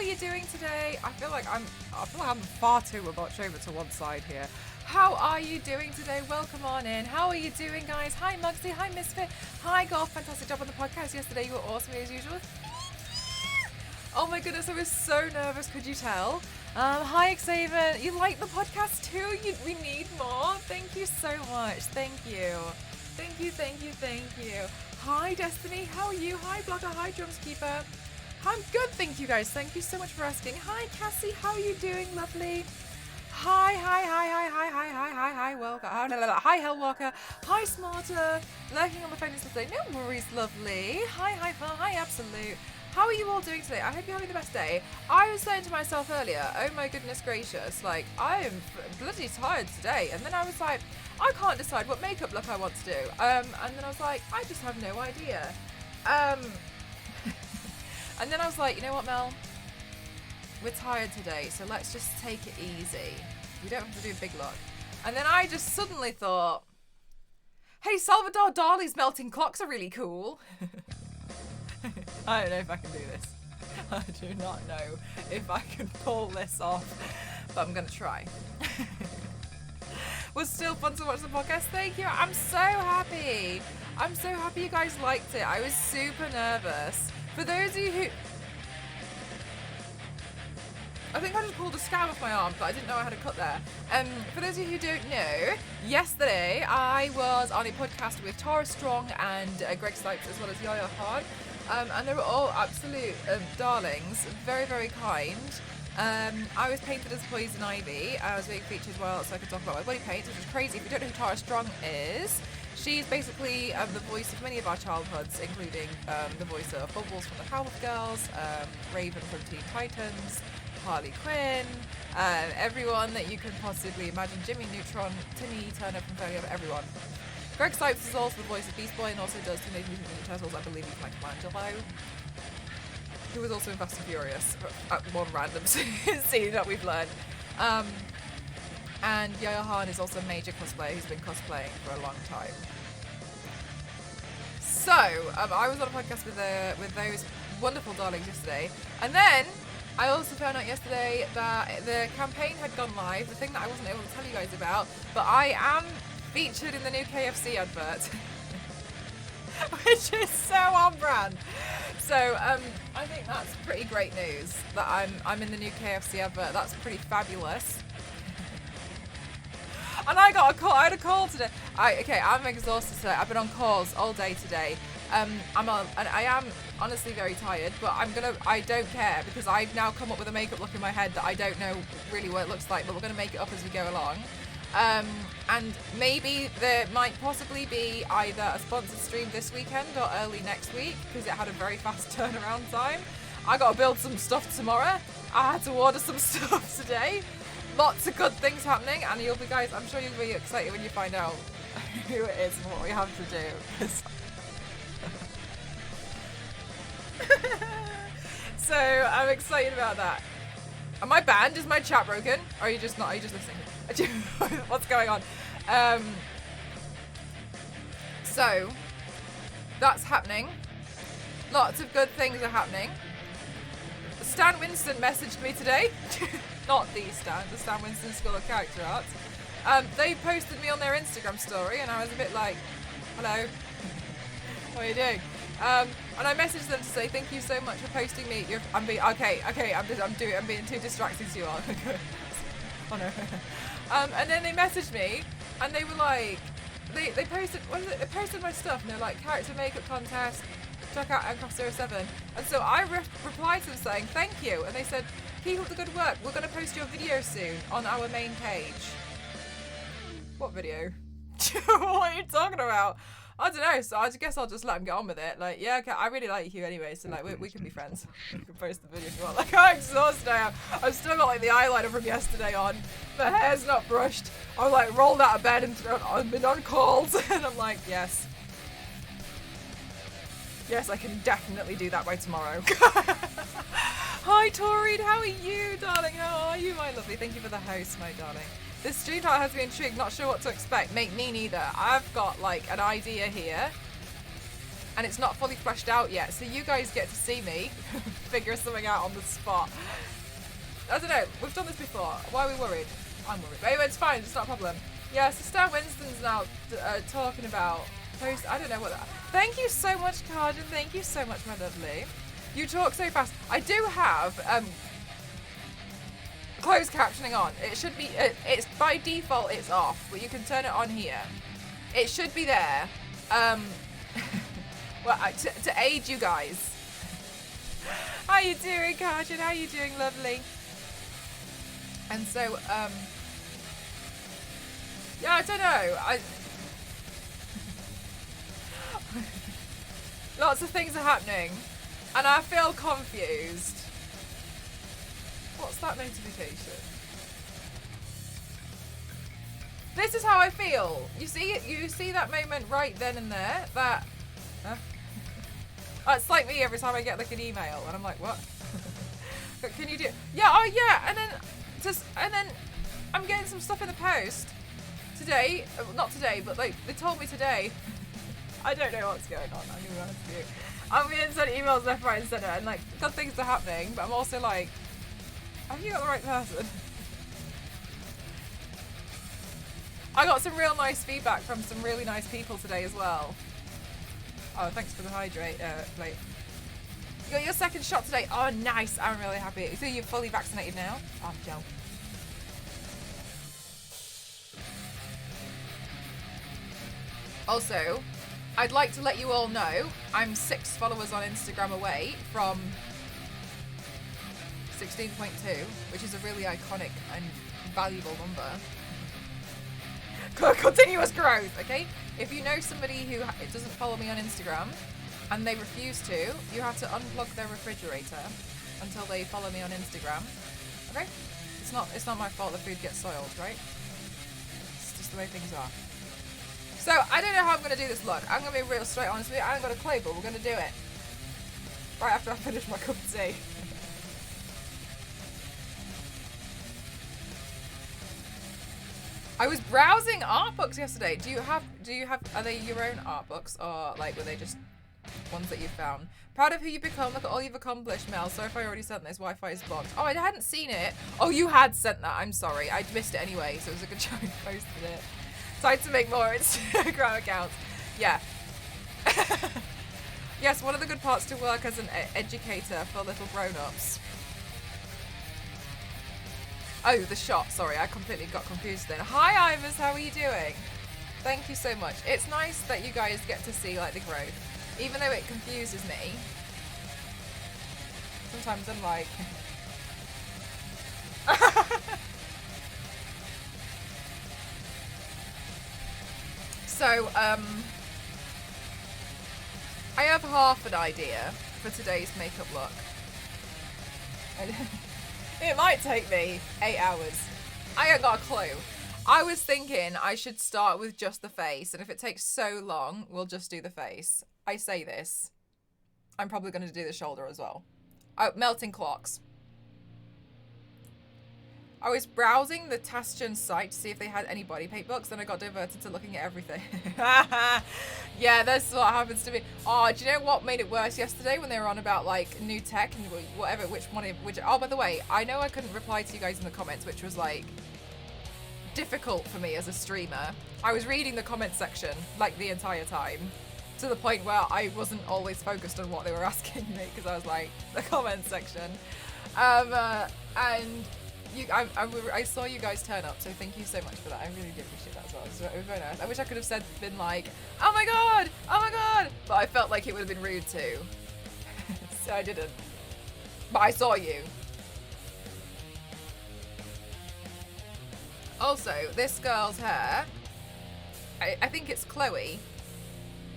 you doing today? I feel like I'm far too much over to one side here. How are you doing today? Welcome on in. How are you doing, guys? Hi, Mugsy. Hi, Misfit. Hi, Golf. Fantastic job on the podcast yesterday. You were awesome as usual. Oh my goodness, I was so nervous. Could you tell? Hi, Xavier. You like the podcast too? We need more. Thank you so much. Thank you. Thank you, thank you, thank you. Hi, Destiny. How are you? Hi, Blogger. Hi, Drumskeeper. I'm good, thank you, guys. Thank you so much for asking. Hi, Cassie. How are you doing? Lovely. Hi, welcome. Hi, Hellwalker. Hi, Smarter. Lurking on the phone today. No worries, lovely. Hi, Absolute. How are you all doing today? I hope you're having the best day. I was saying to myself earlier, oh my goodness gracious, like, I am bloody tired today. And then I was like, I can't decide what makeup look I want to do. And then I was like, I just have no idea. And then I was like, you know what, Mel? We're tired today, so let's just take it easy. We don't have to do a big look. And then I just suddenly thought, hey, Salvador Dali's melting clocks are really cool. I don't know if I can do this. I do not know if I can pull this off, but I'm going to try. Was still fun to watch the podcast. Thank you. I'm so happy. I'm so happy you guys liked it. I was super nervous. For those of you who... I think I just pulled a scab off my arm, but I didn't know I had a cut there. For those of you who don't know, yesterday I was on a podcast with Tara Strong and Greg Stipes, as well as Yaya Hard. And they were all absolute darlings, very, very kind. I was painted as Poison Ivy. I was being featured well, so I could talk about my body paint, which is crazy. If you don't know who Tara Strong is, she's basically the voice of many of our childhoods, including the voice of Bubbles from the Powerpuff Girls, Raven from Teen Titans, Harley Quinn, everyone that you can possibly imagine, Jimmy Neutron, Timmy Turner from Fairly Odd, everyone. Greg Stipes is also the voice of Beast Boy and also does Teenage Mutant Ninja Turtles. I believe he's Michelangelo, who was also in Fast and Furious at one random scene that we've learned. And Yaya Han is also a major cosplayer who's been cosplaying for a long time. So, I was on a podcast with those wonderful darlings yesterday, and then I also found out yesterday that the campaign had gone live, the thing that I wasn't able to tell you guys about, but I am featured in the new KFC advert, which is so on brand. So I think that's pretty great news that I'm in the new KFC advert. That's pretty fabulous. And I got a call. I had a call today. I'm exhausted today. I've been on calls all day today. And I am honestly very tired, but I don't care because I've now come up with a makeup look in my head that I don't know really what it looks like, but we're gonna make it up as we go along. And maybe there might possibly be either a sponsored stream this weekend or early next week because it had a very fast turnaround time. I got to build some stuff tomorrow. I had to order some stuff today. Lots of good things happening, and I'm sure you'll be excited when you find out who it is and what we have to do. So I'm excited about that. Am I banned? Is my chat broken? Or are you just not? Are you just listening? What's going on? So that's happening. Lots of good things are happening. Stan Winston messaged me today. Not the Stan Winston School of Character Arts. They posted me on their Instagram story, and I was a bit like, "Hello, what are you doing?" And I messaged them to say thank you so much for posting me. I'm being too distracting to you all. Oh no. And then they messaged me, and they were like, they posted, they posted my stuff, and they're like, character makeup contest, check out Aircraft07. And so I replied to them saying, thank you. And they said, keep up the good work. We're going to post your video soon on our main page. What video? What are you talking about? I don't know, so I guess I'll just let him get on with it. Like, yeah, okay, I really like you anyway, so like, we can be friends. You can post the video if you want. Like, I'm exhausted now. I've still got like the eyeliner from yesterday on. The hair's not brushed. I'm like rolled out of bed and I've been on calls, and I'm like, yes. Yes, I can definitely do that by tomorrow. Hi, Taurine, how are you, darling? How are you, my lovely? Thank you for the host, my darling. This stream title has me intrigued, not sure what to expect. Me neither. I've got like an idea here, and it's not fully fleshed out yet, so you guys get to see me figure something out on the spot. I don't know, we've done this before. Why are we worried? I'm worried. But anyway, it's fine, it's not a problem. Yeah, so Stan Winston's now talking about post. I don't know what that. Thank you so much, Carden. Thank you so much, my lovely. You talk so fast. I do have closed captioning on. It should be. It's by default. It's off, but you can turn it on here. It should be there. Well, to aid you guys. How you doing, Carden? How you doing, lovely? And so, yeah, I don't know. Lots of things are happening, and I feel confused. What's that notification? This is how I feel. You see it? You see that moment right then and there? That. It's like me every time I get like an email, and I'm like, what? But can you do? Yeah. Oh yeah. And then I'm getting some stuff in the post today. Not today, but like they told me today. I don't know what's going on. I'm gonna be honest with you. I'm being sent emails left, right, and centre, and like good things are happening. But I'm also like, have you got the right person? I got some real nice feedback from some really nice people today as well. Oh, thanks for the hydrate plate. You got your second shot today. Oh, nice. I'm really happy. So you're fully vaccinated now? Oh, Joe. Also, I'd like to let you all know I'm 6 followers on Instagram away from 16.2, which is a really iconic and valuable number. Continuous growth, okay? If you know somebody who doesn't follow me on Instagram and they refuse to, you have to unplug their refrigerator until they follow me on Instagram. Okay? It's not my fault the food gets soiled, right? It's just the way things are. So, I don't know how I'm going to do this look. I'm going to be real straight honest with you. I haven't got a clue, but we're going to do it. Right after I finish my cup of tea. I was browsing art books yesterday. Do you have, are they your own art books, or like were they just ones that you found? Proud of who you've become. Look at all you've accomplished, Mel. Sorry if I already sent this. Wi-Fi is blocked. Oh, I hadn't seen it. Oh, you had sent that. I'm sorry. I'd missed it anyway, so it was a good job you posted it. Tried to make more Instagram accounts. Yeah. Yes, one of the good parts to work as an educator for little grown-ups. Oh, the shot. Sorry, I completely got confused then. Hi, Ivers. How are you doing? Thank you so much. It's nice that you guys get to see like the growth, even though it confuses me. Sometimes I'm like. So, I have half an idea for today's makeup look. It might take me 8 hours. I ain't got a clue. I was thinking I should start with just the face, and if it takes so long, we'll just do the face. I say this. I'm probably going to do the shoulder as well. Oh, melting clocks. I was browsing the Tastion site to see if they had any body paint books, then I got diverted to looking at everything. Yeah, that's what happens to me. Oh, do you know what made it worse yesterday when they were on about like new tech and whatever, which, oh, by the way, I know I couldn't reply to you guys in the comments, which was like difficult for me as a streamer. I was reading the comment section like the entire time, to the point where I wasn't always focused on what they were asking me because I was like, the comment section. And I saw you guys turn up, so thank you so much for that. I really do appreciate that as well. So it was very nice. I wish I could have been like, oh my god, but I felt like it would have been rude too. So I didn't. But I saw you. Also, this girl's hair, I think it's Chloe.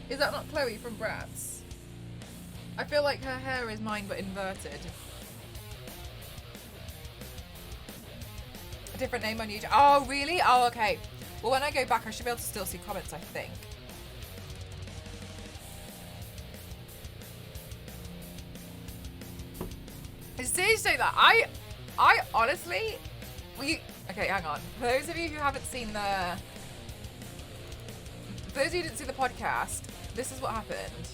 Is that not Chloe from Bratz? I feel like her hair is mine but inverted. A different name on YouTube. Oh, really? Oh, okay. Well, when I go back, I should be able to still see comments, I think. Seriously, that I honestly, okay, hang on. For those of you who haven't seen for those of you who didn't see the podcast, this is what happened.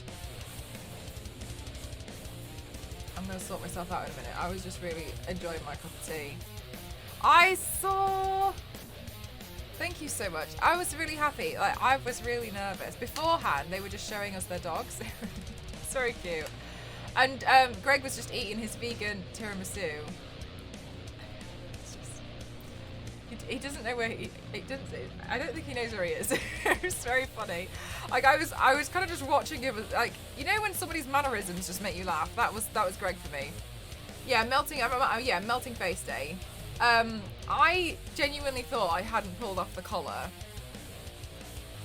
I'm gonna sort myself out in a minute. I was just really enjoying my cup of tea. I saw... Thank you so much. I was really happy. Like, I was really nervous. Beforehand, they were just showing us their dogs. It's very cute. And Greg was just eating his vegan tiramisu. It's just, he doesn't know where he doesn't. I don't think he knows where he is. It's very funny. Like I was kind of just watching him. Like, you know when somebody's mannerisms just make you laugh. That was Greg for me. Yeah, melting. Yeah, melting face day. I genuinely thought I hadn't pulled off the collar.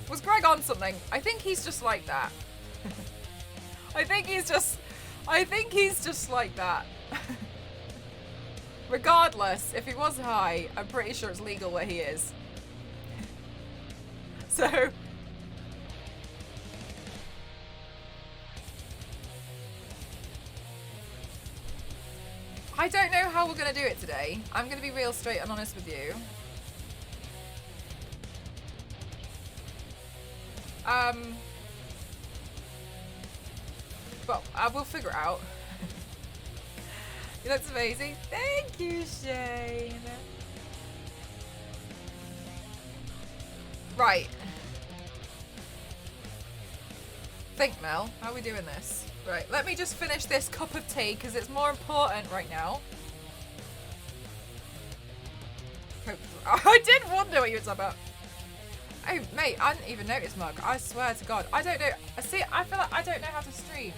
Was Greg on something? I think he's just like that. I think he's just like that. Regardless, if he was high, I'm pretty sure it's legal where he is. So... I don't know how we're going to do it today. I'm going to be real straight and honest with you. But we'll figure it out. He looks amazing. Thank you, Shane. Right. Think, Mel. How are we doing this? Right, let me just finish this cup of tea because it's more important right now. I did wonder what you were talking about. Oh, mate, I didn't even notice, Mug. I swear to God. I don't know. See, I feel like I don't know how to stream.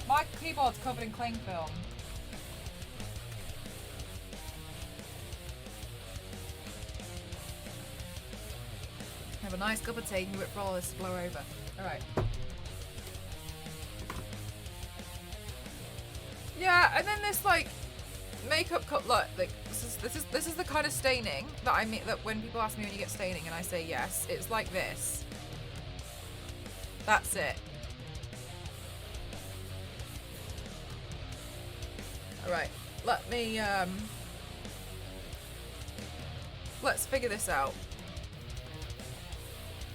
My keyboard's covered in cling film. Have a nice cup of tea and wait for all this to blow over. Alright. Yeah, and then this like makeup cup. Look, like this is the kind of staining that I mean. That when people ask me when you get staining, and I say yes, it's like this. That's it. All right, let me let's figure this out.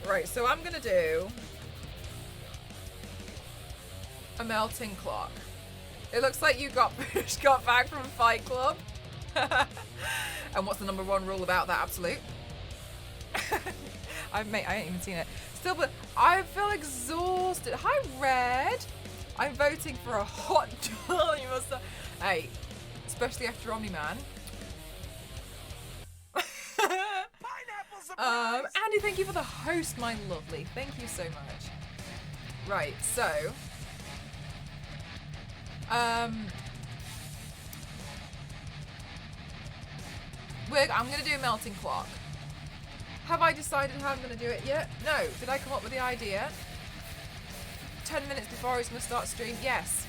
Right, so I'm gonna do a melting clock. It looks like you got back from Fight Club. And what's the number one rule about that? Absolute. I ain't even seen it. Still, but I feel exhausted. Hi, Red. I'm voting for a hot dog. You must have. Hey, especially after Omni-Man. Andy, thank you for the host, my lovely. Thank you so much. Right, so. I'm gonna do a melting clock. Have I decided how I'm gonna do it yet? No. Did I come up with the idea? 10 minutes before I was gonna start stream? Yes.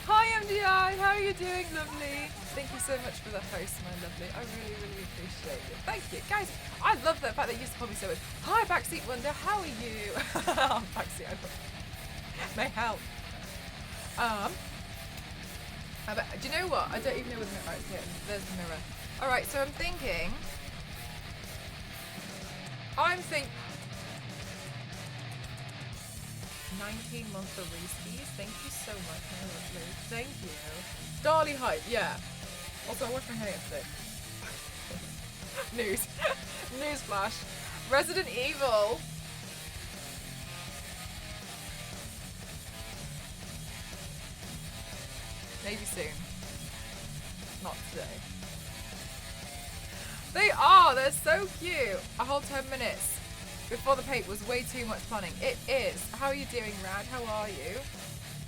Hi MDI, how are you doing, lovely? Thank you so much for the host, my lovely. I really, really appreciate it. Thank you. Guys, I love the fact that you used to call me so much. Hi, Backseat Wonder, how are you? Backseat, I love it. May help. Do you know what? I don't even know where the mirror is. Here, there's the mirror. Alright, so I'm thinking... 19 months for Reese's. Thank you so much, my lovely. Thank you. Dali hype, yeah. Also, I washed my hair yesterday. News. Newsflash. Resident Evil. Maybe soon. Not today. They are! They're so cute! A whole 10 minutes before the paper was way too much planning. It is. How are you doing, Rad? How are you?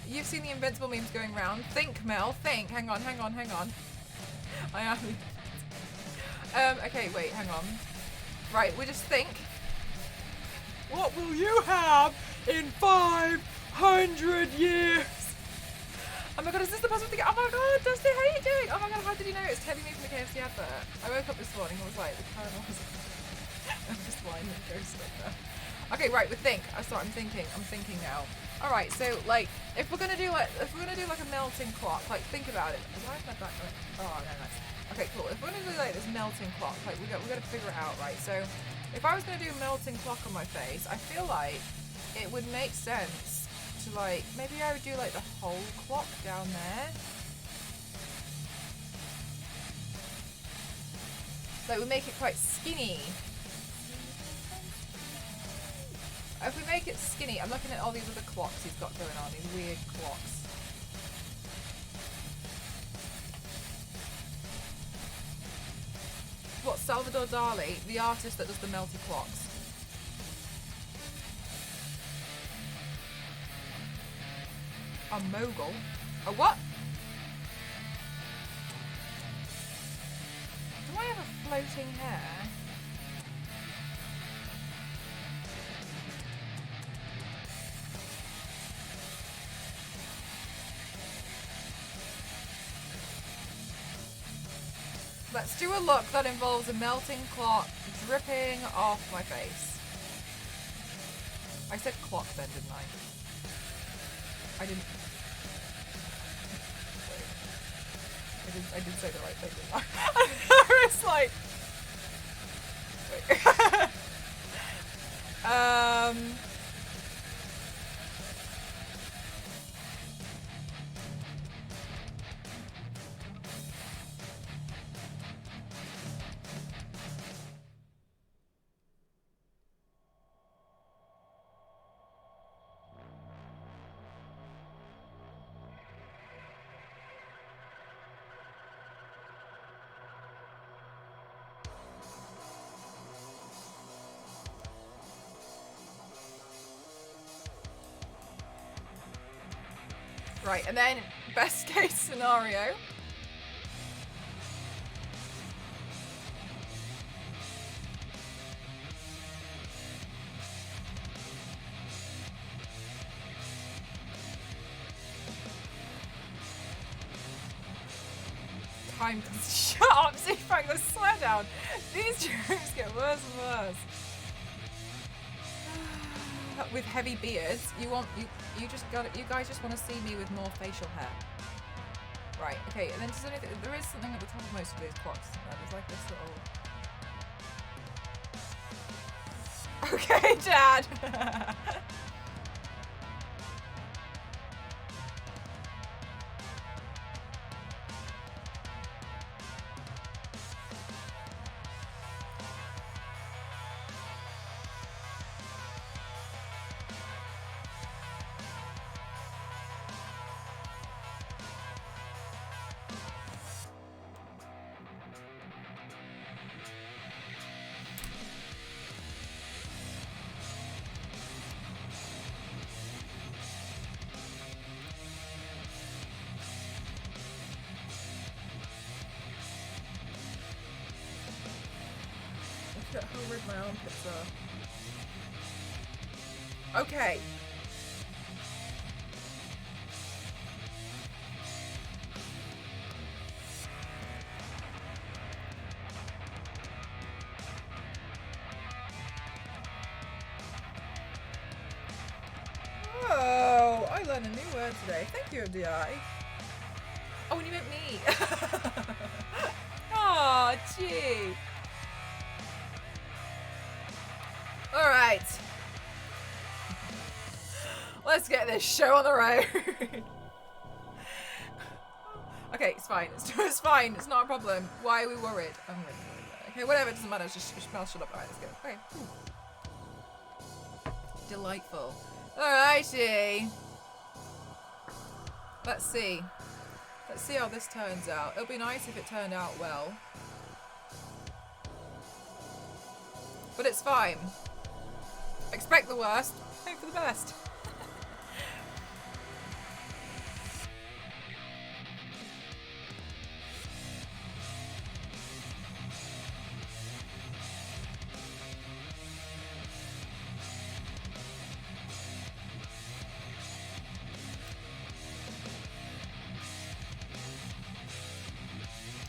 You've seen the Invincible memes going round. Think, Mel. Think. Hang on. I am. Okay, wait. Hang on. Right, we just think. What will you have in 500 years? Oh my god, is this the password thing? Oh my god, Dusty, how are you doing? Oh my god, how did you know? It's Teddy me from the KFC advert. I woke up this morning and was like, the caramel was... I'm just lying and ghost like that. Okay, right, we think. I'm thinking now. Alright, so like, if we're gonna do like a melting clock, like think about it. Why is my back going? Oh no, nice. Okay, cool. If we're gonna do like this melting clock, like we gotta figure it out, right? So if I was gonna do a melting clock on my face, I feel like it would make sense to like, maybe I would do like the whole clock down there. Like, we make it quite skinny. If we make it skinny, I'm looking at all these other clocks he's got going on, these weird clocks. What, Salvador Dali, the artist that does the melty clocks? A mogul? A what? Do I have a floating hair? Let's do a look that involves a melting clock dripping off my face. I said clock then, didn't I? I didn't. I did say the right thing, didn't I? I was like. Wait. Right, and then best case scenario. Time to shut up, see if I can swear down. These jokes get worse and worse. With heavy beards, you guys just want to see me with more facial hair. Right, okay, and then there is something at the top of most of these clocks. There's like this little... Okay, Dad! Look at how red my armpits are. Okay. Oh, I learned a new word today. Thank you, Dali. Oh, and you meant me. Oh, gee. All right. Let's get this show on the road. Okay, it's fine. It's fine. It's not a problem. Why are we worried? I'm really worried. Okay, whatever. It doesn't matter. Just shut up. All right, let's go. Okay. Delightful. Alrighty. Let's see. Let's see how this turns out. It'll be nice if it turned out well. But it's fine. Expect the worst. Hope for the best.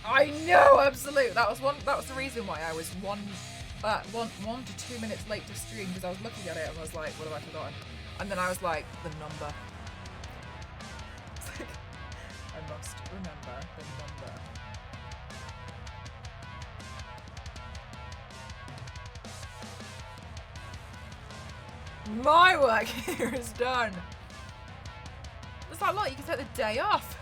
I know, absolute. That was the reason why I was one to 2 minutes late to stream, because I was looking at it and I was like, what have I forgotten? And then I was like, the number. It's like, I must remember the number. My work here is done. It's like, look, you can take the day off.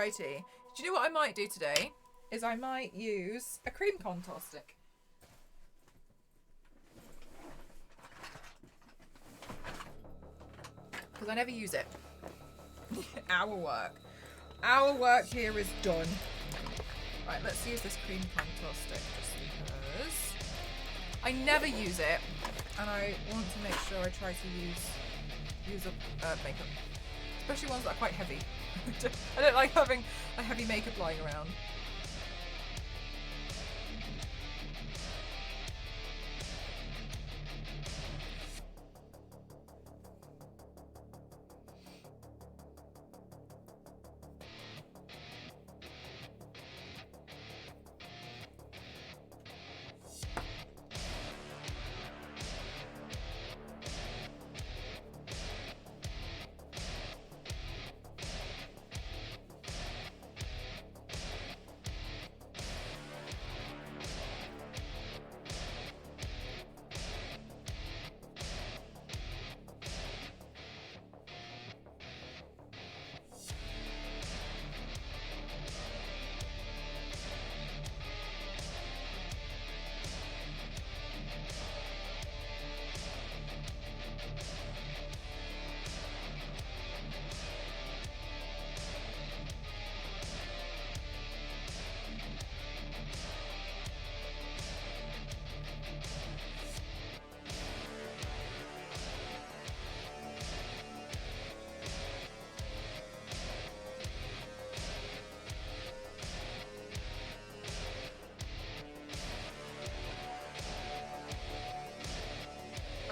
Alrighty. Do you know what I might do today? Is I might use a cream contour stick. Because I never use it. Our work. Our work here is done. Right, let's use this cream contour stick just because I never use it, and I want to make sure I try to use up makeup, especially ones that are quite heavy. I don't like having a heavy makeup lying around.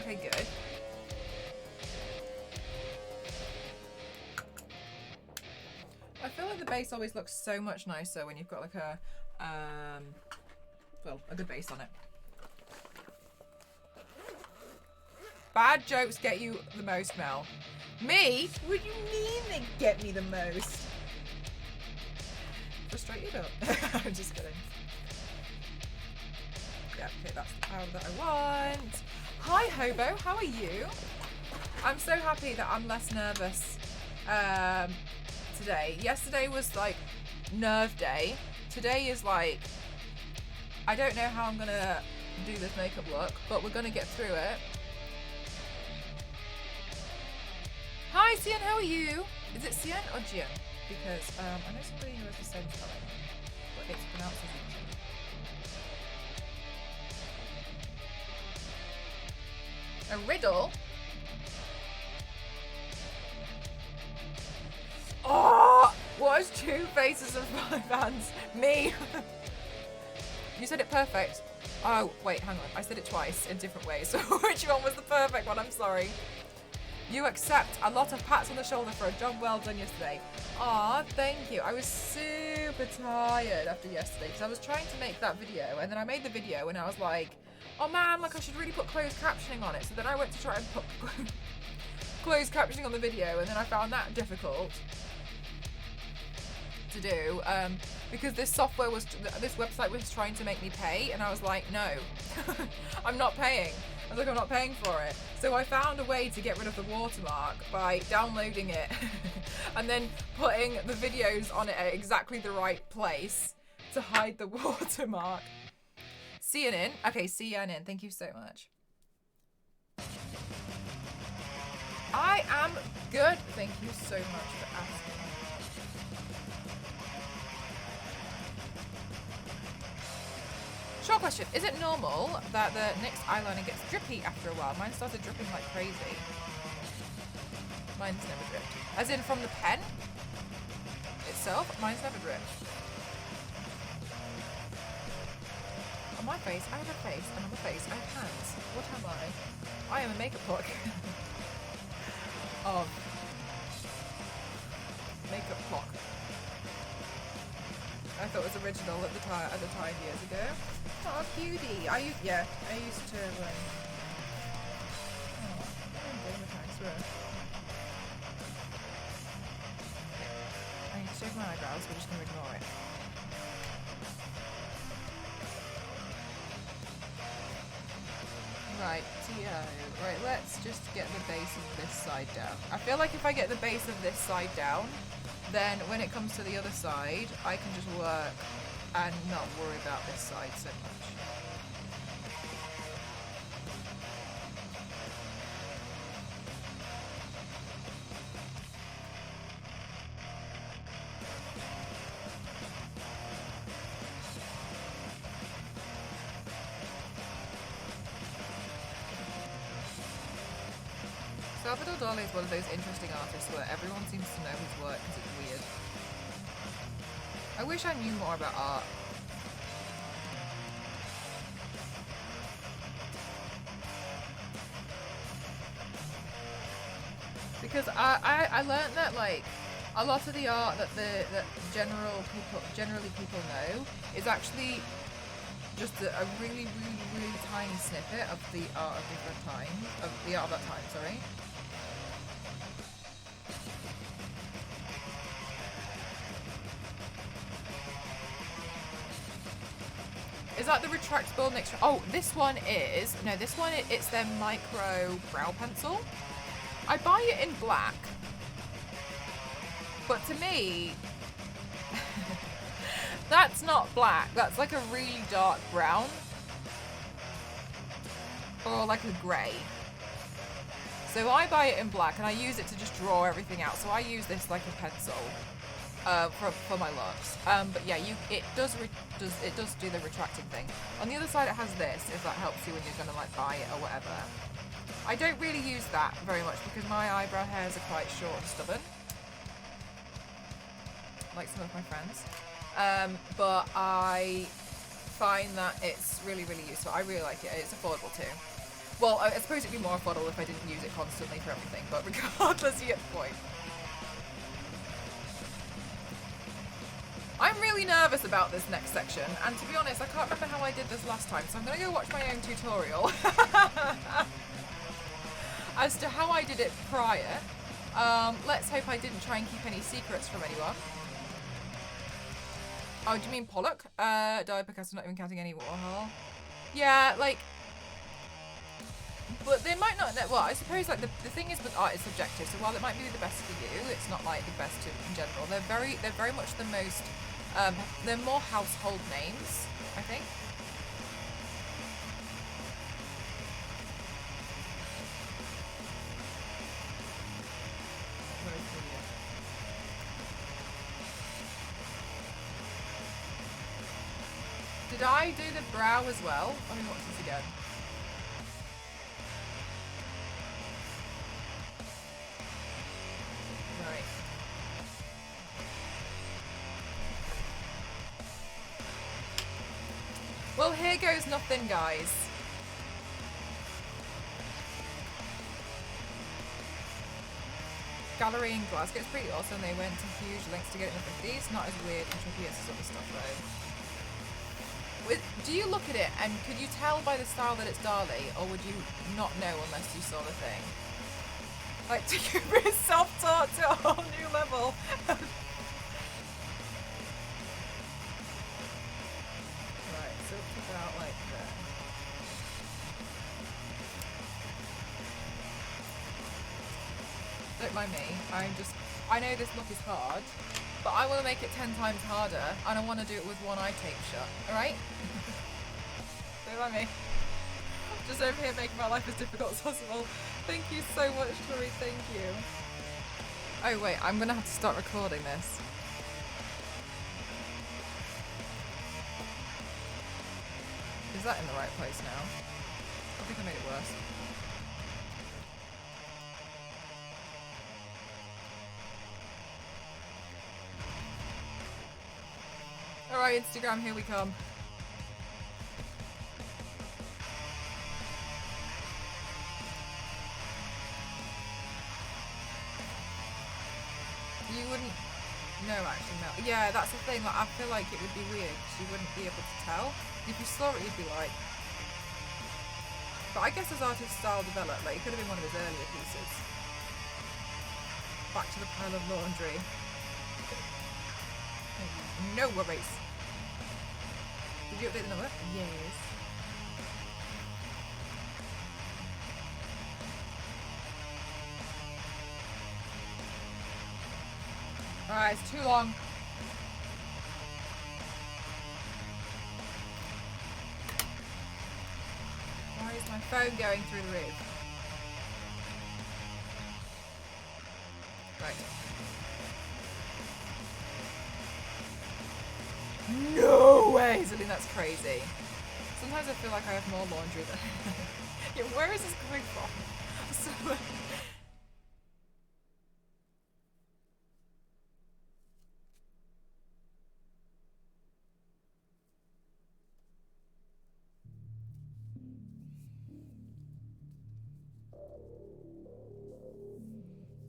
Okay, good. I feel like the base always looks so much nicer when you've got like a, well, a good base on it. Bad jokes get you the most, Mel. Me? What do you mean they get me the most? Frustrated up. I'm just kidding. Yeah, okay, that's the powder that I want. Hi, Hobo. How are you? I'm so happy that I'm less nervous today. Yesterday was like nerve day. Today is like, I don't know how I'm going to do this makeup look, but we're going to get through it. Hi, Cian. How are you? Is it Cian or Gian? Because I know somebody who has the same spelling, but it's pronounced as each. A riddle? Oh! What is 2 faces and 5 hands? Me! You said it perfect. Oh, wait, hang on. I said it twice in different ways. So which one was the perfect one? I'm sorry. You accept a lot of pats on the shoulder for a job well done yesterday. Aw, thank you. I was super tired after yesterday because I was trying to make that video, and then I made the video and I was like, oh man, like I should really put closed captioning on it. So then I went to try and put closed captioning on the video, and then I found that difficult to do because this website was trying to make me pay, and I was like, no, I'm not paying. I was like, I'm not paying for it. So I found a way to get rid of the watermark by downloading it and then putting the videos on it at exactly the right place to hide the watermark. CNN. Okay, CNN. Thank you so much. I am good. Thank you so much for asking. Short question. Is it normal that the NYX eyeliner gets drippy after a while? Mine started dripping like crazy. Mine's never dripped. As in from the pen itself? Mine's never dripped. On my face, I have a face, and on the face, I have hands. What am I? I am a makeup look. Of makeup clock. I thought it was original at the time years ago. Oh, cutie! I used to. Oh, I swear. I need to shave my eyebrows. We're just gonna ignore it. Right, T.O. Right, let's just get the base of this side down. I feel like if I get the base of this side down, then when it comes to the other side, I can just work and not worry about this side so much. Salvador Dali is one of those interesting artists where everyone seems to know his work because it's weird. I wish I knew more about art. Because I learned that like a lot of the art that generally people know is actually just a really tiny snippet of the art of different time of the art of that time. Sorry. Is that the retractable next? Oh, this one is no. This one it's their micro brow pencil. I buy it in black, but to me, that's not black. That's like a really dark brown, or like a grey. So I buy it in black, and I use it to just draw everything out. So I use this like a pencil for my looks. But yeah, it does do the retracting thing. On the other side, it has this. If that helps you when you're gonna like buy it or whatever. I don't really use that very much because my eyebrow hairs are quite short and stubborn, like some of my friends. But I find that it's really useful. I really like it. It's affordable too. Well, I suppose it'd be more affordable if I didn't use it constantly for everything, but regardless, you get the point. I'm really nervous about this next section, and to be honest, I can't remember how I did this last time, so I'm going to go watch my own tutorial as to how I did it prior. Let's hope I didn't try and keep any secrets from anyone. Oh, do you mean Pollock? Dali Picasso, not even counting any Warhol. Yeah, like... But they might not... Well, I suppose like the thing is with art is subjective, so while it might be the best for you, it's not like the best in general. They're very much the most... they're more household names, I think. Did I do the brow as well? Let me watch this again. Right. Well, here goes nothing, guys. Gallery in Glasgow. It's pretty awesome. They went to huge lengths to get it in the 50s. Not as weird and trippy as this other stuff, though. Do you look at it and could you tell by the style that it's Dali, or would you not know unless you saw the thing? Like, to give his self-taught to a whole new level. Right, so it's about like that. Don't mind me. I know this look is hard, but I want to make it 10 times harder, and I want to do it with one eye tape shut, alright? Don't mind me. Just over here making my life as difficult as possible. Thank you so much, Tori, thank you. Oh wait, I'm going to have to start recording this. Is that in the right place now? I think I made it worse. Alright, Instagram, here we come. You wouldn't... No, actually, no. Yeah, that's the thing. Like, I feel like it would be weird because you wouldn't be able to tell. If you saw it, you'd be like... But I guess as artist style developed, like, it could have been one of his earlier pieces. Back to the pile of laundry. No worries. Did you update the number? Yes. Alright, it's too long. Why is my phone going through the roof? Right. No way! I think that's crazy. Sometimes I feel like I have more laundry than... Yeah, where is this coming from? So...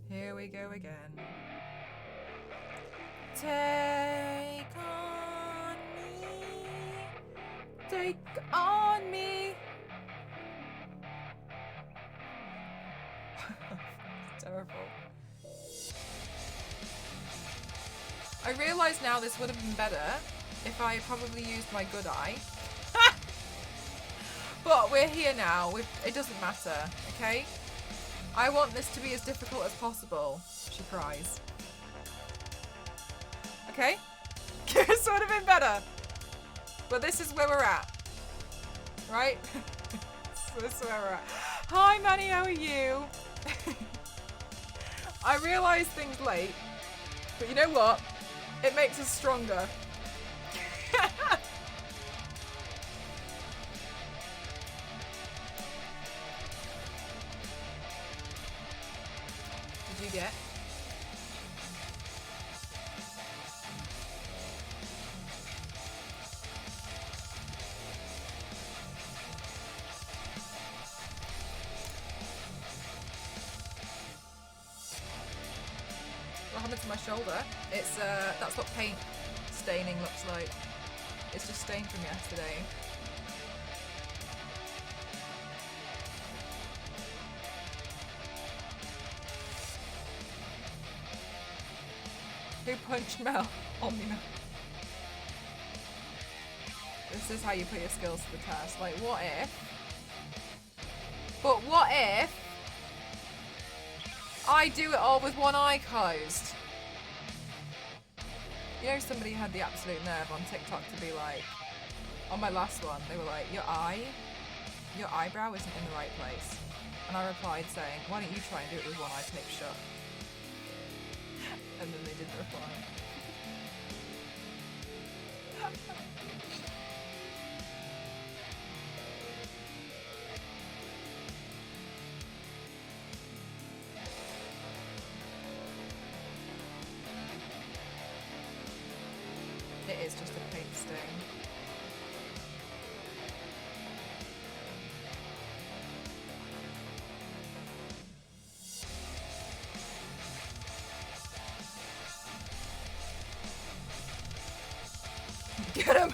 Here we go again. Take on me. Take on me. Terrible. I realise now this would have been better if I probably used my good eye. But we're here now. It doesn't matter, okay? I want this to be as difficult as possible. She cries. Okay? This would have been better. But this is where we're at. Right? This is where we're at. Hi, Manny, how are you? I realise things late. But you know what? It makes us stronger. Did you get? What happened to my shoulder? It's that's what paint staining looks like. It's just stained from yesterday. Who punched Mel? On me, Mel. This is how you put your skills to the test. Like, what if? But what if I do it all with one eye closed? You know, somebody had the absolute nerve on TikTok to be like, on my last one, they were like, your eyebrow isn't in the right place. And I replied saying, why don't you try and do it with one eye taped shut? And then they didn't reply. It is just a paint stain. Get him!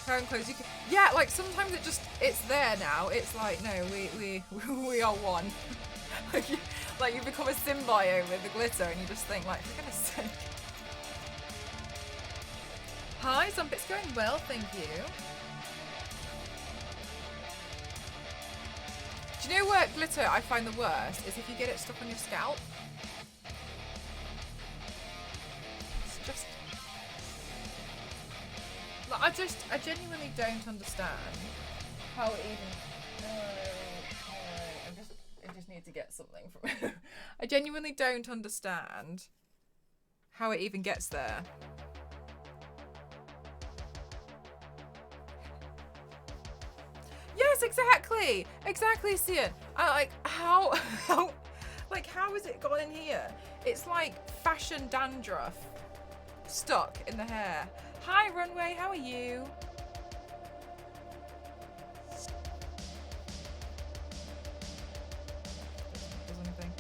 Karen close. You can, yeah, like sometimes it's there now. It's like, no, we are one. Like you become a symbiote with the glitter and you just think like, for goodness sake. Hi, Zumpit's going well, thank you. Do you know where glitter I find the worst is if you get it stuck on your scalp? It's just... Like, I genuinely don't understand how it even... I just need to get something from it. I genuinely don't understand how it even gets there. Yes, exactly. Exactly, Cian. I like how is it got in here? It's like fashion dandruff stuck in the hair. Hi, Runway. How are you? Does anything?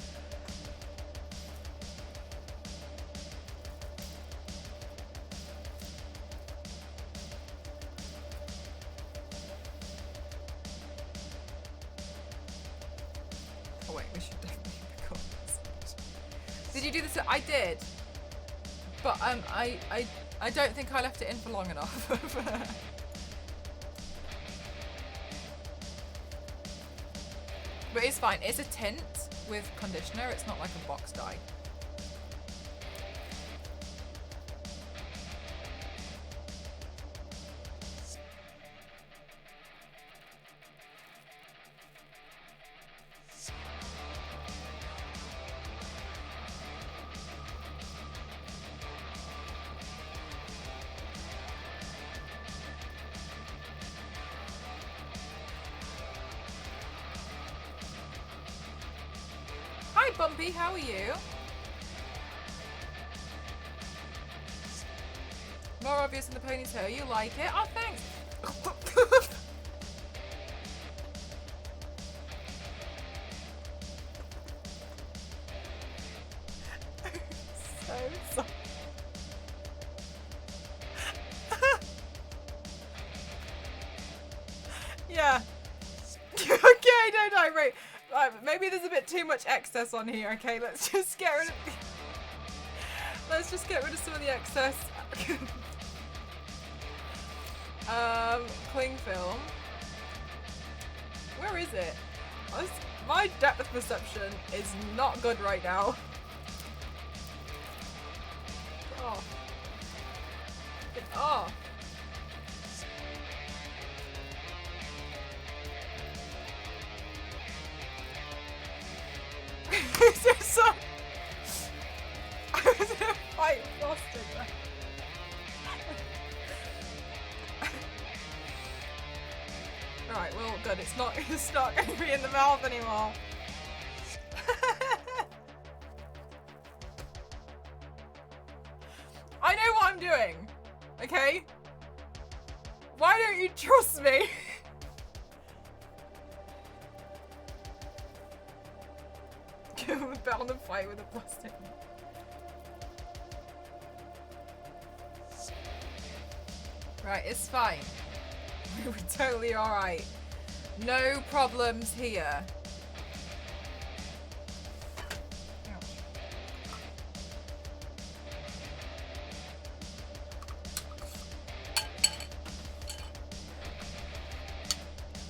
Oh wait, we should definitely record this. Did you do this? I did, but I don't think I left it in for long enough. But it's fine. It's a tint with conditioner. It's not like a box dye. Bumpy, how are you? More obvious in the ponytail. You like it? Oh, thanks. So sorry. Yeah. Okay, no, right. Maybe there's a bit too much excess on here. Okay, let's just get rid of. Let's just get rid of some of the excess. Cling film. Where is it? My depth of perception is not good right now. Oh. Oh. So, I was in a fight with Boston. Right, well, good. It's not going to be in the mouth anymore. I know what I'm doing. Okay? Why don't you trust me? I'm bound to fight with a plastic. Right, it's fine. We're totally alright. No problems here.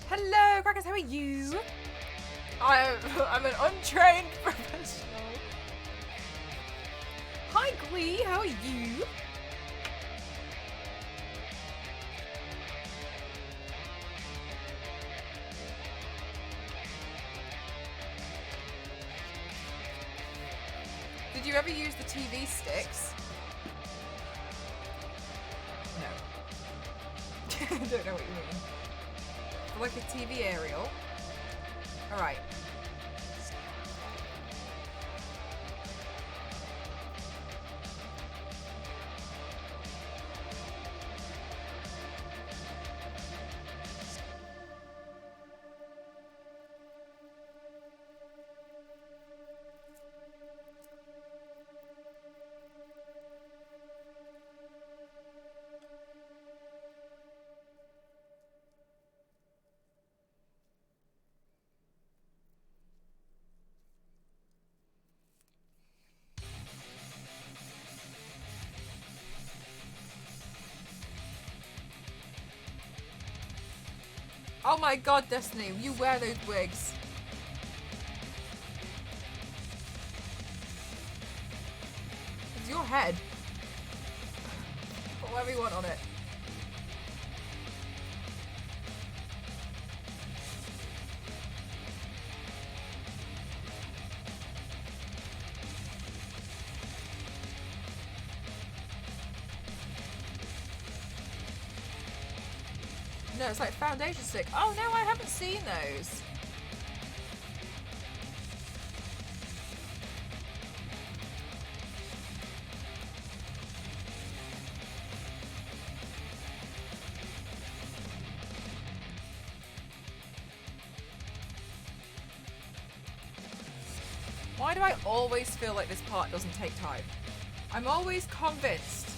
Hello, Crackers, how are you? I'm an untrained professional. Hi, Glee, how are you? Did you ever use the TV sticks? No. I don't know what you mean. Like a TV aerial. Alright. Oh my god, Destiny, you wear those wigs. It's your head. Put whatever you want on it. No, it's like foundation stick. Oh no, I haven't seen those. Why do I always feel like this part doesn't take time? I'm always convinced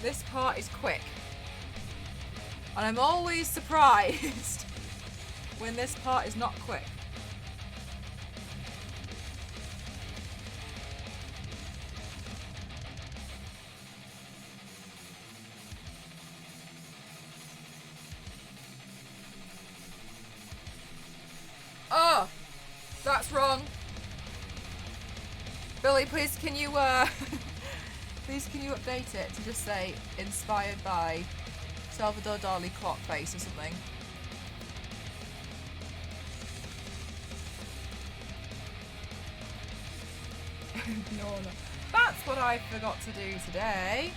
this part is quick. And I'm always surprised when this part is not quick. Oh, that's wrong. Billy, please can you please can you update it to just say inspired by Salvador Dali clock face or something. No. That's what I forgot to do today.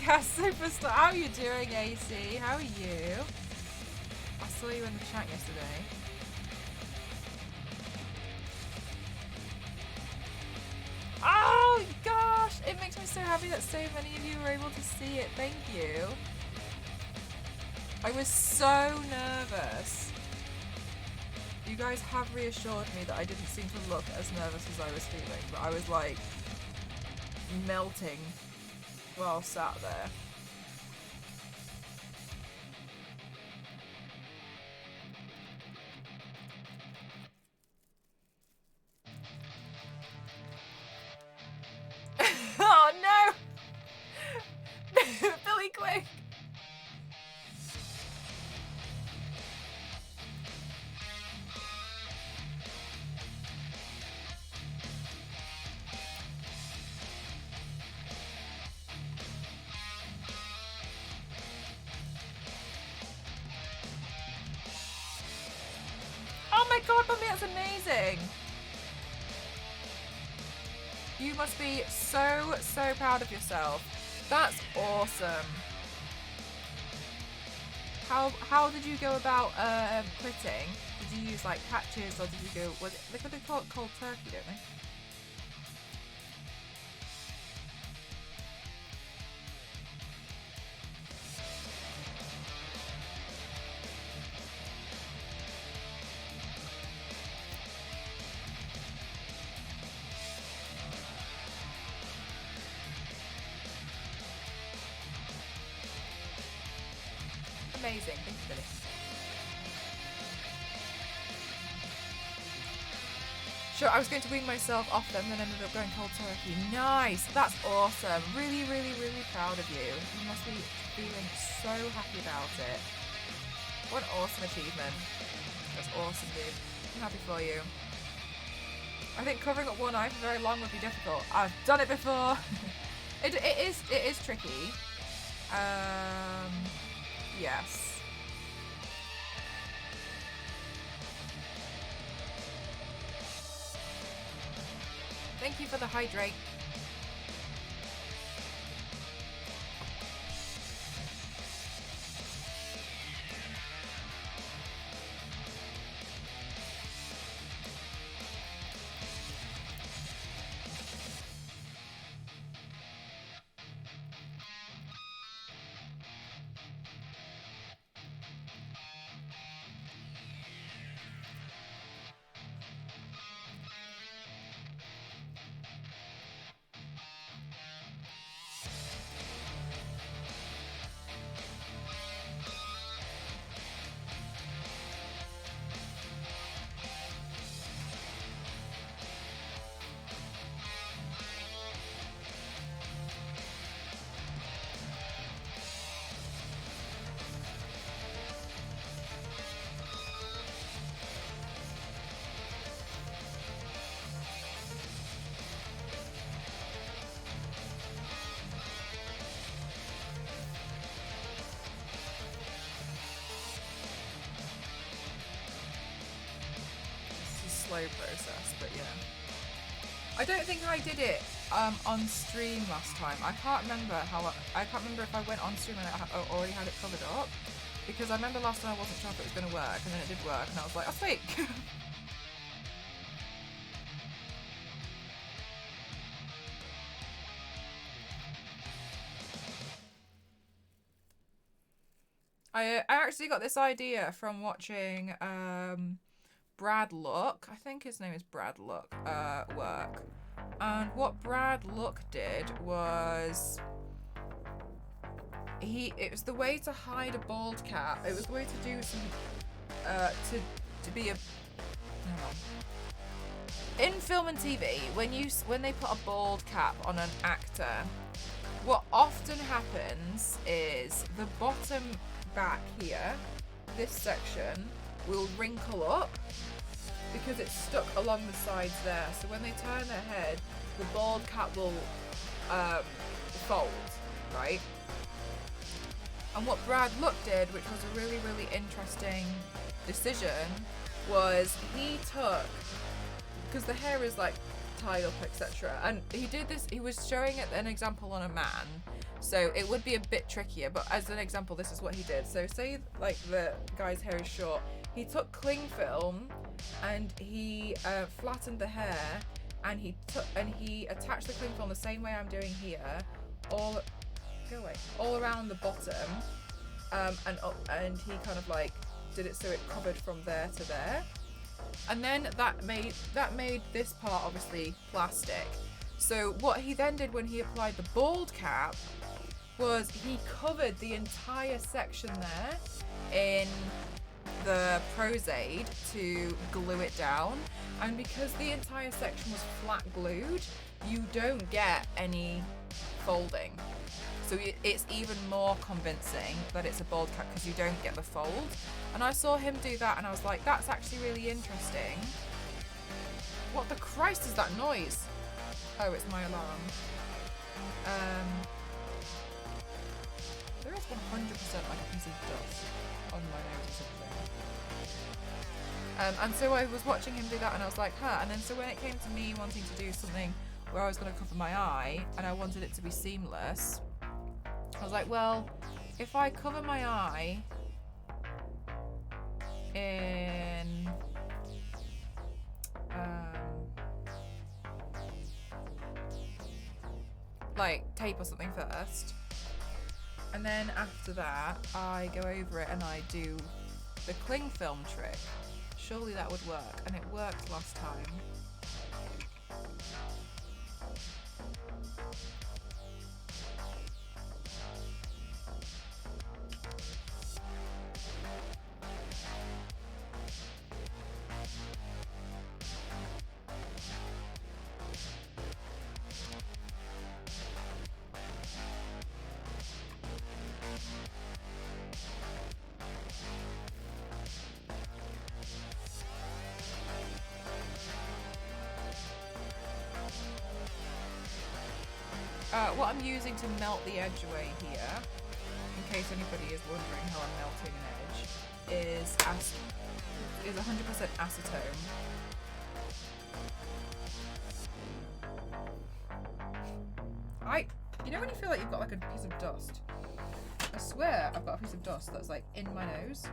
podcast superstar. How are you doing, AC? How are you? I saw you in the chat yesterday. Oh gosh, it makes me so happy that so many of you were able to see it. Thank you. I was so nervous. You guys have reassured me that I didn't seem to look as nervous as I was feeling, but I was like melting while sat there. Oh no! Billy, quick! Oh my god, Mummy, that's amazing! You must be so, so proud of yourself. That's awesome. How did you go about quitting? Did you use like patches or did you go, was it, look what they call it, cold turkey, don't they? Amazing, thank you, Billy. Sure, I was going to wean myself off them and then ended up going cold turkey. Nice, that's awesome. Really, really, really proud of you. You must be feeling so happy about it. What an awesome achievement. That's awesome, dude. I'm happy for you. I think covering up one eye for very long would be difficult. I've done it before. it is tricky. Yes. Thank you for the hydrate. Slow process, but yeah. I don't think I did it on stream last time. I can't remember I can't remember if I went on stream and I already had it covered up, because I remember last time I wasn't sure if it was going to work, and then it did work, and I was like, oh sweet. I actually got this idea from watching Brad Luck, I think his name is Brad Luck, work. And what Brad Luck did was it was the way to hide a bald cap. It was the way to do some to be a in film and TV, when they put a bald cap on an actor, what often happens is the bottom back here, this section, will wrinkle up because it's stuck along the sides there. So when they turn their head, the bald cap will fold, right? And what Brad Luck did, which was a really, really interesting decision, was he took, because the hair is like tied up, etc. And he did this, he was showing it an example on a man. So it would be a bit trickier, but as an example, this is what he did. So say like the guy's hair is short, he took cling film and he flattened the hair, and he attached the cling film the same way I'm doing here, all around the bottom, and he kind of like did it so it covered from there to there, and then that made this part obviously plastic. So what he then did when he applied the bald cap was he covered the entire section there in the Pros-Aid to glue it down, and because the entire section was flat glued, you don't get any folding. So it's even more convincing that it's a bald cap because you don't get the fold. And I saw him do that and I was like, that's actually really interesting. What the Christ is that noise? Oh, it's my alarm. There is 100% like a piece of dust on my nose or something. And so I was watching him do that and I was like, huh. And then so when it came to me wanting to do something where I was going to cover my eye and I wanted it to be seamless, I was like, well, if I cover my eye in like tape or something first, and then after that I go over it and I do the cling film trick, surely that would work. And it worked last time. What I'm using to melt the edge away here, in case anybody is wondering how I'm melting an edge, is 100% acetone. You know when you feel like you've got like a piece of dust? I swear I've got a piece of dust that's like in my nose.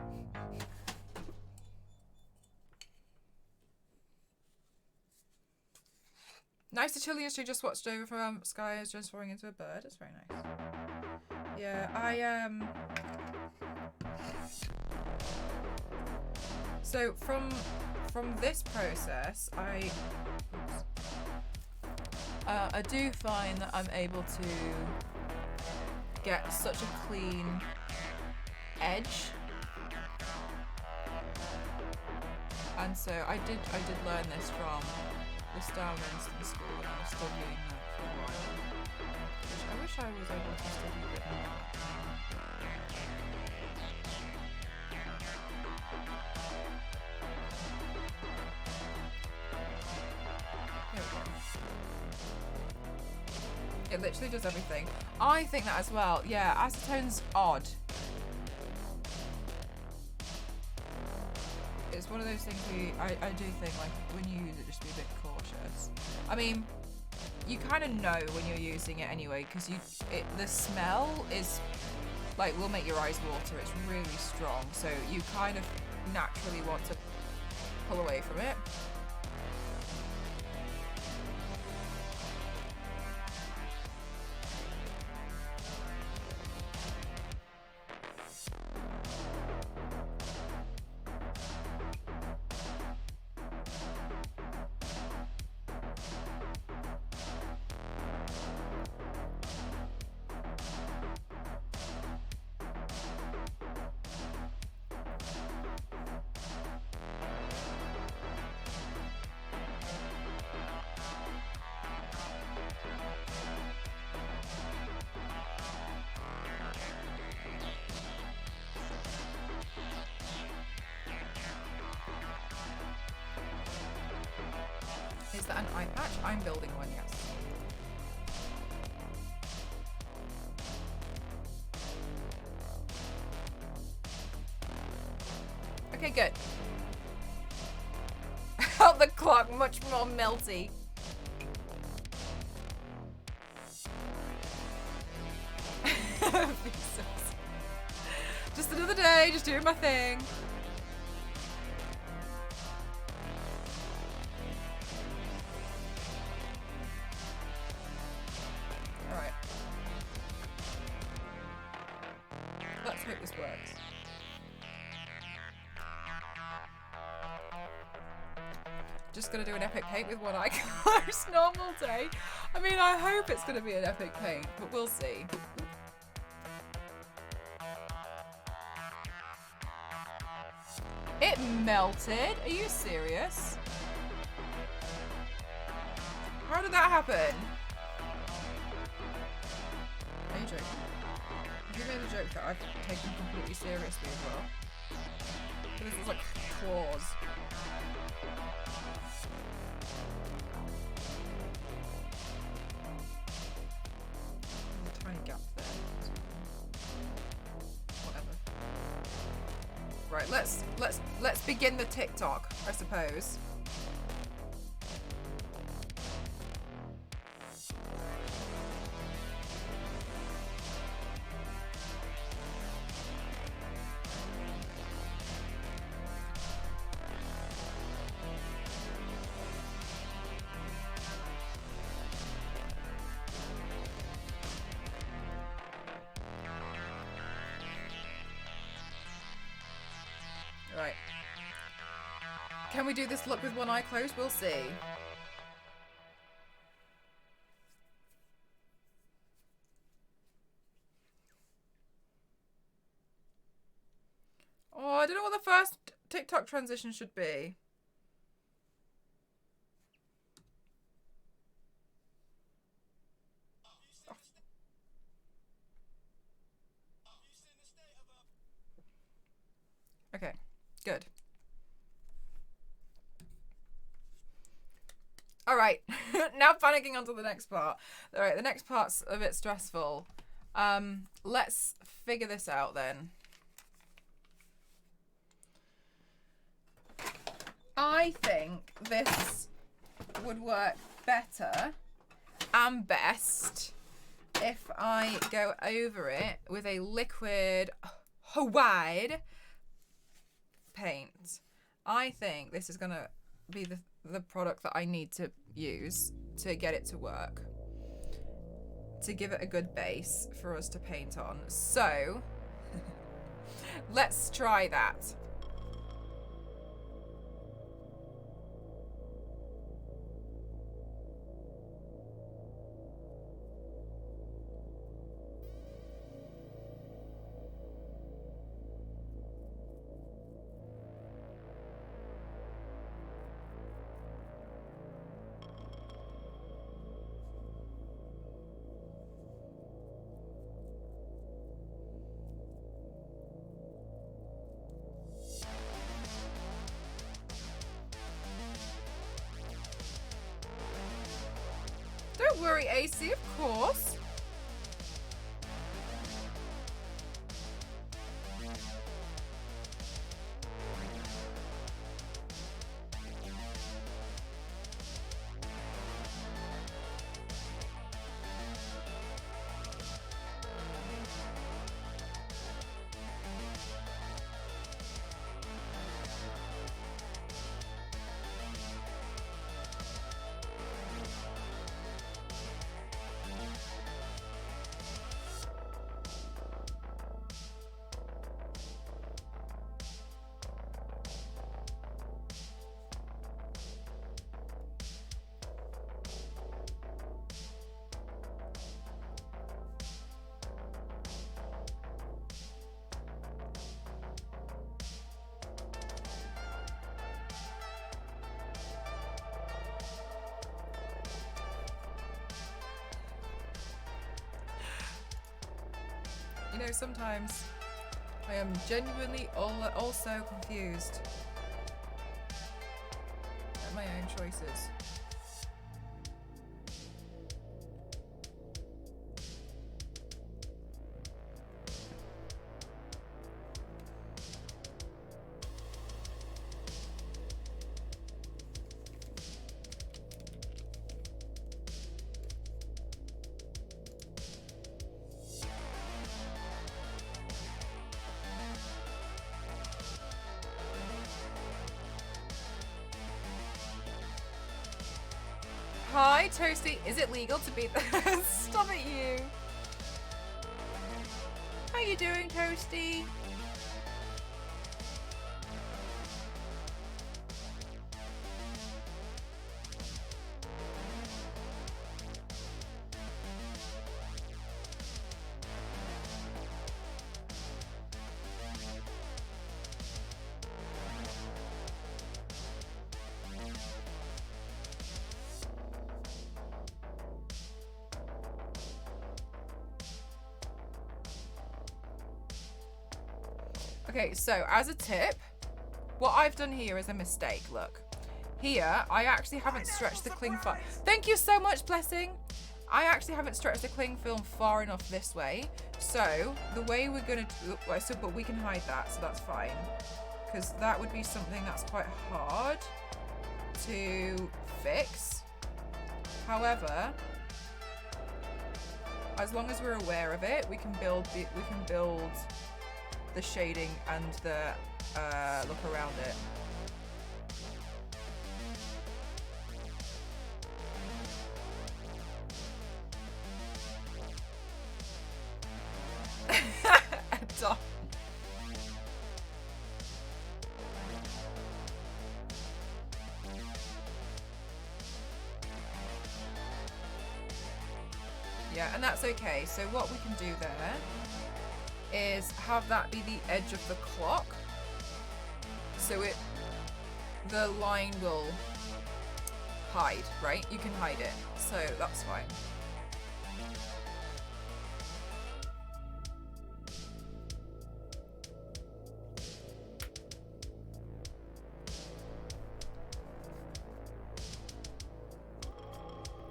Nice to Chileans who just watched over from Sky is transforming into a bird. That's very nice. Yeah, so from this process, I do find that I'm able to get such a clean edge. And so I did learn this from the Star Winston School when I was studying that for a while. Which I wish I was able to study a bit more. Here we go. It literally does everything. I think that as well. Yeah, acetone's odd. It's one of those things where I do think like when you use it, just be a bit cautious. I mean, you kind of know when you're using it anyway, because the smell is like will make your eyes water. It's really strong, so you kind of naturally want to pull away from it. Is that an eye patch? I'm building one, yes. Okay, good. Help the clock, much more melty. day, just doing my thing. Alright. Let's hope this works. Just gonna do an epic paint with one eye closed. Normal day. I mean, I hope it's gonna be an epic paint, but we'll see. It melted? Are you serious? How did that happen? Are you joking? You made a joke that I've taken completely seriously as well. But this is like claws. There's a tiny gap there. Whatever. Right, let's begin the TikTok, I suppose. Right. Can we do this look with one eye closed? We'll see. Oh, I don't know what the first TikTok transition should be. Okay, good. All right, now panicking onto the next part. All right, the next part's a bit stressful. Let's figure this out then. I think this would work better and best if I go over it with a liquid Hawaii paint. I think this is gonna be the product that I need to use to get it to work, to give it a good base for us to paint on. So let's try that. Don't worry, AC, of course. You know, sometimes I am genuinely also confused at my own choices. Hi, Toasty. Is it legal to beat the... Stop it, you. How you doing, Toasty? Okay, so as a tip, what I've done here is a mistake. Look, here I actually haven't stretched the cling film. Thank you so much, Blessing. I actually haven't stretched the cling film far enough this way. So the way we're gonna do, but we can hide that, so that's fine, because that would be something that's quite hard to fix. However, as long as we're aware of it, we can build the shading and the look around it. Yeah, and that's okay. So what we can do there is have that be the edge of the clock, so the line will hide, right? You can hide it, so that's fine.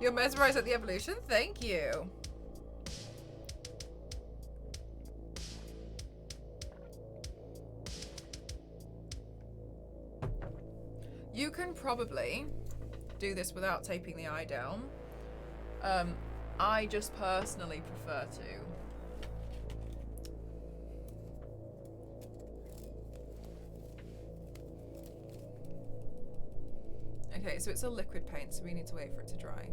You're mesmerized at the evolution? Thank you. You can probably do this without taping the eye down. I just personally prefer to. Okay, so it's a liquid paint, so we need to wait for it to dry.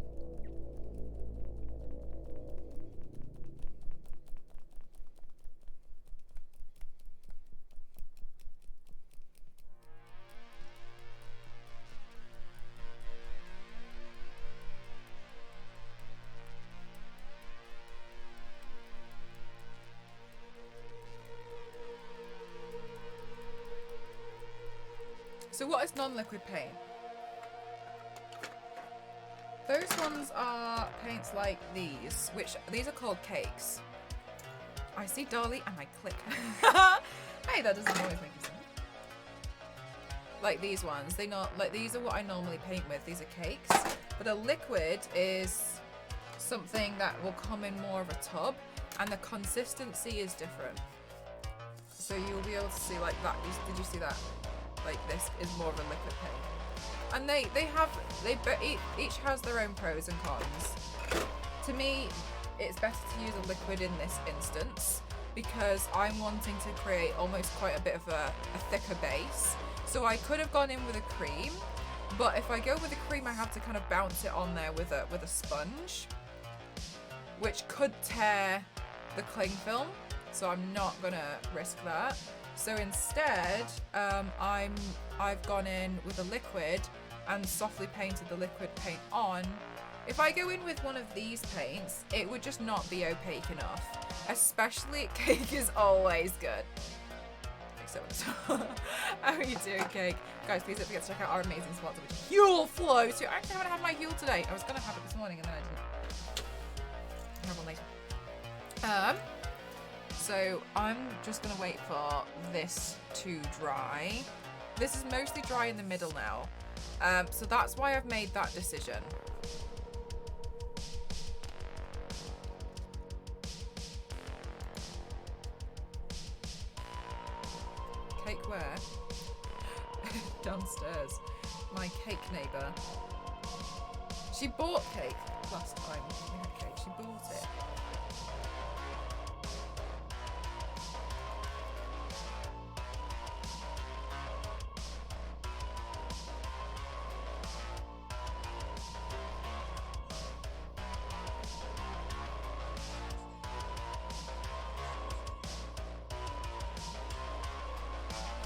So what is non-liquid paint? Those ones are paints like these, these are called cakes. I see Dali and I click. Hey, that doesn't always make sense. Like these ones, these are what I normally paint with. These are cakes, but a liquid is something that will come in more of a tub, and the consistency is different. So you'll be able to see like that. Did you see that? Like this is more of a liquid paint, and each has their own pros and cons. To me, it's better to use a liquid in this instance because I'm wanting to create almost quite a bit of a thicker base. So I could have gone in with a cream, but if I go with a cream, I have to kind of bounce it on there with a sponge, which could tear the cling film. So I'm not gonna risk that. So instead, I've gone in with a liquid and softly painted the liquid paint on. If I go in with one of these paints, it would just not be opaque enough. Especially cake is always good. How are you doing, Cake? Guys, please don't forget to check out our amazing sponsor, which is Huel Flow. So I actually haven't had my Huel today. I was gonna have it this morning and then I didn't. Have one later. So I'm just gonna wait for this to dry. This is mostly dry in the middle now. So that's why I've made that decision. Cake where? Downstairs. My cake neighbour. She bought cake last time we had cake. She bought it.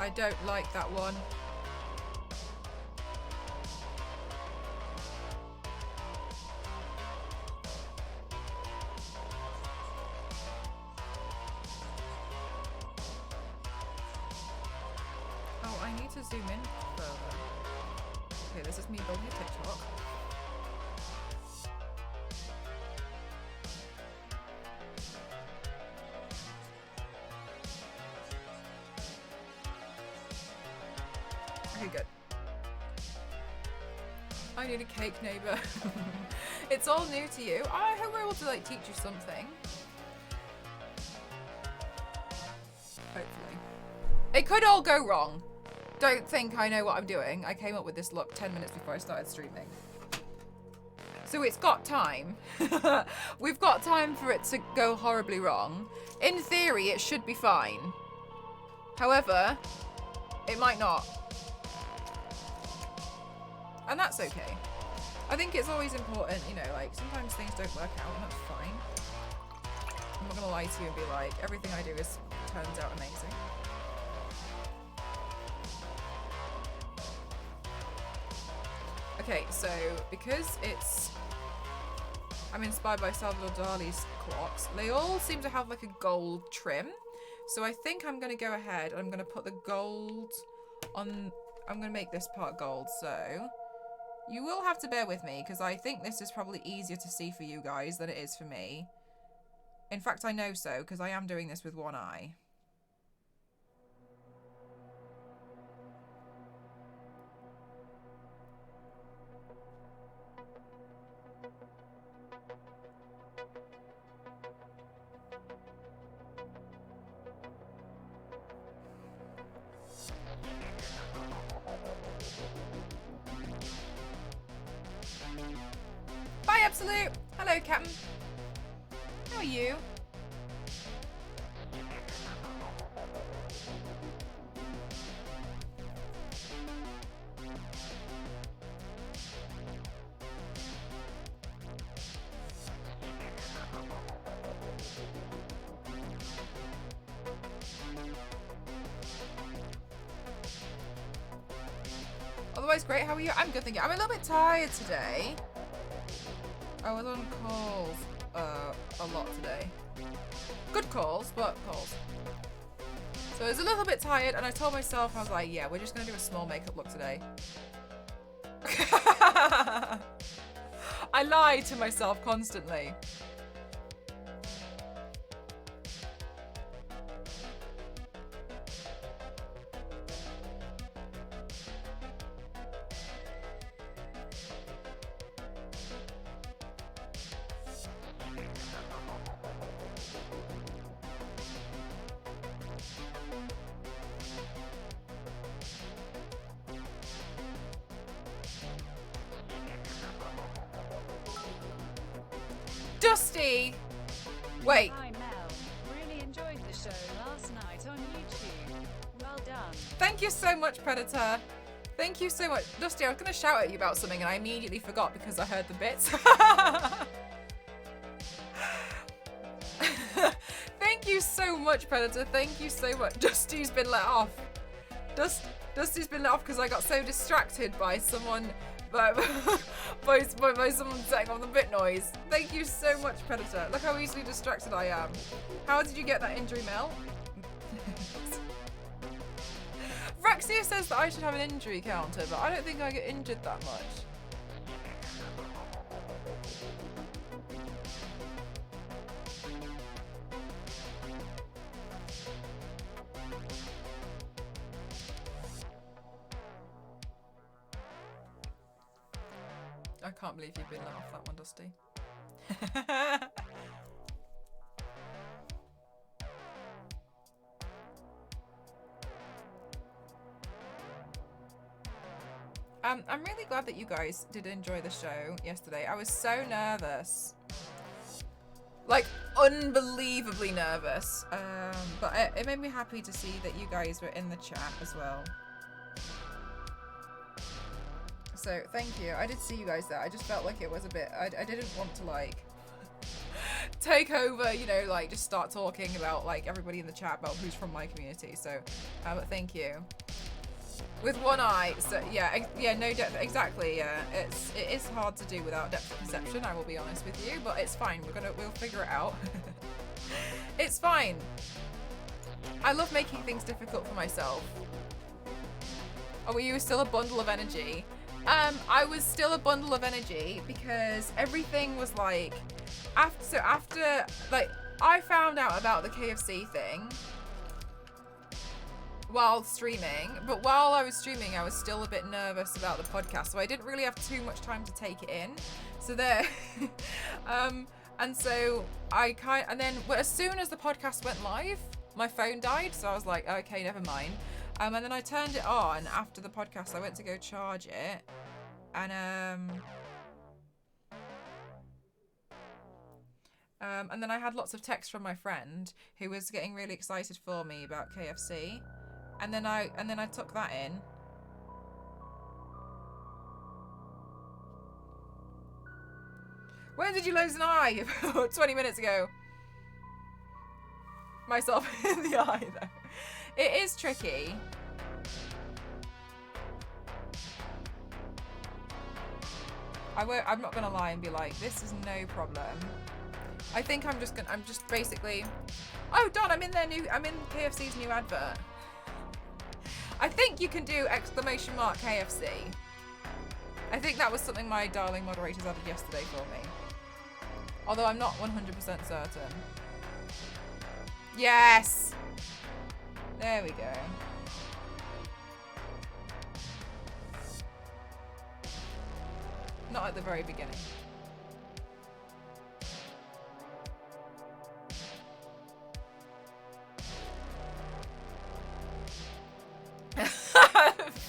I don't like that one. Oh, I need to zoom in further. Okay, this is me building a TikTok. Okay, good. I need a cake, neighbour. It's all new to you. I hope we're able to like teach you something. Hopefully. It could all go wrong. Don't think I know what I'm doing. I came up with this look 10 minutes before I started streaming. So it's got time. We've got time for it to go horribly wrong. In theory, it should be fine. However, it might not. And that's okay. I think it's always important, you know, like sometimes things don't work out and that's fine. I'm not gonna lie to you and be like, everything I do turns out amazing. Okay, so because I'm inspired by Salvador Dali's clocks, they all seem to have like a gold trim. So I think I'm gonna go ahead and I'm gonna put the gold on, I'm gonna make this part gold, so you will have to bear with me because I think this is probably easier to see for you guys than it is for me. In fact, I know so because I am doing this with one eye. Bye, Absolute. Hello, Captain. How are you? Otherwise, great. How are you? I'm good, thank you. I'm a little bit tired today. I was on calls a lot today. Good calls, but calls. So I was a little bit tired, and I told myself, I was like, yeah, we're just going to do a small makeup look today. I lie to myself constantly. Dusty! Wait. Hi Mel. Really enjoyed the show last night on YouTube. Well done. Thank you so much, Predator. Thank you so much. Dusty, I was going to shout at you about something and I immediately forgot because I heard the bits. Thank you so much, Predator. Thank you so much. Dusty's been let off. Dusty's been let off because I got so distracted by someone... by someone setting off the bit noise. Thank you so much, Predator. Look how easily distracted I am. How did you get that injury, Mel? Rexia says that I should have an injury counter, but I don't think I get injured that much. I can't believe you've been let off that one, Dusty. I'm really glad that you guys did enjoy the show yesterday. I was so nervous. Like, unbelievably nervous. But it made me happy to see that you guys were in the chat as well. So, thank you. I did see you guys there. I just felt like it was a bit... I didn't want to, like, take over, you know, like just start talking about like everybody in the chat about who's from my community. So, but thank you. With one eye, so yeah, no depth, exactly. Yeah, it is hard to do without depth of perception. I will be honest with you, but it's fine. We'll figure it out. It's fine. I love making things difficult for myself. Oh, were you still a bundle of energy? I was still a bundle of energy because everything was like, after like, I found out about the KFC thing while streaming, but while I was streaming, I was still a bit nervous about the podcast, so I didn't really have too much time to take it in. So there, and so and then as soon as the podcast went live, my phone died, so I was like, okay, never mind. And then I turned it on after the podcast. I went to go charge it, and then I had lots of texts from my friend who was getting really excited for me about KFC, and then I took that in. When did you lose an eye? 20 minutes ago. Myself in the eye, though. It is tricky. I'm not gonna lie and be like, this is no problem. I think I'm just basically. Oh, Don, I'm in KFC's new advert. I think you can do ! KFC. I think that was something my darling moderators added yesterday for me. Although I'm not 100% certain. Yes! There we go. Not at the very beginning.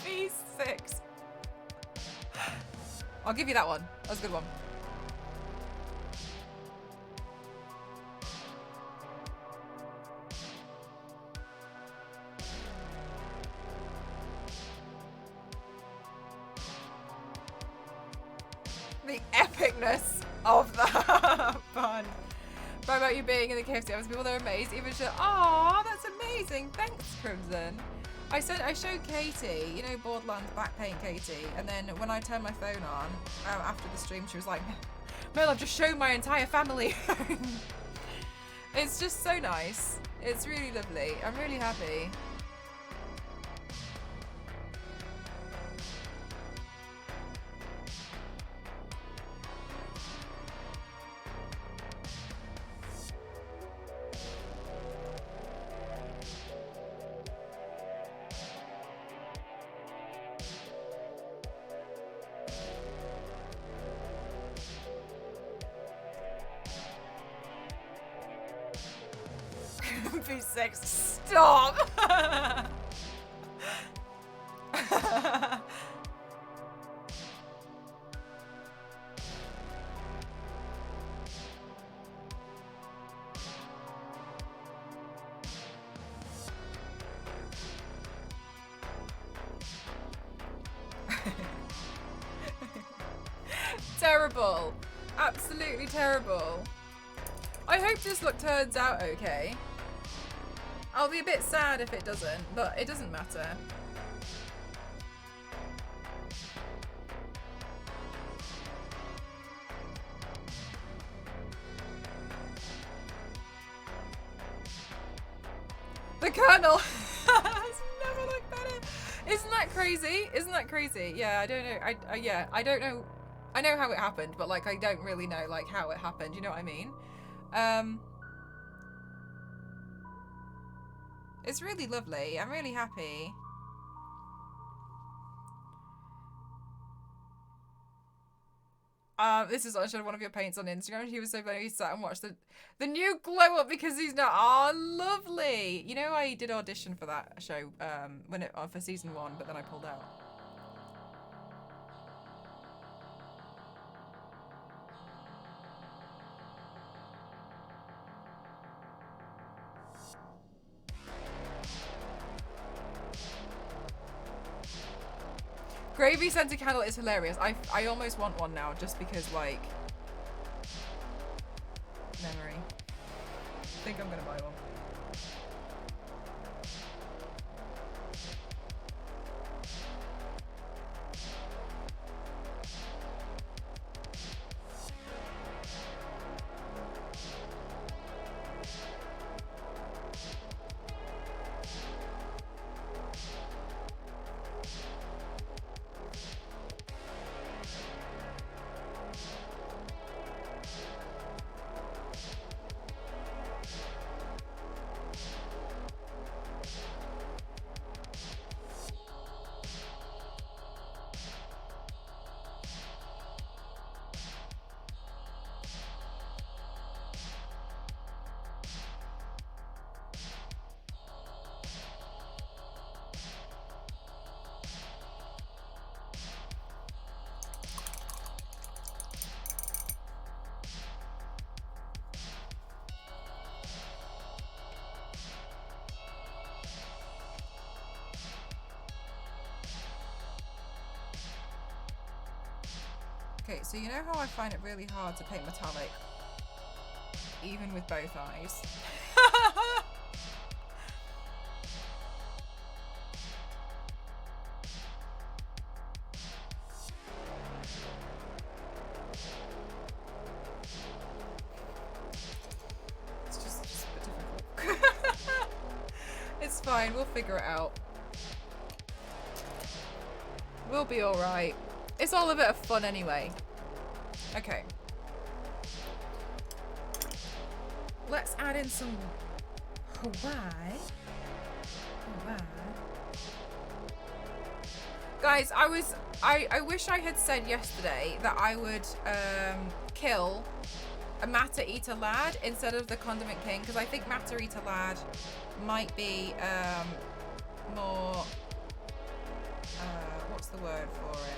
V6. I'll give you that one. That was a good one. The epicness of that fun. Right about you being in the KFC office, people are amazed. Even show, oh, that's amazing. Thanks, Crimson. I showed Katie, you know, Borderlands back paint Katie, and then when I turned my phone on after the stream, she was like, Mel, I've just shown my entire family. It's just so nice. It's really lovely. I'm really happy. V6, stop! Terrible. Absolutely terrible. I hope this look turns out okay. I'll be a bit sad if it doesn't, but it doesn't matter. The Colonel has never looked better. Isn't that crazy? Isn't that crazy? Yeah, I don't know. Yeah, I don't know. I know how it happened, but like I don't really know like how it happened. You know what I mean? It's really lovely. I'm really happy. This is I showed one of your paints on Instagram. He was so funny. He sat and watched the new glow up because he's not. Oh, lovely. You know, I did audition for that show for season 1, but then I pulled out. Gravy scented candle is hilarious. I almost want one now just because like memory. think I'm gonna buy one. Okay, so you know how I find it really hard to paint metallic, even with both eyes? It's just a bit difficult. It's fine, we'll figure it out. We'll be alright. It's all a bit of fun anyway. Okay. Let's add in some Hawaii. Guys, I wish I had said yesterday that I would kill a Matter Eater Lad instead of the Condiment King, because I think Matter Eater Lad might be more what's the word for it?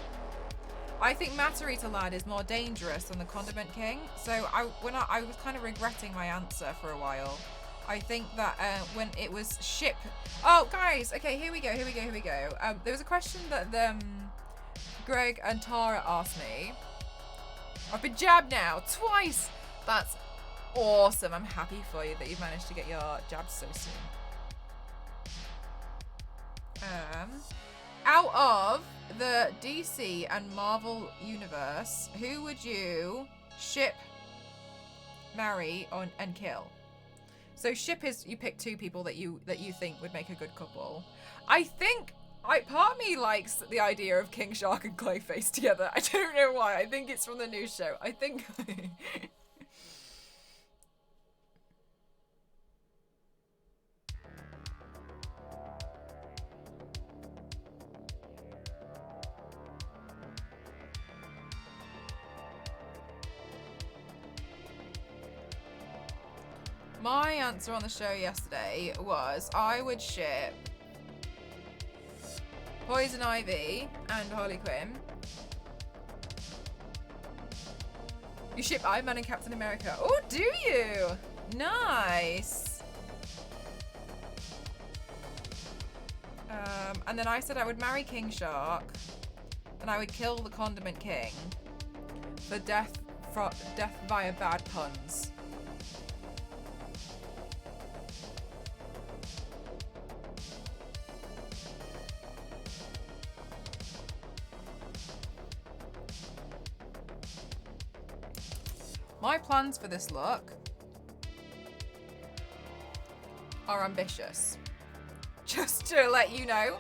I think Matter Eater Lad is more dangerous than the Condiment King. So I was kind of regretting my answer for a while. I think that when it was ship. Oh, guys. Okay, here we go. There was a question that Greg and Tara asked me. I've been jabbed now twice. That's awesome. I'm happy for you that you've managed to get your jabs so soon. Out of the DC and Marvel universe, who would you ship, marry, and kill? So ship is you pick two people that you think would make a good couple. I think part of me likes the idea of King Shark and Clayface together. I don't know why. I think it's from the new show. I think. My answer on the show yesterday was I would ship Poison Ivy and Harley Quinn. You ship Iron Man and Captain America. Oh, do you? Nice. And then I said I would marry King Shark and I would kill the Condiment King for death via bad puns. My plans for this look are ambitious. Just to let you know.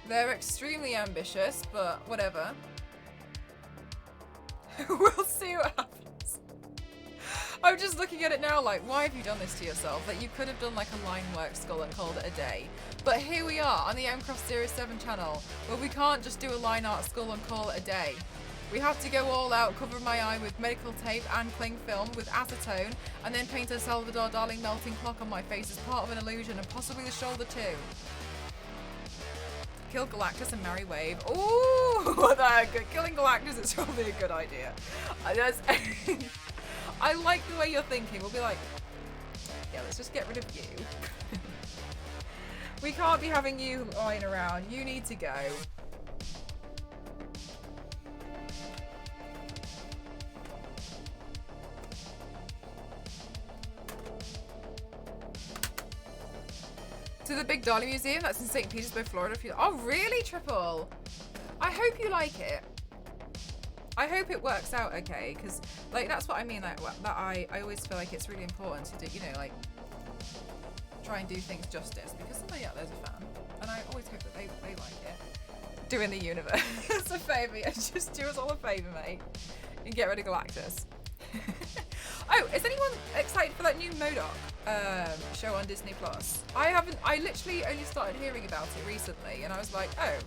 They're extremely ambitious, but whatever. We'll see what happens. I'm just looking at it now like, why have you done this to yourself? Like, you could have done like a line work skull and called it a day. But here we are on the M-Cross Series 7 channel, where we can't just do a line art skull and call it a day. We have to go all out, cover my eye with medical tape and cling film with acetone, and then paint a Salvador Dali melting clock on my face as part of an illusion, and possibly the shoulder too. Kill Galactus and marry Wave. Ooh, that's good. Killing Galactus is probably a good idea. I like the way you're thinking. We'll be like, yeah, let's just get rid of you. We can't be having you lying around. You need to go. To the big Dali Museum that's in St. Petersburg, Florida. Oh, really, Triple? I hope you like it. I hope it works out okay, because like that's what I mean. Like that, I always feel like it's really important to do, you know, like try and do things justice, because somebody out there's a fan, and I always hope that they like it. Doing the universe a favour, yeah, just do us all a favour, mate, and get rid of Galactus. Oh, is anyone excited for that new MODOK show on Disney Plus? I haven't. I literally only started hearing about it recently, and I was like, oh.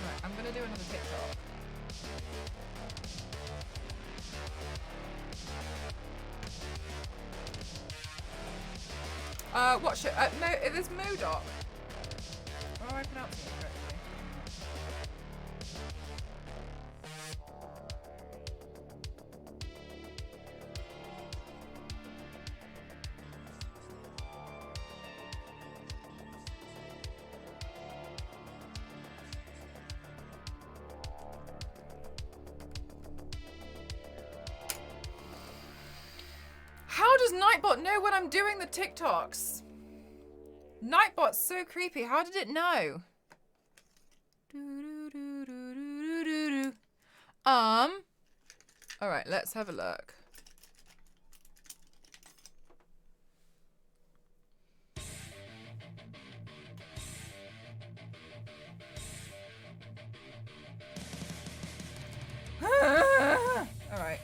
Right, I'm gonna do another TikTok. What show? There's MODOK. Or am I pronouncing it correctly? How does Nightbot know when I'm doing the TikToks? Nightbot's so creepy. How did it know? All right, let's have a look. All right.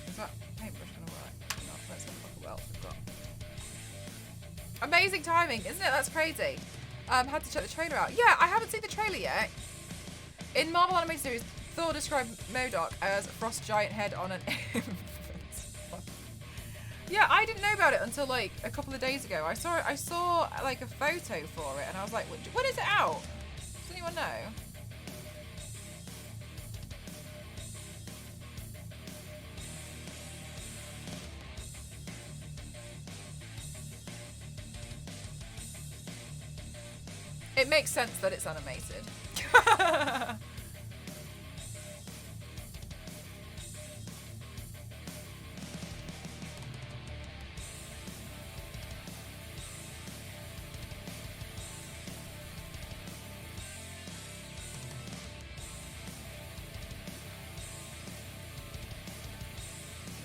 Is that paintbrush gonna work? No, let's have a look at what else we've got. Amazing timing, isn't it? That's crazy. Had to check the trailer out. Yeah, I haven't seen the trailer yet. In Marvel Animated Series, Thor described MODOK as a frost giant head on an infant. Yeah, I didn't know about it until like a couple of days ago. I saw like a photo for it, and I was like, when is it out? Does anyone know? It makes sense that it's animated.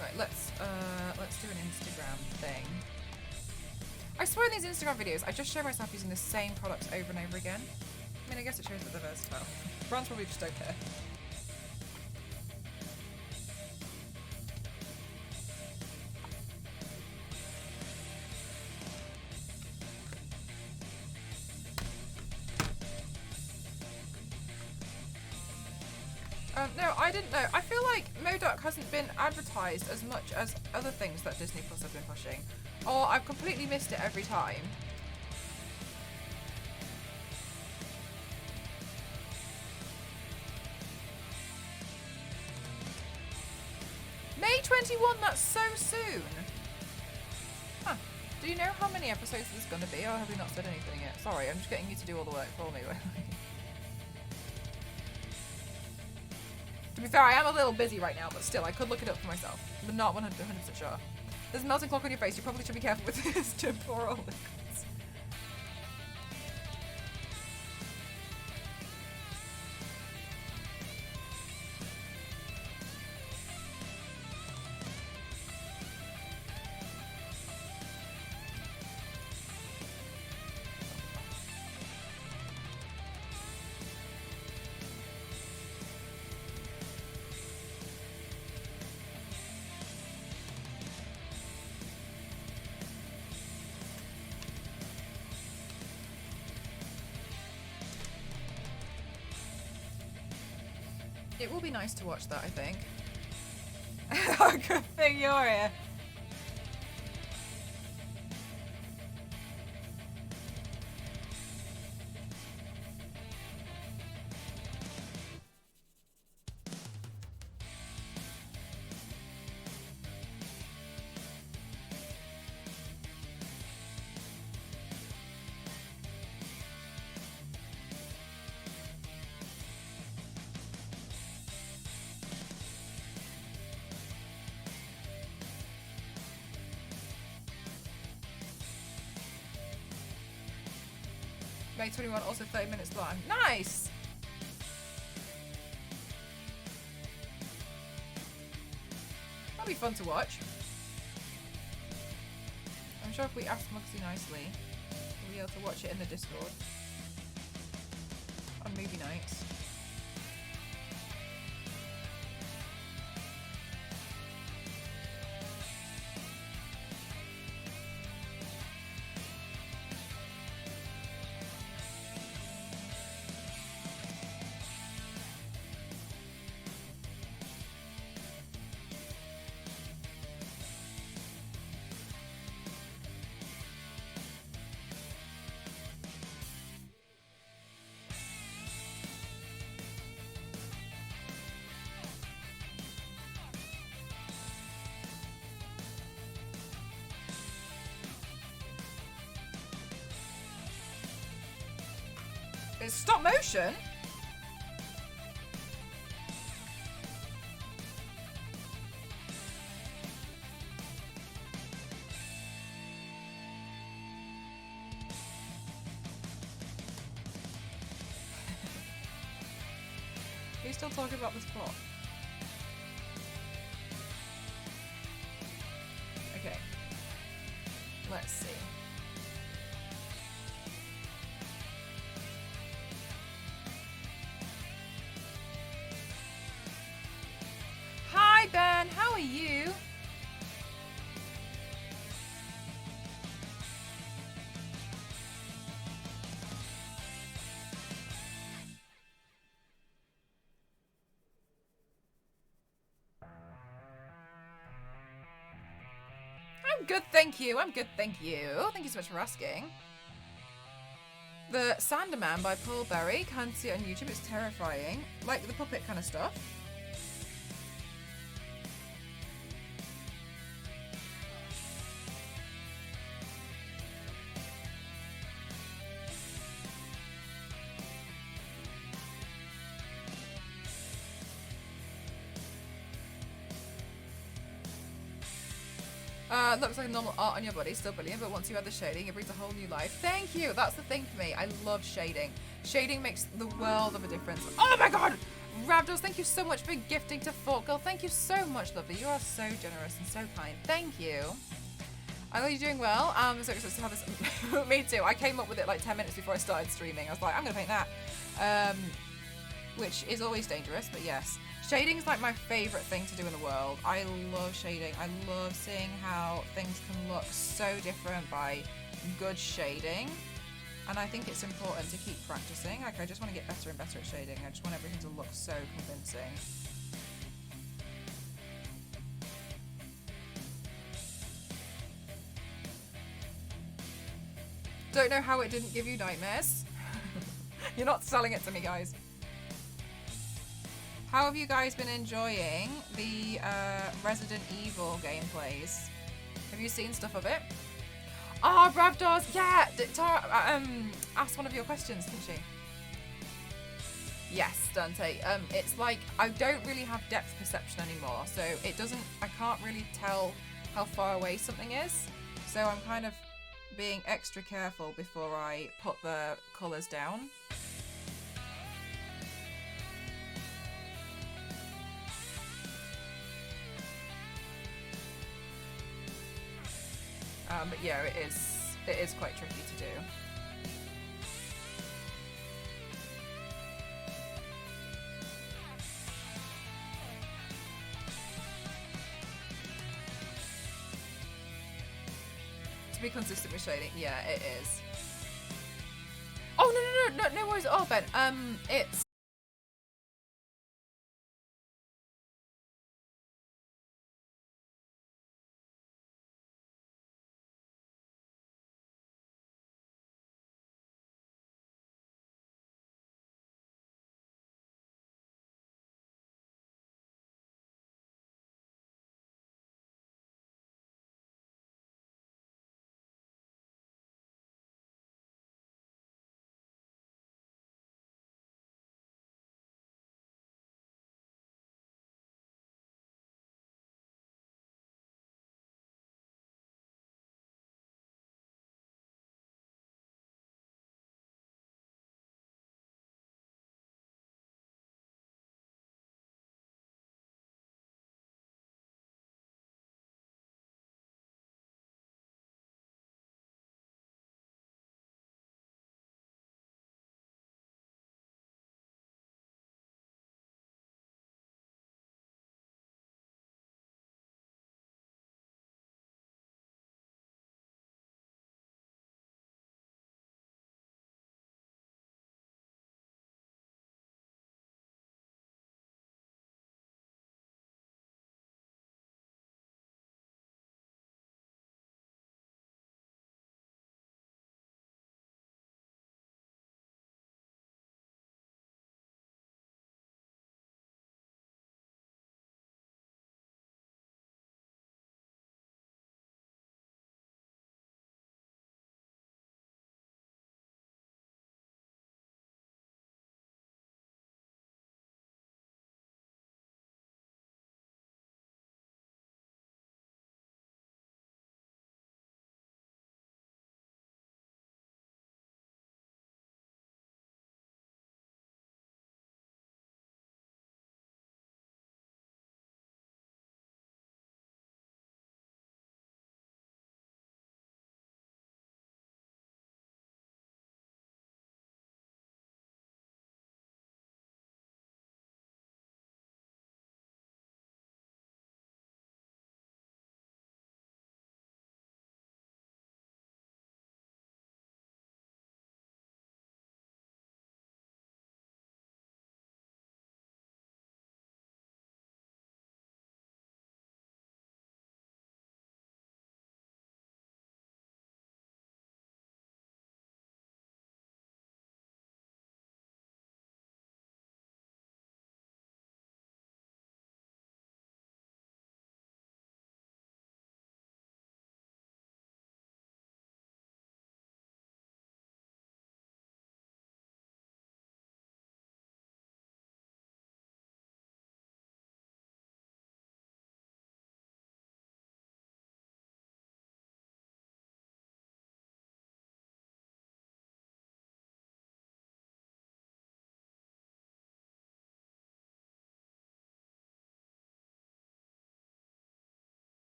Right, let's do an Instagram thing. I swear in these Instagram videos, I just show myself using the same products over and over again. I mean, I guess it shows that they're versatile. Brands probably just don't care. No, I didn't know. I feel like MODOK hasn't been advertised as much as other things that Disney Plus have been pushing. Or I've completely missed it every time. May 21, that's so soon. Huh. Do you know how many episodes there's going to be, or have we not said anything yet? Sorry, I'm just getting you to do all the work for me. To be fair, I am a little busy right now, but still, I could look it up for myself. But not 100% sure. There's a melting clock on your face. You probably should be careful with this temporal liquids. It will be nice to watch that, I think. Good thing you're here. May 21, also 30 minutes long. Nice! That'll be fun to watch. I'm sure if we ask Mugsy nicely, we'll be able to watch it in the Discord. On movie nights. It's stop motion? Are you still talking about this plot? Okay. Let's see. Hi Ben, how are you? I'm good, thank you. I'm good, thank you. Thank you so much for asking. The Sanderman by Paul Berry. Can't see it on YouTube. It's terrifying. Like the puppet kind of stuff. Looks like a normal art on your body, still brilliant, but once you add the shading, it brings a whole new life. Thank you! That's the thing for me. I love shading. Shading makes the world of a difference. Oh my god! Ravdos, thank you so much for gifting to Fort Girl. Thank you so much, lovely. You are so generous and so kind. Thank you. I know you're doing well. I'm so excited to have this. Me too. I came up with it like 10 minutes before I started streaming. I was like, I'm going to paint that. Which is always dangerous, but yes. Shading is like my favourite thing to do in the world. I love shading. I love seeing how things can look so different by good shading. And I think it's important to keep practicing. Like, I just want to get better and better at shading. I just want everything to look so convincing. Don't know how it didn't give you nightmares. You're not selling it to me, guys. How have you guys been enjoying the Resident Evil gameplays? Have you seen stuff of it? Ah, oh, Ravdos, yeah! Tara asked one of your questions, didn't she? Yes, Dante. It's like, I don't really have depth perception anymore, so it doesn't, I can't really tell how far away something is. So I'm kind of being extra careful before I put the colours down. But yeah, it is quite tricky to do. To be consistent with shading, yeah, it is. Oh no worries at all, Ben. It's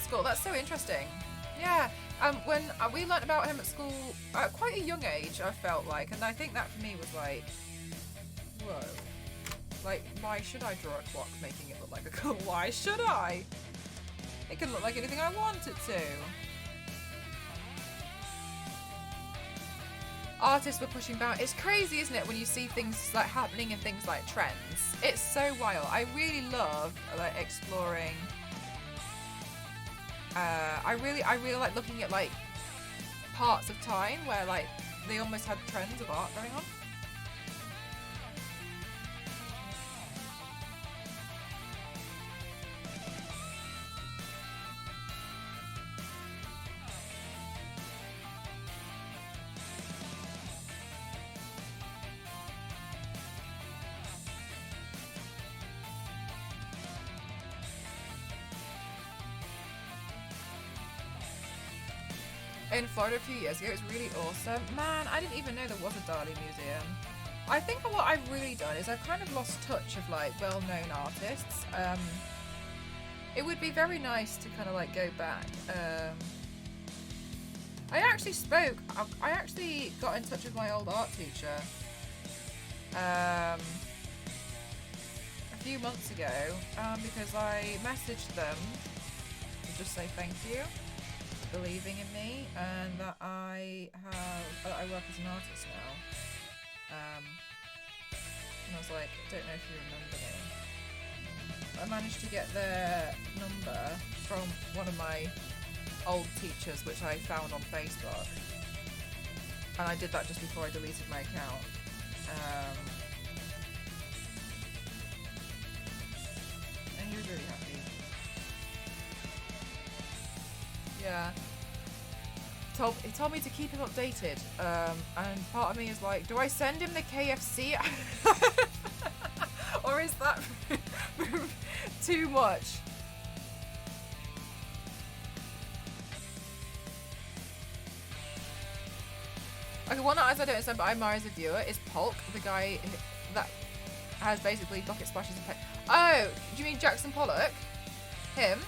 school. That's so interesting. Yeah. When we learnt about him at school at quite a young age, I felt like, and I think that for me was like, whoa. Like, why should I draw a clock making it look like a clock? Why should I? It can look like anything I want it to. Artists were pushing back. It's crazy, isn't it, when you see things like happening in things like trends? It's so wild. I really love like exploring. I really like looking at like parts of time where like they almost had trends of art going on. In Florida a few years ago, it was really awesome. Man, I didn't even know there was a Dali museum. I think what I've really done is I've kind of lost touch of like well-known artists. It would be very nice to kind of like go back. I actually got in touch with my old art teacher a few months ago because I messaged them to just say thank you. Believing in me and that I work as an artist now. And I was like, I don't know if you remember me. I managed to get their number from one of my old teachers, which I found on Facebook. And I did that just before I deleted my account. And he was really happy. Yeah. He told me to keep him updated. And part of me is like, do I send him the KFC? Or is that too much? Okay, one artist I don't understand but I admire as a viewer is Polk, the guy that has basically bucket splashes of paint. Oh, do you mean Jackson Pollock? Him?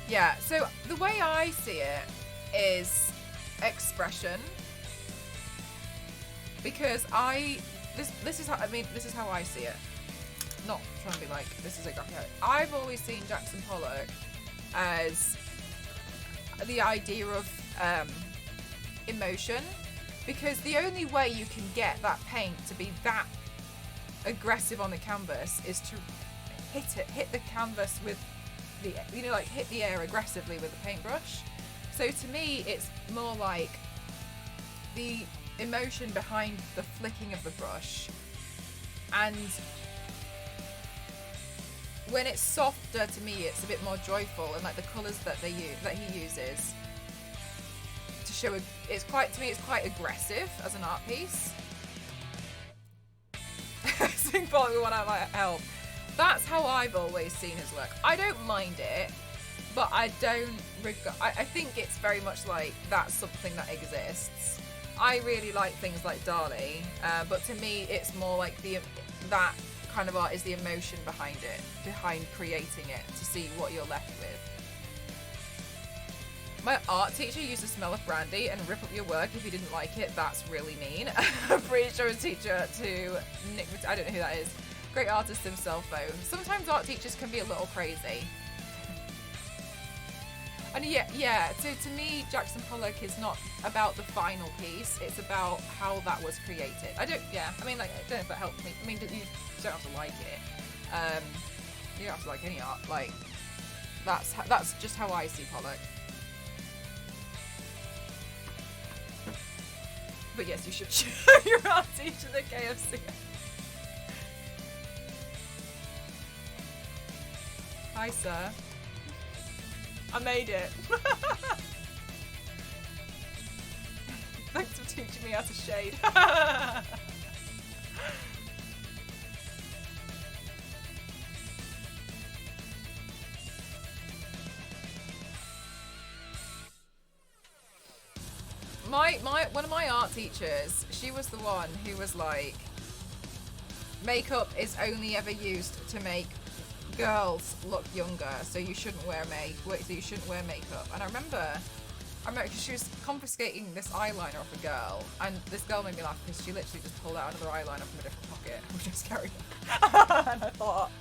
Yeah, so the way I see it is expression, because this is how I see it. Not trying to be like this is exactly how I've always seen Jackson Pollock as the idea of emotion, because the only way you can get that paint to be that aggressive on the canvas is to hit the canvas with hit the air aggressively with a paintbrush. So to me, it's more like the emotion behind the flicking of the brush, and when it's softer, to me, it's a bit more joyful, and like the colours that he uses to show it's quite aggressive as an art piece. Sing Pollock with one eye might help. That's how I've always seen his work. I don't mind it, but I don't I think it's very much like that's something that exists. I really like things like Dali, but to me it's more like that kind of art is the emotion behind it, behind creating it, to see what you're left with. My art teacher used to smell of brandy and rip up your work if you didn't like it. That's really mean. I'm pretty sure his teacher to Nick, I don't know who that is. Great artist himself though. Sometimes art teachers can be a little crazy. And yeah, so to me, Jackson Pollock is not about the final piece, it's about how that was created. I don't know if that helps me. I mean, you don't have to like it. You don't have to like any art. Like, that's just how I see Pollock. But yes, you should show your art teacher the KFC. Hi, sir. I made it. Thanks for teaching me how to shade. One of my art teachers, she was the one who was like, makeup is only ever used to make girls look younger, so you shouldn't wear makeup. And I remember she was confiscating this eyeliner off a girl, and this girl made me laugh because she literally just pulled out another eyeliner from a different pocket and just carried it. And I thought,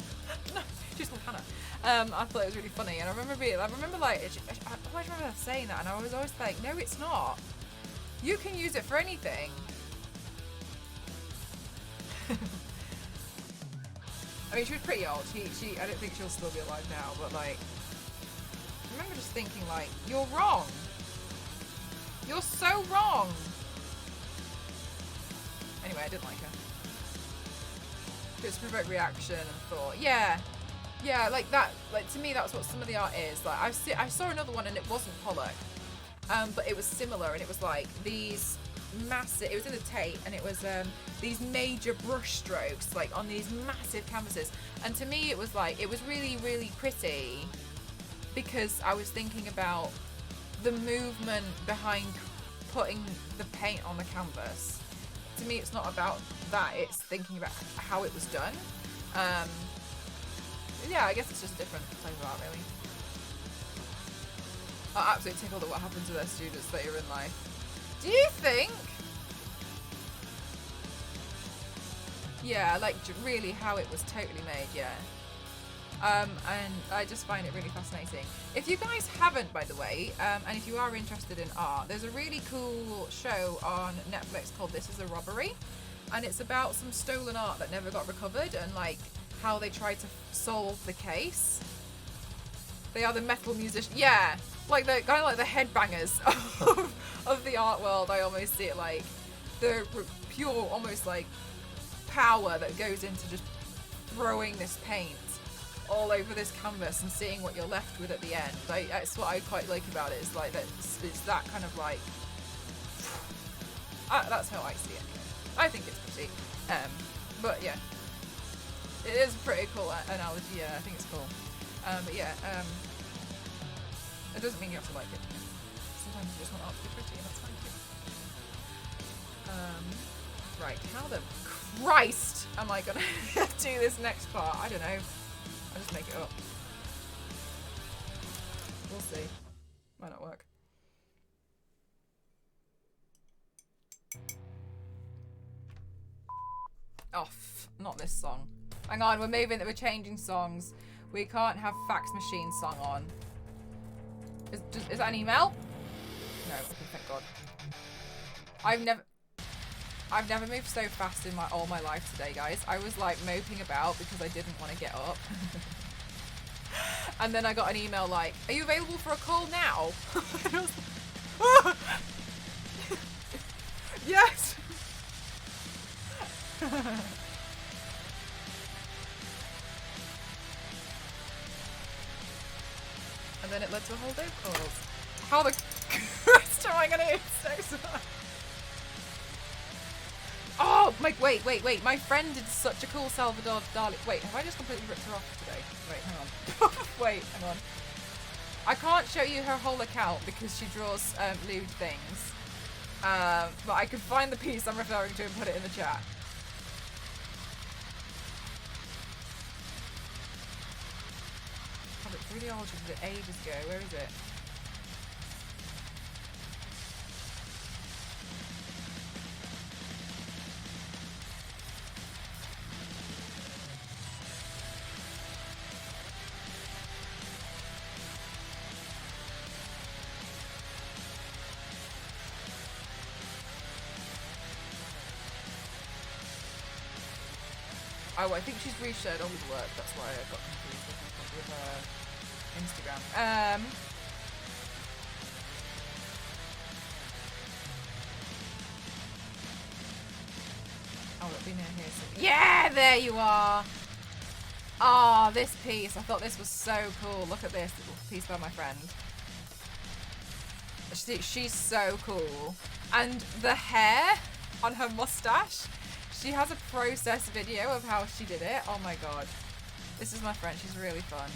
no, she's called Hannah. I thought it was really funny, and I remember like, I always remember saying that, and I was always like, no, it's not. You can use it for anything. I mean, she was pretty old. She I don't think she'll still be alive now, but like, I remember just thinking like, you're wrong. You're so wrong. Anyway, I didn't like her. Just provoked reaction and thought, yeah, like that. Like to me, that's what some of the art is. Like I saw another one and it wasn't Pollock, but it was similar, and it was like these massive. It was in the Tate, and it was these major brush strokes like on these massive canvases. And to me, it was really, really pretty because I was thinking about the movement behind putting the paint on the canvas. To me, it's not about that, it's thinking about how it was done. Yeah, I guess it's just a different type of art, really. I'm absolutely tickled at what happened to their students later in life. Do you think? Yeah, like really how it was totally made, yeah. And I just find it really fascinating. If you guys haven't, by the way, and if you are interested in art, there's a really cool show on Netflix called This Is a Robbery, and it's about some stolen art that never got recovered and like how they tried to solve the case. They are the metal musicians, yeah, like the kind of like the headbangers of the art world. I almost see it like the pure, almost like power that goes into just throwing this paint all over this canvas and seeing what you're left with at the end. That's what I quite like about it. Is like that it's that kind of like that's how I see it. I think it's pretty. But yeah, it is a pretty cool analogy. Yeah, I think it's cool. But yeah, it doesn't mean you have to like it. Sometimes you just want art to be pretty, and that's fine too. Right, how the Christ am I gonna do this next part? I don't know. I'll just make it up. We'll see. Might not work. Oh, not this song. Hang on, we're changing songs. We can't have fax machine song on. Is that an email? No, okay, thank God. I've never moved so fast in all my life today, guys. I was like moping about because I didn't want to get up. And then I got an email like, are you available for a call now? And I was like, yes! And then it led to a whole day of calls. How the Christ am I gonna hit sex? Oh, wait. My friend did such a cool Salvador Dali. Wait, have I just completely ripped her off today? Wait, hang on. Wait, hang on. I can't show you her whole account because she draws lewd things. But I could find the piece I'm referring to and put it in the chat. Oh, it's really old. She did it ages ago. Where is it? Oh, I think she's reshared all the work. That's why I got confused with Instagram. Oh, it'll be near here. So yeah, there you are. Ah, oh, this piece. I thought this was so cool. Look at this little piece by my friend. She's so cool. And the hair on her mustache. She has a process video of how she did it. Oh my god. This is my friend. She's really fun.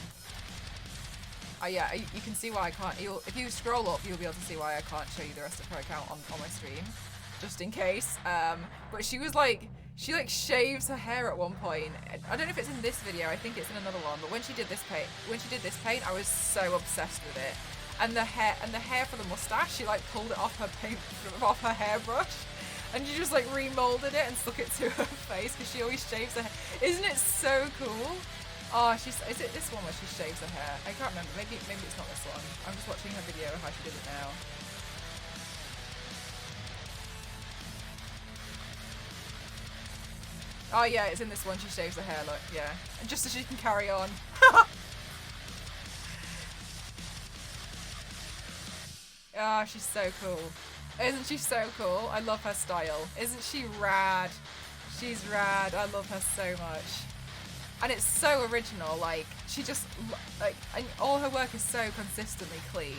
Oh yeah, you can see why I can't. If you scroll up, you'll be able to see why I can't show you the rest of her account on my stream. Just in case. But she was like, She like shaves her hair at one point. I don't know if it's in this video. I think it's in another one. But when she did this paint, I was so obsessed with it. And the hair for the mustache, she like pulled it off her hairbrush, and she just like remolded it and stuck it to her face because she always shaves her hair. Isn't it so cool? Oh, is it this one where she shaves her hair? I can't remember. Maybe it's not this one. I'm just watching her video of how she did it now. Oh yeah, it's in this one. She shaves her hair. Look, yeah, and just so she can carry on. Ah, she's so cool. Isn't she so cool? I love her style. Isn't she rad? She's rad. I love her so much. And it's so original. Like, she just, like, and all her work is so consistently clean.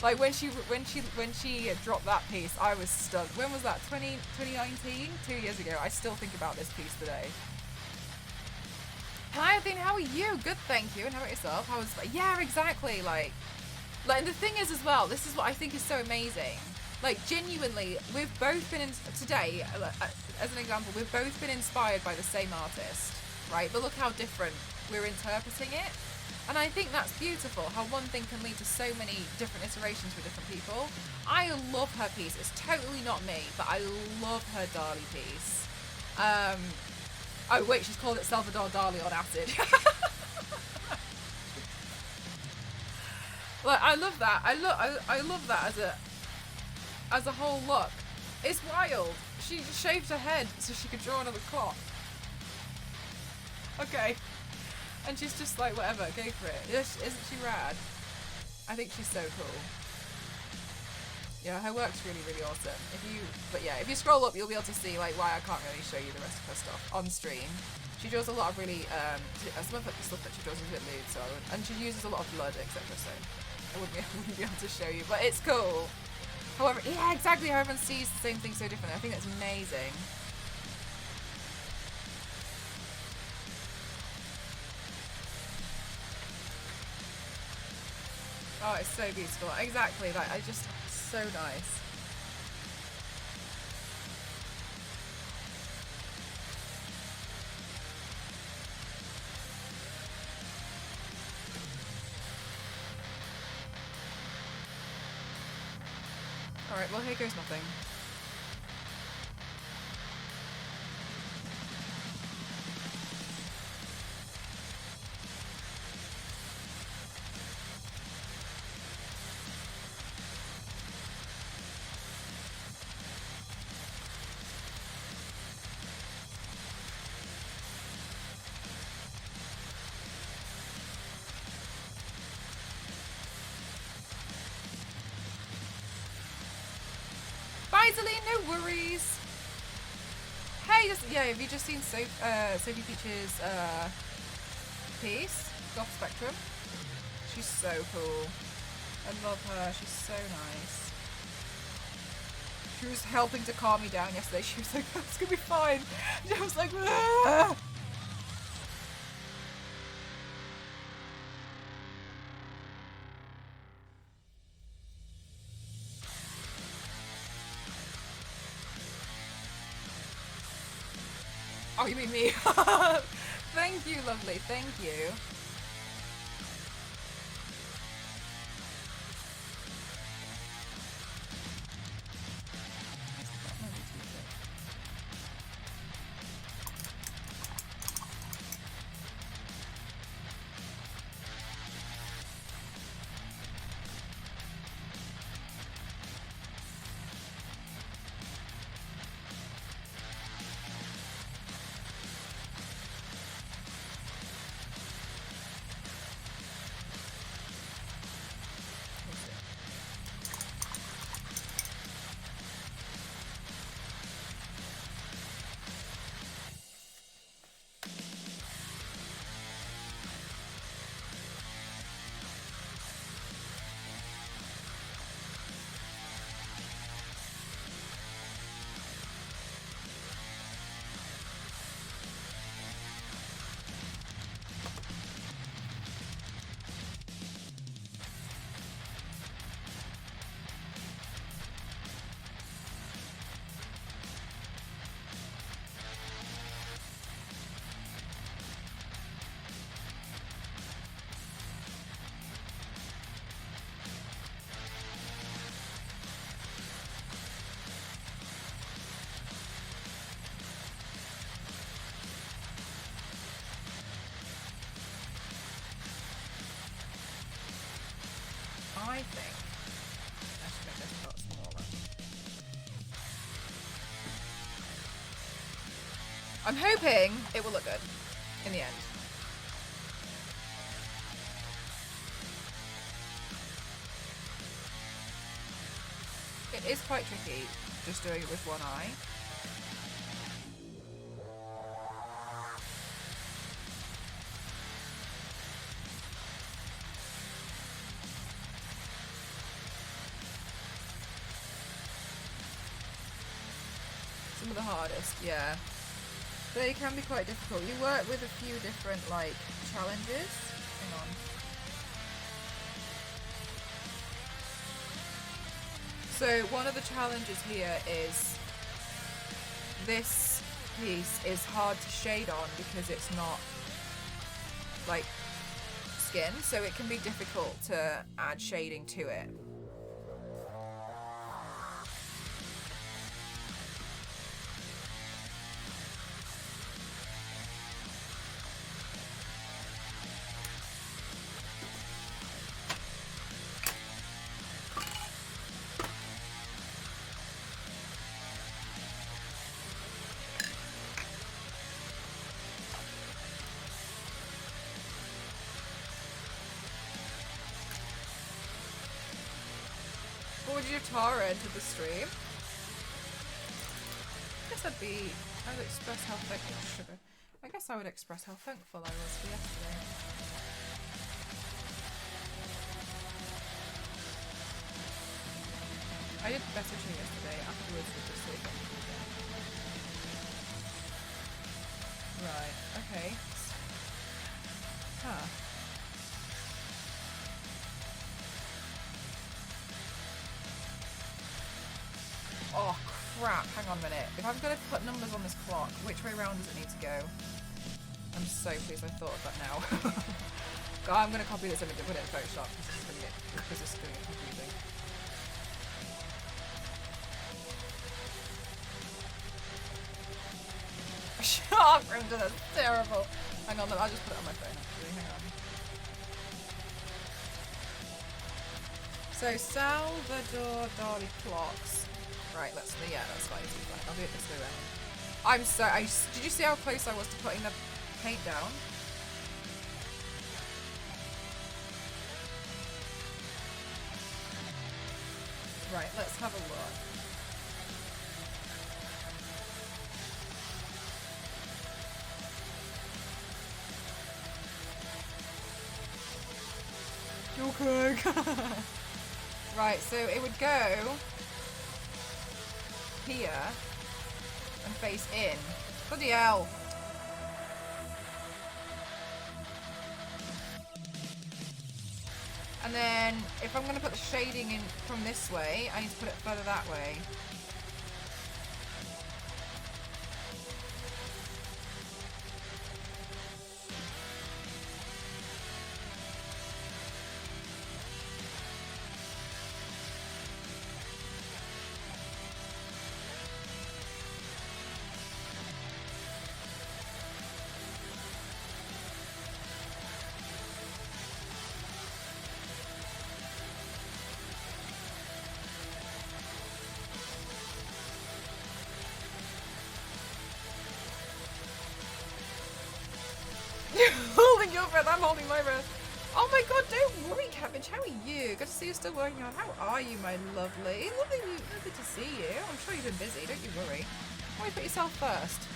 Like, when she dropped that piece, I was stunned. When was that? 2019? 2 years ago. I still think about this piece today. Hi, Athena. How are you? Good, thank you. And how about yourself? Yeah, exactly. Like, and the thing is as well, this is what I think is so amazing. Like, genuinely, we've both been, today, as an example, we've both been inspired by the same artist, right? But look how different we're interpreting it. And I think that's beautiful, how one thing can lead to so many different iterations for different people. I love her piece. It's totally not me, but I love her Dali piece. Oh, wait, she's called it Salvador Dali on acid. Like, I love that. I love that as a whole look. It's wild. She shaved her head so she could draw another clock. Okay. And she's just like, whatever, go for it. Isn't she rad? I think she's so cool. Yeah, her work's really, really awesome. But yeah, if you scroll up, you'll be able to see like why I can't really show you the rest of her stuff on stream. She draws a lot of really, some of the stuff that she draws is a bit lewd, so, and she uses a lot of blood, etc. So I wouldn't be able to show you, but it's cool. However, yeah, exactly. How everyone sees the same thing so differently. I think that's amazing. Oh, it's so beautiful. Exactly. Like, so nice. Alright, well, here goes nothing. Bye, Celine, no worries. Hey, yeah, have you just seen Sophie Peach's piece, Goth Spectrum? She's so cool. I love her. She's so nice. She was helping to calm me down yesterday. She was like, "It's gonna be fine." And I was like, "Ah!" Oh, you mean me? Thank you, lovely. Thank you. I think I should make this part smaller. I'm hoping it will look good in the end. It is quite tricky just doing it with one eye. Some of the hardest, yeah. They can be quite difficult. You work with a few different, like, challenges. Hang on. So, one of the challenges here is this piece is hard to shade on because it's not, like, skin. So, it can be difficult to add shading to it. What would your Tara enter the stream? I guess I would express how thankful sugar. I guess I would express how thankful I was for yesterday. I did message her yesterday afterwards with the sleep. Right, okay. Huh. Oh crap, hang on a minute. If I'm going to put numbers on this clock, which way round does it need to go? I'm so pleased I thought of that now. God, I'm going to copy this image and put it in Photoshop because this is going to get confusing. Shut up, Grimda, that's terrible. Hang on, I'll just put it on my phone actually, hang on. So, Salvador Dali clocks. Right, that's fine. I'll do it this way around. Did you see how close I was to putting the paint down? Right, let's have a look. Okay. Right, so it would go here and face in. Bloody hell. And then if I'm going to put the shading in from this way, I need to put it further that way. Holding your breath, I'm holding my breath. Oh my god, don't worry, Cabbage. How are you? Good to see you still working on. How are you, my lovely? Lovely to see you. I'm sure you've been busy, don't you worry. Why don't you put yourself first?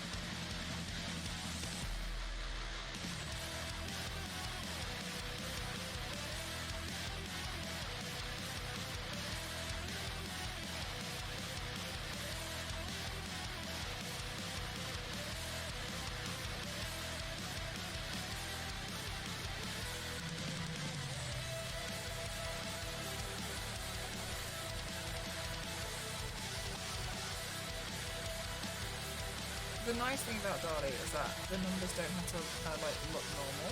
The nice thing about Dali is that the numbers don't have to like look normal.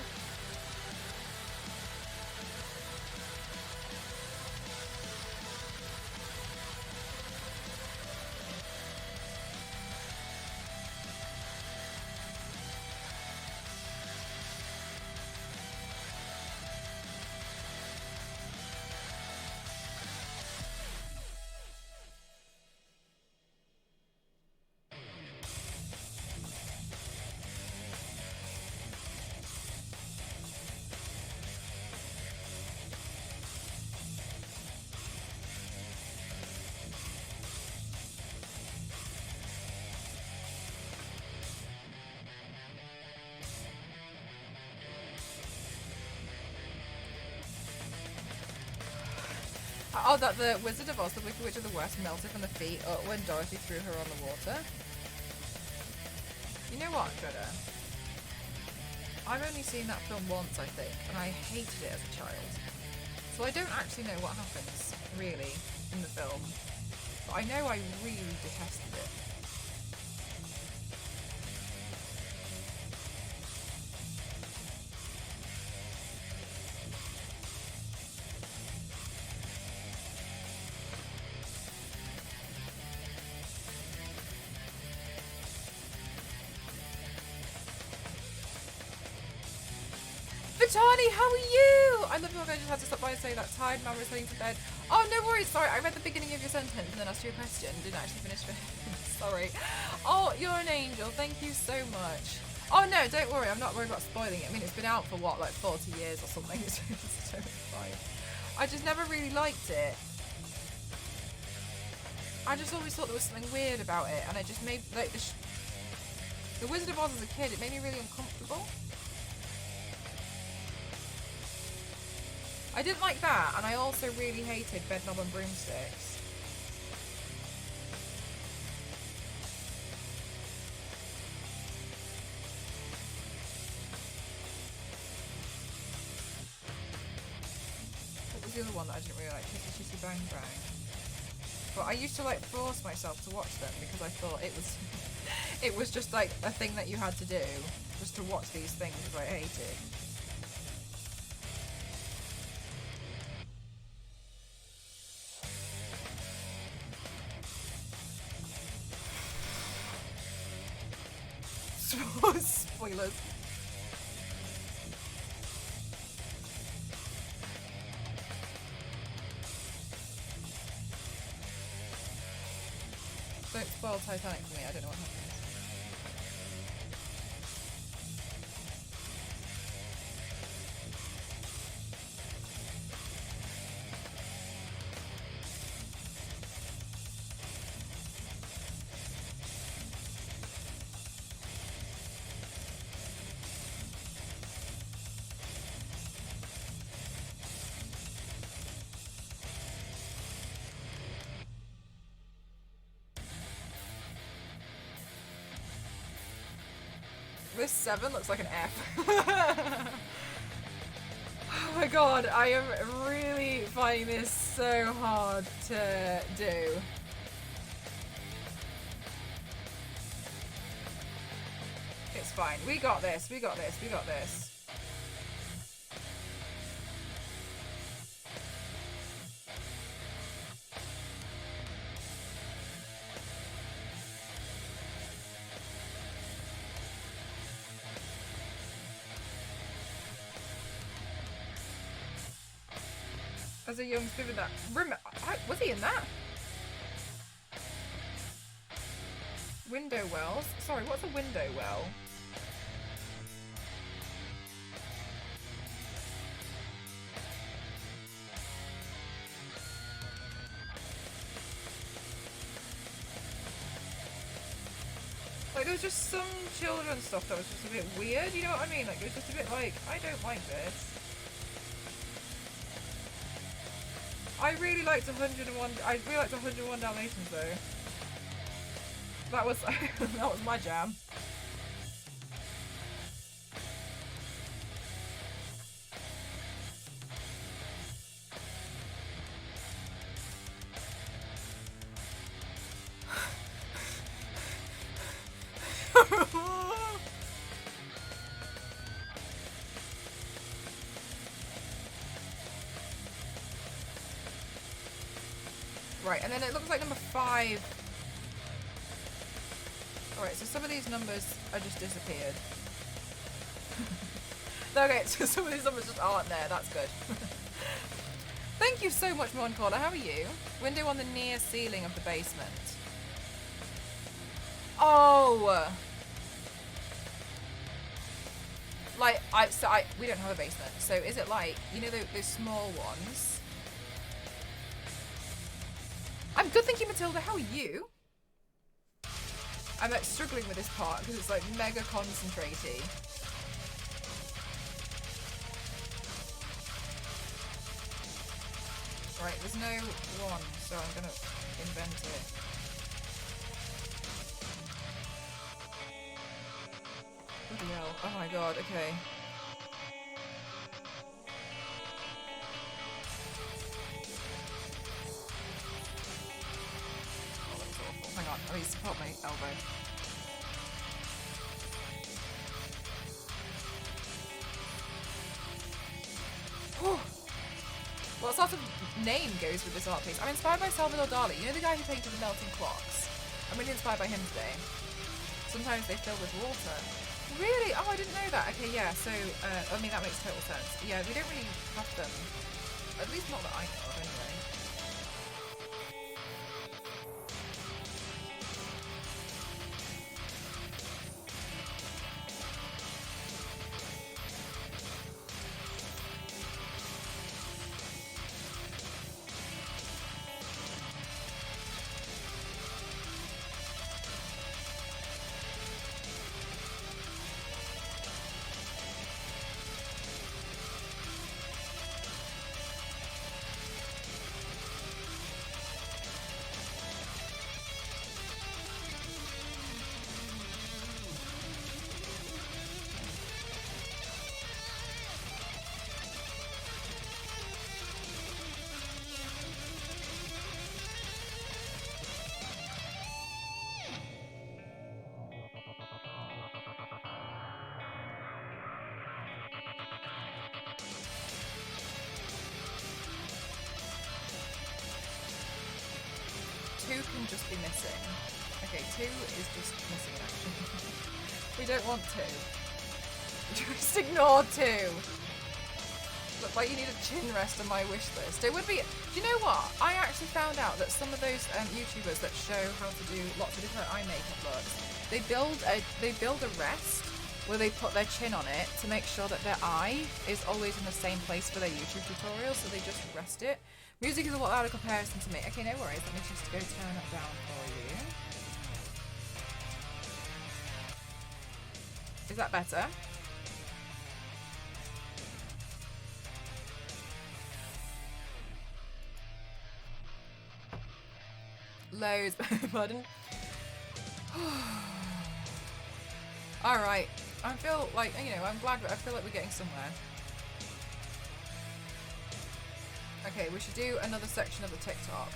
Oh, that the Wizard of Oz, the Wicked Witch of the West, melted from the feet up when Dorothy threw her on the water. You know what, Shredder? I've only seen that film once, I think, and I hated it as a child. So I don't actually know what happens, really, in the film. But I know I really detested it. Vitali, how are you? I love you. I just had to stop by and say that tired man was heading to bed. Oh, no worries. Sorry, I read the beginning of your sentence and then asked you a question. Didn't actually finish it. Sorry. Oh, you're an angel. Thank you so much. Oh, no, don't worry. I'm not worried about spoiling it. I mean, it's been out for what, like 40 years or something. It's totally fine. I just never really liked it. I just always thought there was something weird about it, and it just made, like, the Wizard of Oz as a kid, it made me really uncomfortable. I didn't like that, and I also really hated Bedknob and Broomsticks. What was the other one that I didn't really like? Kissy Kissy Bang Bang. But I used to like force myself to watch them because I thought it was it was just like a thing that you had to do, just to watch these things that I hated. Spoilers. Don't spoil Titanic for me, I don't know what happens. This 7 looks like an F. Oh my god, I am really finding this so hard to do. It's fine. We got this, we got this, we got this. As a young student, that was he in that? Window wells. Sorry, what's a window well? Like, there was just some children's stuff that was just a bit weird. You know what I mean? Like, it was just a bit like, I don't like this. I really liked 101. I really liked 101 Dalmatians though. That was that was my jam. Right, and then it looks like number 5. Alright, so some of these numbers are just disappeared. Okay, so some of these numbers just aren't there, that's good. Thank you so much, Mon Caller, how are you? Window on the near ceiling of the basement. Oh! Like, we don't have a basement, so is it like, you know those small ones? I'm good, thank you, Matilda. How are you? I'm like struggling with this part because it's like mega concentraty. Right, there's no one, so I'm gonna invent it. Bloody hell. Oh my god, okay. Oh, that was awful. Hang on, I need to support my elbow. What sort of name goes with this art piece? I'm inspired by Salvador Dali. You know the guy who painted the melting clocks? I'm really inspired by him today. Sometimes they fill with water. Really? Oh, I didn't know that. Okay, yeah, so, I mean, that makes total sense. Yeah, we don't really have them. At least not that I know of, anyway. Two can just be missing. Okay, two is just missing in action. We don't want two. Just ignore two. Look like you need a chin rest on my wish list. It would be. Do you know what? I actually found out that some of those YouTubers that show how to do lots of different eye makeup looks, they build a rest where they put their chin on it to make sure that their eye is always in the same place for their YouTube tutorials. So they just rest it. Music is a lot louder comparison to me. Okay, no worries. Let me just go turn it down for you. Is that better? Loads. Pardon. Alright. I feel like, you know, I'm glad I feel like we're getting somewhere. Okay, we should do another section of the TikTok.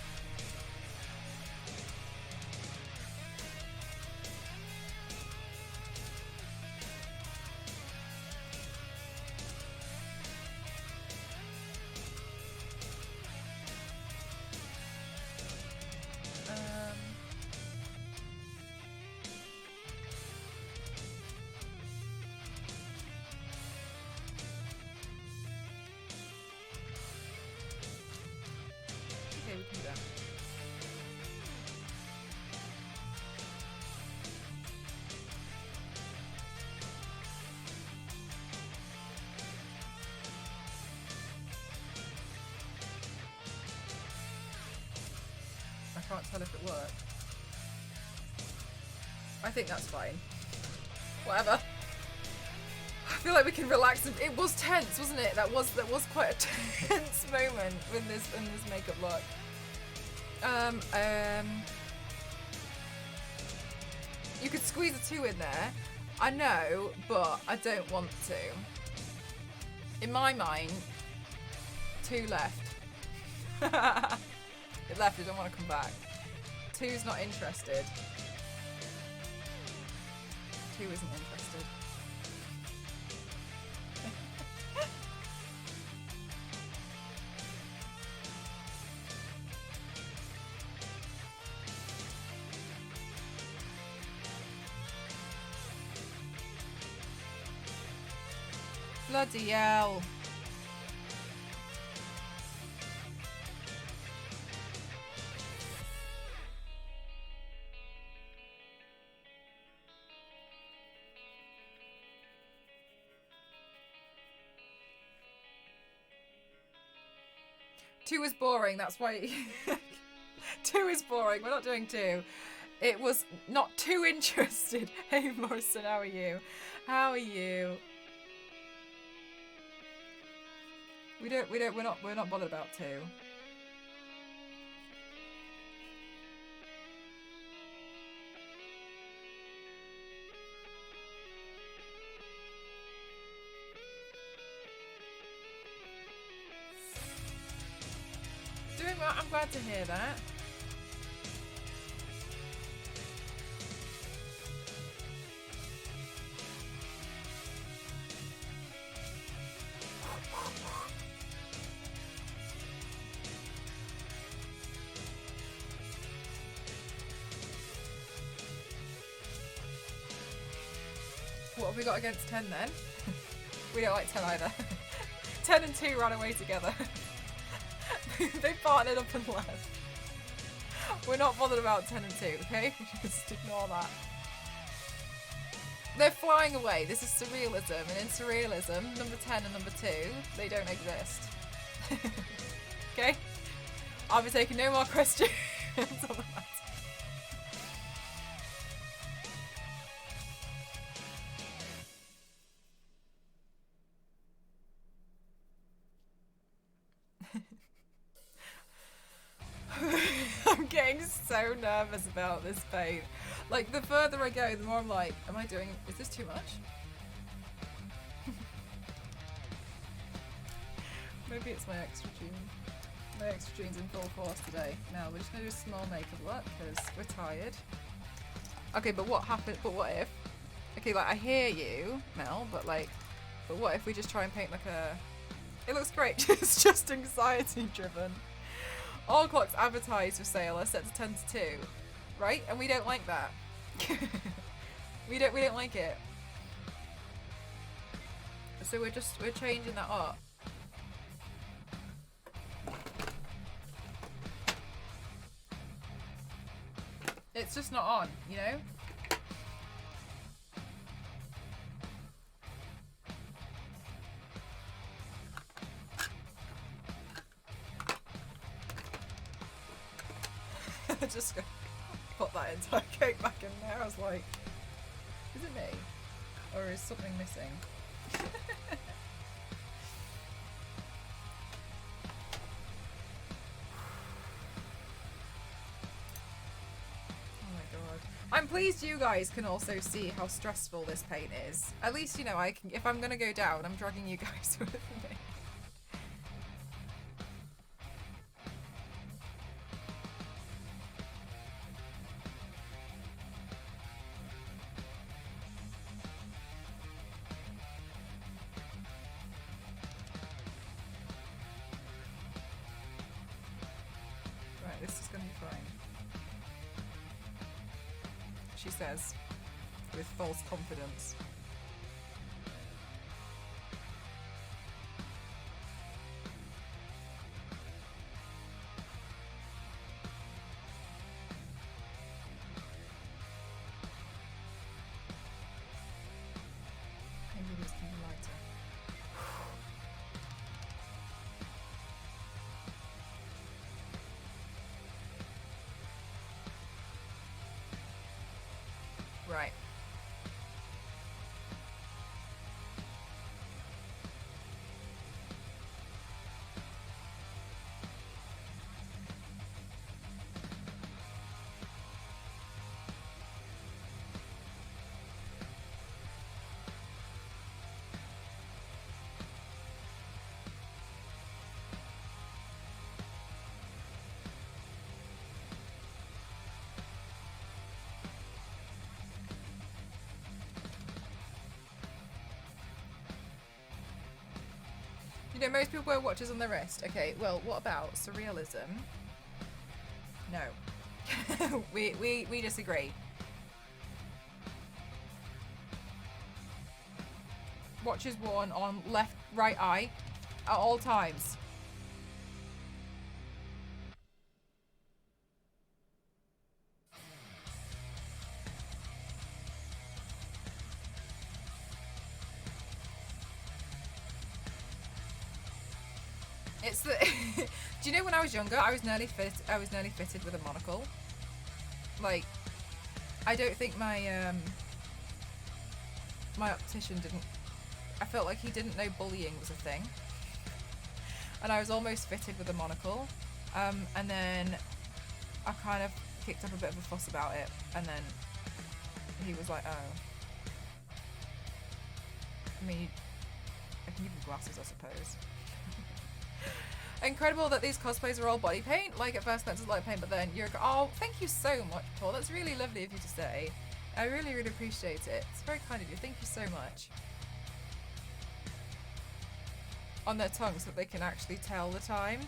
Okay, we can do that. I can't tell if it worked. I think that's fine. Whatever. I feel like we can relax. It was tense, wasn't it? That was quite a tense moment in this makeup look. You could squeeze a 2 in there. I know, but I don't want to. In my mind, 2 left. It left, I don't want to come back. 2's not interested. 2 isn't interested. Bloody hell. Two is boring, that's why 2 is boring, we're not doing 2. It was not too interested. Hey Morrison, how are you? How are you? We're not bothered about 2. Doing well. I'm glad to hear that. What have we got against 10 then? We don't like 10 either. 10 and 2 ran away together. They partnered up and left. We're not bothered about 10 and 2, okay? Just ignore that. They're flying away. This is surrealism, and in surrealism, number 10 and number 2, they don't exist. Okay? I'll be taking no more questions on the matter. I'm getting so nervous about this paint. Like, the further I go, the more I'm like, is this too much? Maybe it's my extra gene. My extra gene's in full force today. Now, we're just gonna do a small makeup look, because we're tired. Okay, but what if? Okay, like, I hear you, Mel, but what if we just try and paint like a... It looks great, it's just anxiety driven. All clocks advertised for sale are set to 10 to 2, right? And we don't like that. we don't like it. So we're changing that up. It's just not on, you know? Just go put that entire cake back in there. I was like, is it me? Or is something missing? Oh my god. I'm pleased you guys can also see how stressful this paint is. At least, you know, I can. If I'm gonna go down, I'm dragging you guys with me. This is going to be fine. She says, with false confidence. Maybe this can be lighter. Right. You know, most people wear watches on their wrist. Okay, well, what about surrealism? No. we disagree. Watch is worn on left, right eye at all times. It's the. Do you know when I was younger, I was nearly fitted with a monocle. Like, I don't think my my optician didn't. I felt like he didn't know bullying was a thing, and I was almost fitted with a monocle. And then I kind of kicked up a bit of a fuss about it, and then he was like, "Oh, I mean, I can give you glasses, I suppose." Incredible that these cosplays are all body paint. Like at first glance it's light paint, but then you're... Oh, thank you so much, Paul. That's really lovely of you to say. I really, really appreciate it. It's very kind of you. Thank you so much. On their tongue so that they can actually tell the time.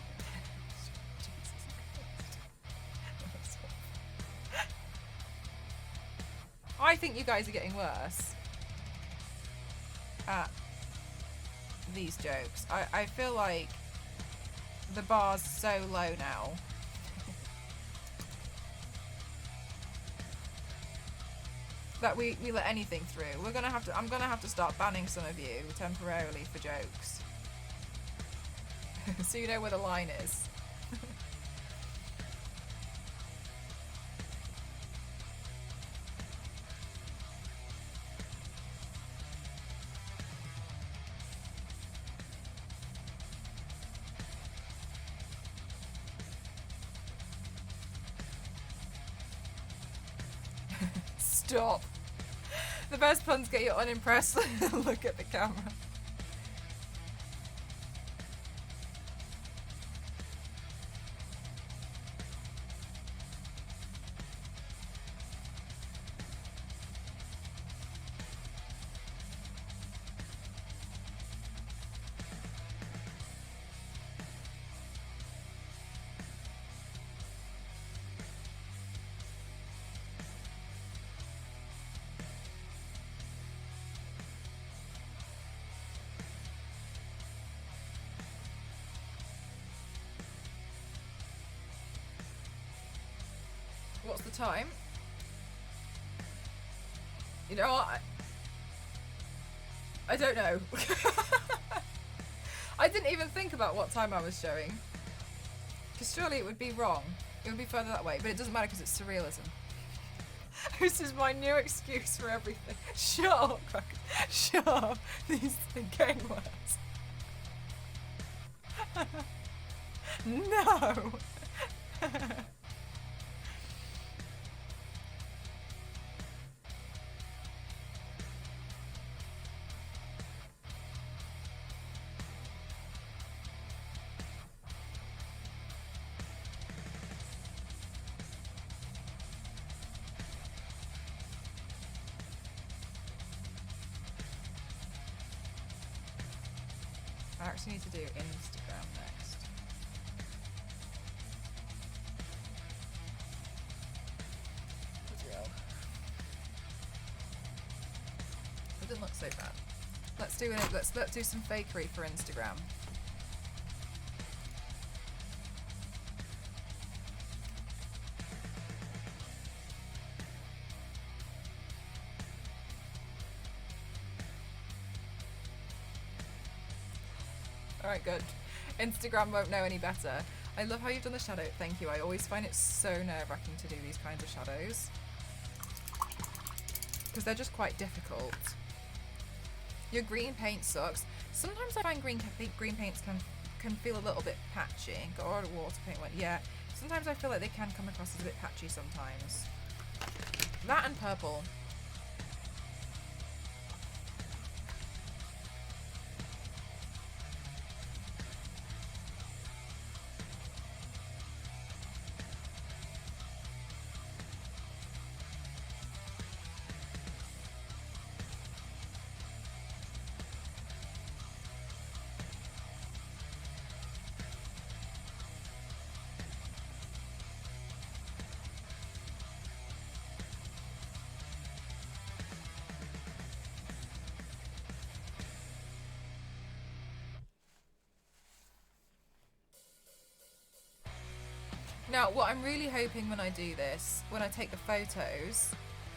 I think you guys are getting worse at these jokes. I feel like the bar's so low now. That we let anything through. I'm gonna have to start banning some of you temporarily for jokes. So you know where the line is. Stop. The best puns get you unimpressed. Look at the camera. What's the time? You know what? I don't know. I didn't even think about what time I was showing. Because surely it would be wrong. It would be further that way, but it doesn't matter because it's surrealism. This is my new excuse for everything. Shut up, Cracker. Shut up. These are getting worse. No. I actually need to do Instagram next. It didn't look so bad. Let's do it. Let's do some fakery for Instagram. Alright, good. Instagram won't know any better. I love how you've done the shadow. Thank you. I always find it so nerve-wracking to do these kinds of shadows. Because they're just quite difficult. Your green paint sucks. Sometimes I find green paints can feel a little bit patchy. Got a lot of water paint one. Yeah. Sometimes I feel like they can come across as a bit patchy sometimes. That and purple. Now, what I'm really hoping when I do this, when I take the photos,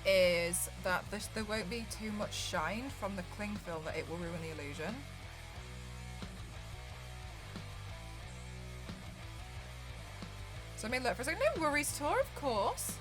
is that there won't be too much shine from the cling film that it will ruin the illusion. So I may look for a second. No worries, Tor, of course.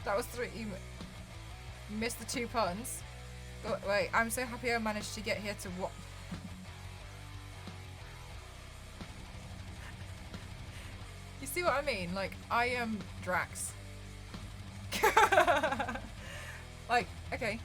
That was 3. You missed the 2 puns. Oh, wait, I'm so happy I managed to get here to what? You see what I mean? Like, I am Drax. Like, okay.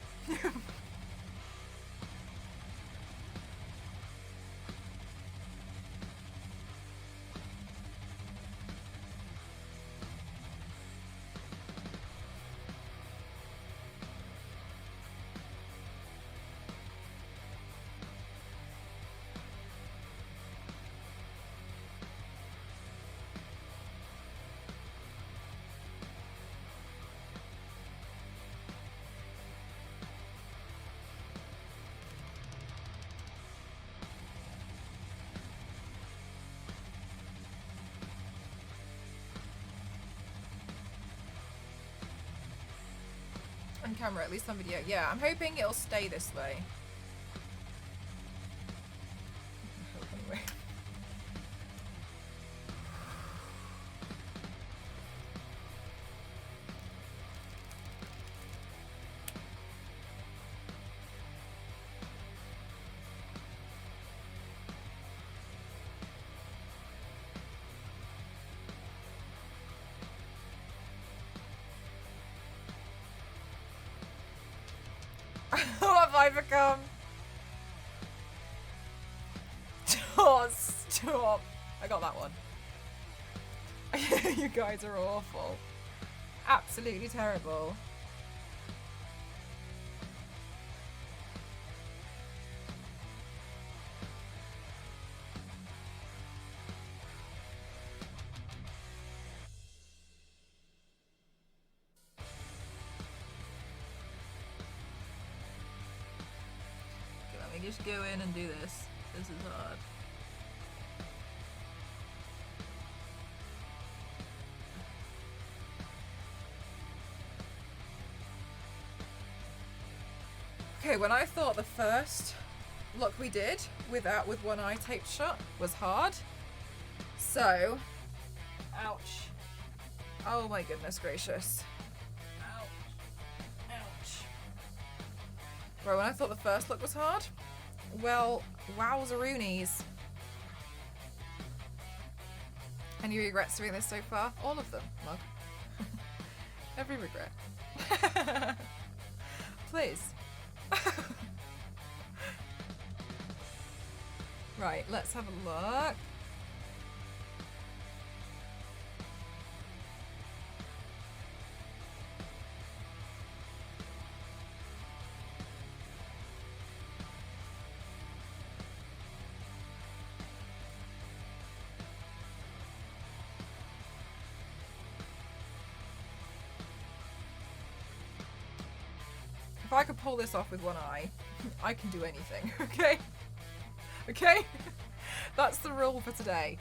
On camera, at least on video. Yeah, I'm hoping it'll stay this way. I hope anyway. What have I become? Oh, stop. I got that one. You guys are awful. Absolutely terrible. Let me just go in and do this. This is hard. Okay, when I thought the first look we did with one eye taped shut was hard. So, ouch. Oh my goodness gracious. Ouch. Ouch. Right, when I thought the first look was hard, well, wowzaroonies. Any regrets doing this so far? All of them, mug. Every regret. Please. Right, let's have a look. If I could pull this off with one eye, I can do anything, okay? Okay? That's the rule for today.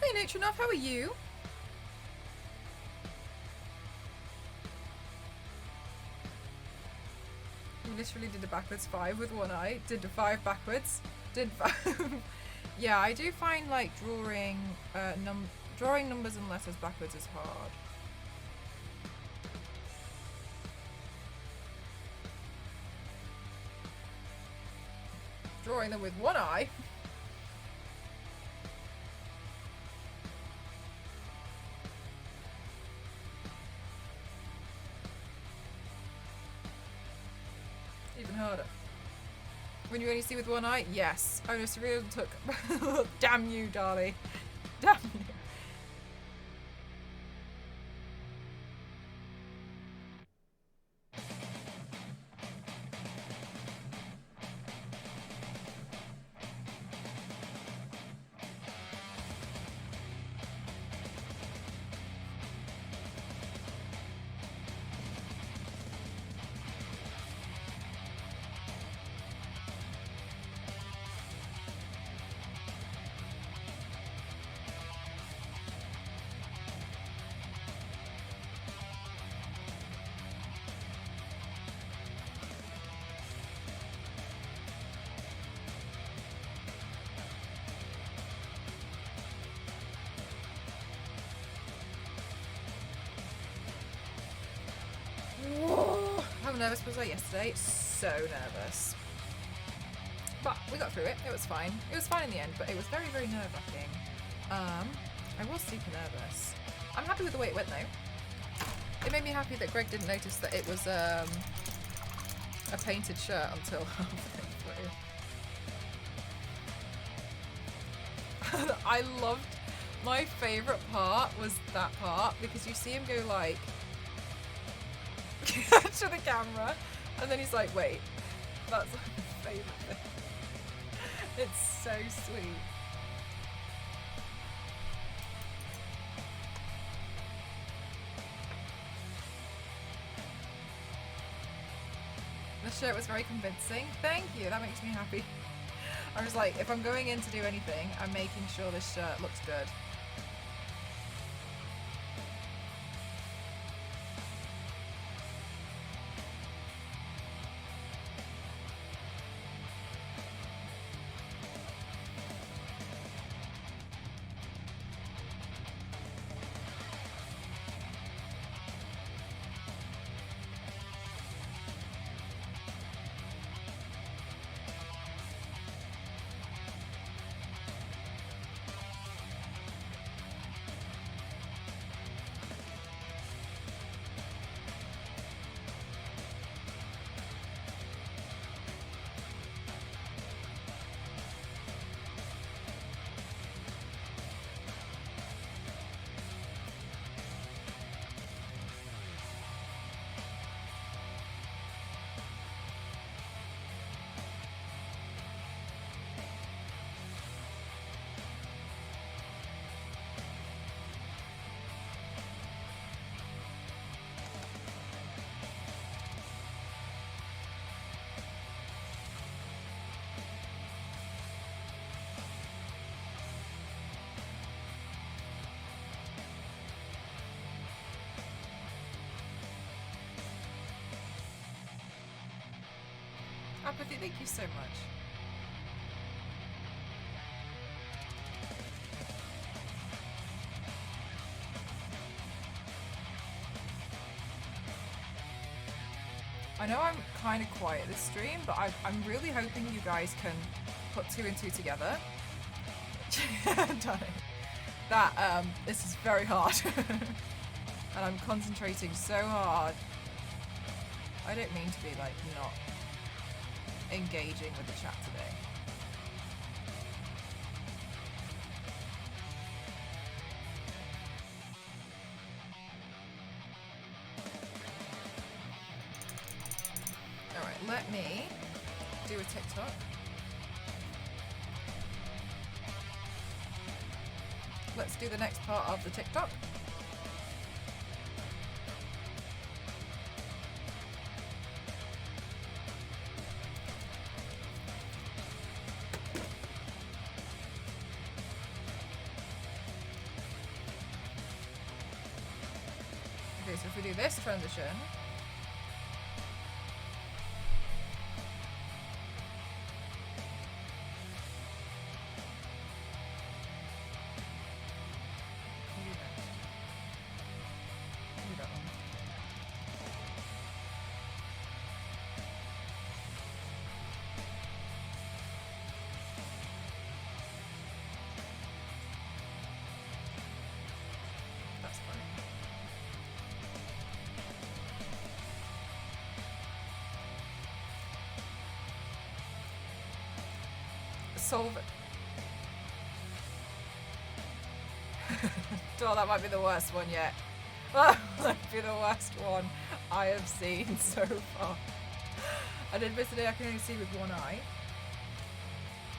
Hey Nature Enough, how are you? You literally did a backwards 5 with one eye. Did a 5 backwards. Did 5. Yeah, I do find like drawing numbers and letters backwards is hard. Drawing them with one eye. Even harder. When you only see with one eye? Yes. Oh no, Surreal took... Damn you, Dali. Damn you. nervous was I yesterday? So nervous. But we got through it. It was fine. It was fine in the end, but it was very, very nerve-wracking. I was super nervous. I'm happy with the way it went, though. It made me happy that Greg didn't notice that it was a painted shirt until halfway through. I loved... My favourite part was that part, because you see him go like... to the camera, and then he's like, wait, that's my favourite thing. It's so sweet. The shirt was very convincing. Thank you, that makes me happy. I was like, if I'm going in to do anything, I'm making sure this shirt looks good. Apathy, thank you so much. I know I'm kind of quiet this stream, but I'm really hoping you guys can put two and two together. Dali. That, this is very hard. And I'm concentrating so hard. I don't mean to be, like, not engaging with the chat today. Alright, let me do a TikTok. Let's do the next part of the TikTok. Okay, so if we do this transition, solve it. Oh, that might be the worst one yet. That might be the worst one I have seen so far. I did miss today, I can only see with one eye.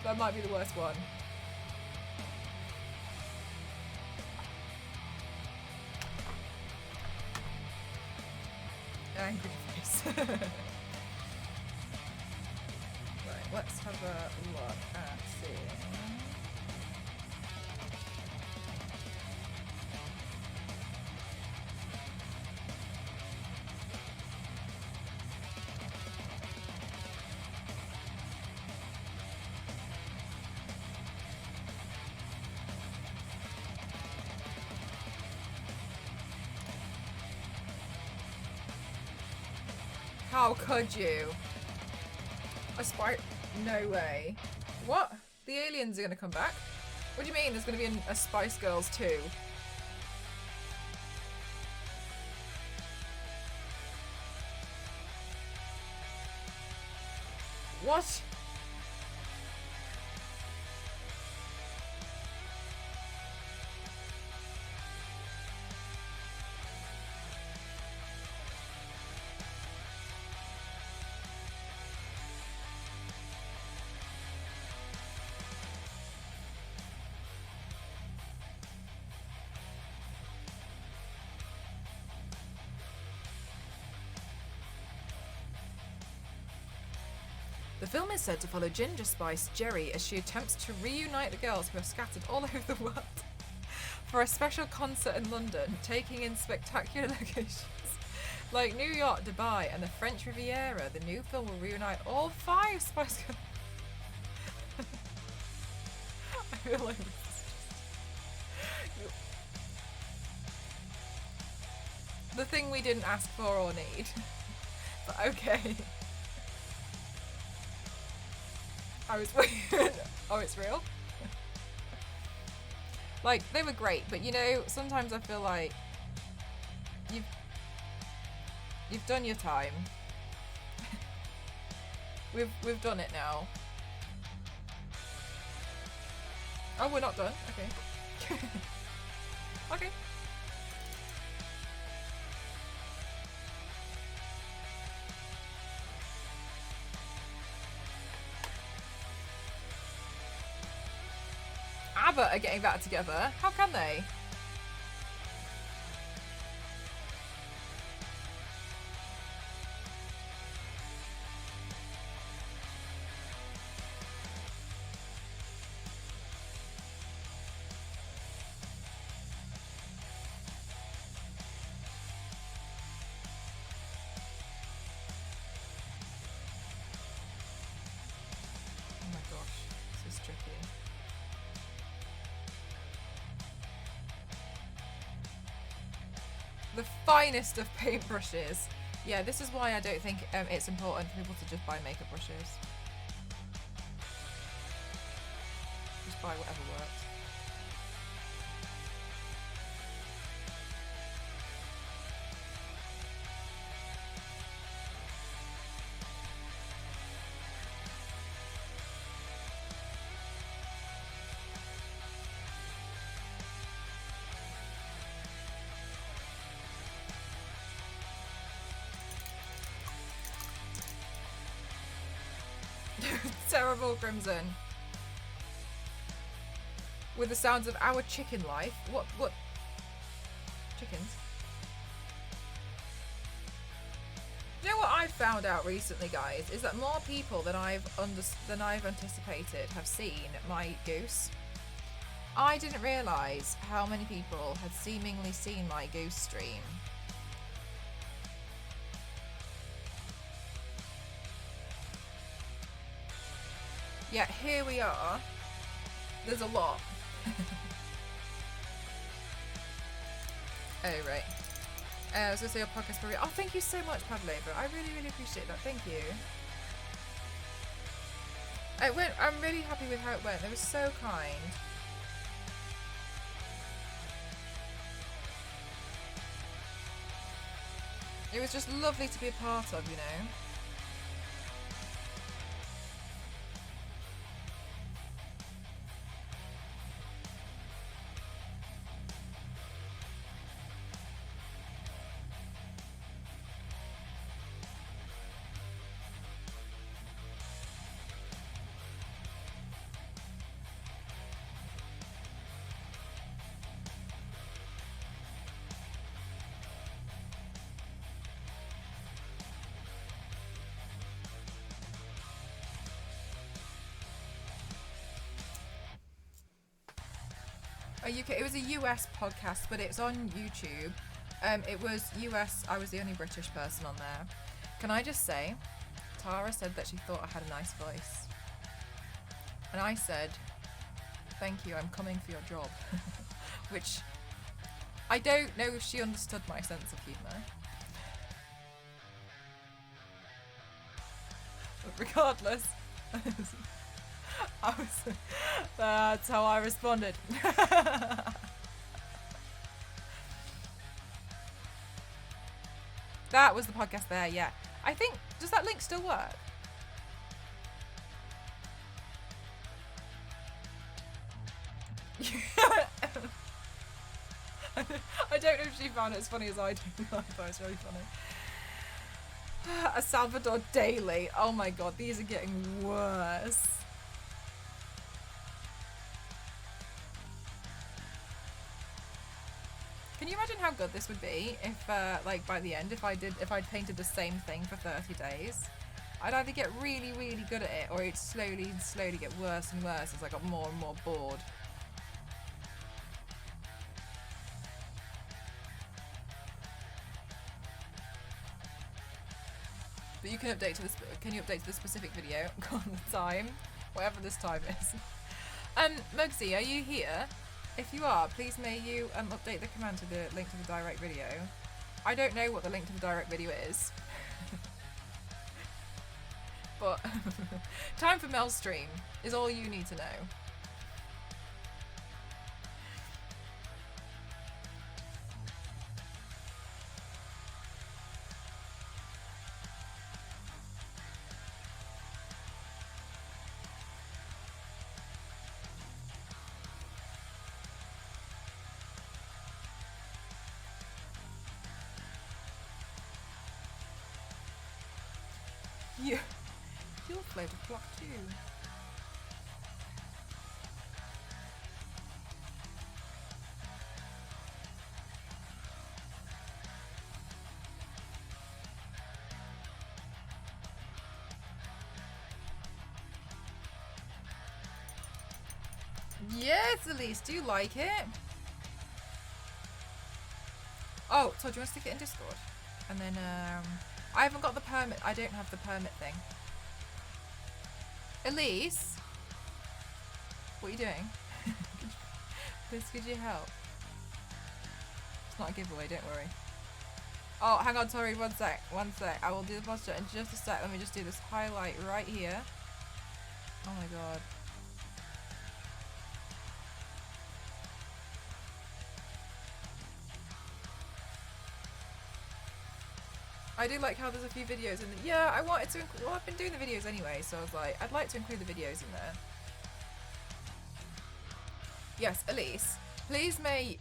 That might be the worst one. Angry face. Right, let's have a look at seeing. How could you? A spice? No way. What? The aliens are gonna come back? What do you mean there's gonna be a Spice Girls 2? What? The film is said to follow Ginger Spice Jerry as she attempts to reunite the girls who are scattered all over the world for a special concert in London, taking in spectacular locations like New York, Dubai, and the French Riviera. The new film will reunite all 5 Spice Girls. I feel like this is just... the thing we didn't ask for or need. But okay. I was weird. Oh, it's real? Like, they were great, but you know, sometimes I feel like you've done your time. We've done it now. Oh, we're not done. Okay. Okay. ABBA are getting back together. How can they? Oh my gosh, this is tricky. The finest of paintbrushes. Yeah, this is why I don't think it's important for people to just buy makeup brushes. Just buy whatever works. Terrible Crimson. With the sounds of our chicken life. What? Chickens? You know what I've found out recently, guys, is that more people than I've anticipated have seen my goose. I didn't realise how many people had seemingly seen my goose stream. Yeah, here we are. There's a lot. Oh, right. I was going to say your podcast for real. Oh, thank you so much, Pavlova. I really, really appreciate that. Thank you. I'm really happy with how it went. They were so kind. It was just lovely to be a part of, you know. It was a US podcast, but it's on YouTube. It was US. I was the only British person on there. Can I just say, Tara said that she thought I had a nice voice, and I said, "Thank you. I'm coming for your job," which I don't know if she understood my sense of humour. regardless. That's how I responded. That was the podcast there, yeah. I think, does that link still work? I don't know if she found it as funny as I do. I thought it was really funny. A Salvador Dali. Oh my god, these are getting worse. Can you imagine how good this would be if, like, by the end, if I'd painted the same thing for 30 days? I'd either get really, really good at it, or it'd slowly get worse and worse as I got more and more bored. But you can update to this. Can you update to the specific video? God, the time, whatever this time is. Mugsy, are you here? If you are, please may you update the command to the link to the direct video. I don't know what the link to the direct video is. But time for Melstream is all you need to know. You'll float a flock too. Yes, Elise, do you like it? Oh, so do you want to stick it in Discord? And then, I haven't got the permit. I don't have the permit thing. Elise? What are you doing? Please, could you help? It's not a giveaway, don't worry. Oh, hang on, sorry, one sec. I will do the posture in just a sec. Let me just do this highlight right here. Oh my god. I do like how there's a few videos in the... Yeah, I wanted to... Well, I've been doing the videos anyway, so I was like, I'd like to include the videos in there. Yes, Elise, please may...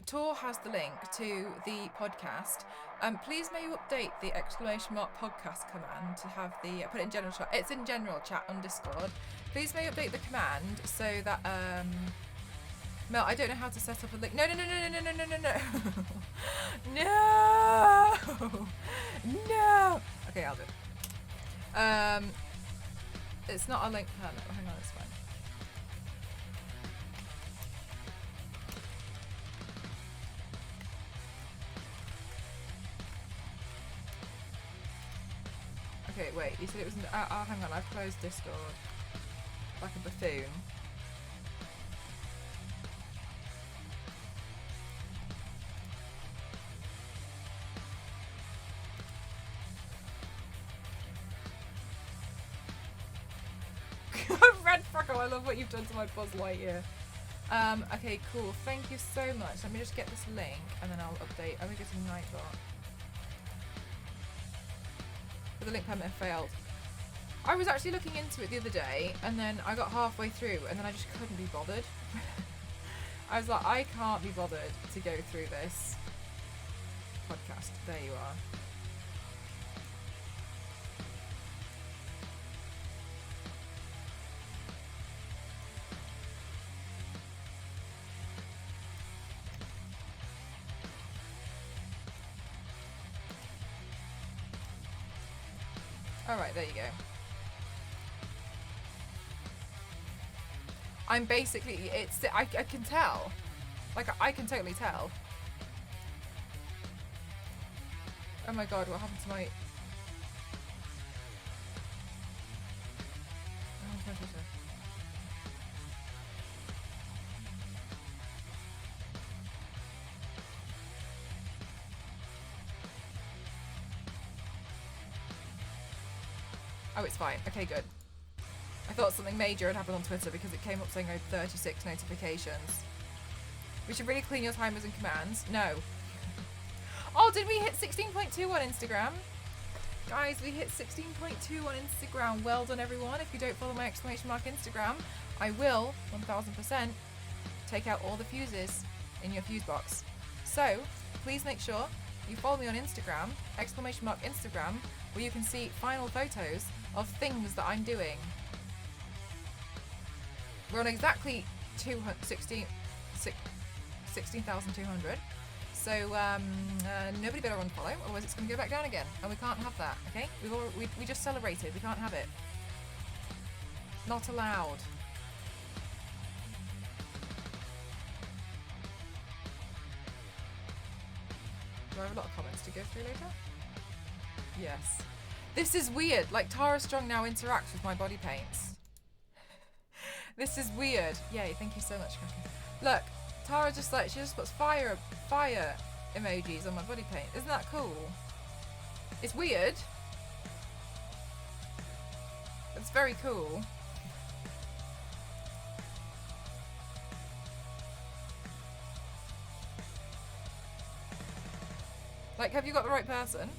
Tor has the link to the podcast. Please may you update the !podcast command to have the... Put it in general chat. It's in general chat on Discord. Please may you update the command so that... Mel, I don't know how to set up a link. No. No. Okay, I'll do it. It's not a link permit. Oh, hang on, it's fine. Okay, wait. You said it was. Oh, hang on. I've closed Discord. Like a buffoon. Red Freckle, I love what you've done to my Buzz Lightyear. Okay, cool. Thank you so much. Let me just get this link and then I'll update. I'm going to get some Nightbot. But the link permit failed. I was actually looking into it the other day and then I got halfway through and then I just couldn't be bothered. I was like, I can't be bothered to go through this podcast. There you are. Alright, there you go. I'm basically, I can tell. Like, I can totally tell. Oh my god, what happened to my... Oh, my Twitter. Oh, it's fine. Okay, good. I thought something major had happened on Twitter because it came up saying I had 36 notifications. We should really clean your timers and commands. No. Oh, did we hit 16.2 on Instagram? Guys, we hit 16.2 on Instagram. Well done, everyone. If you don't follow my exclamation mark Instagram, I will, 1000%, take out all the fuses in your fuse box. So, please make sure you follow me on Instagram, exclamation mark Instagram, where you can see final photos of things that I'm doing. We're on exactly 16,200. So nobody better unfollow, otherwise it's going to go back down again, and we can't have that. Okay? We just celebrated. We can't have it. Not allowed. Do I have a lot of comments to go through later? Yes. This is weird. Like Tara Strong now interacts with my body paints. This is weird. Yay! Thank you so much, Kraken. Look. Tara just like, she just puts fire emojis on my body paint. Isn't that cool? It's weird. It's very cool. Like, have you got the right person?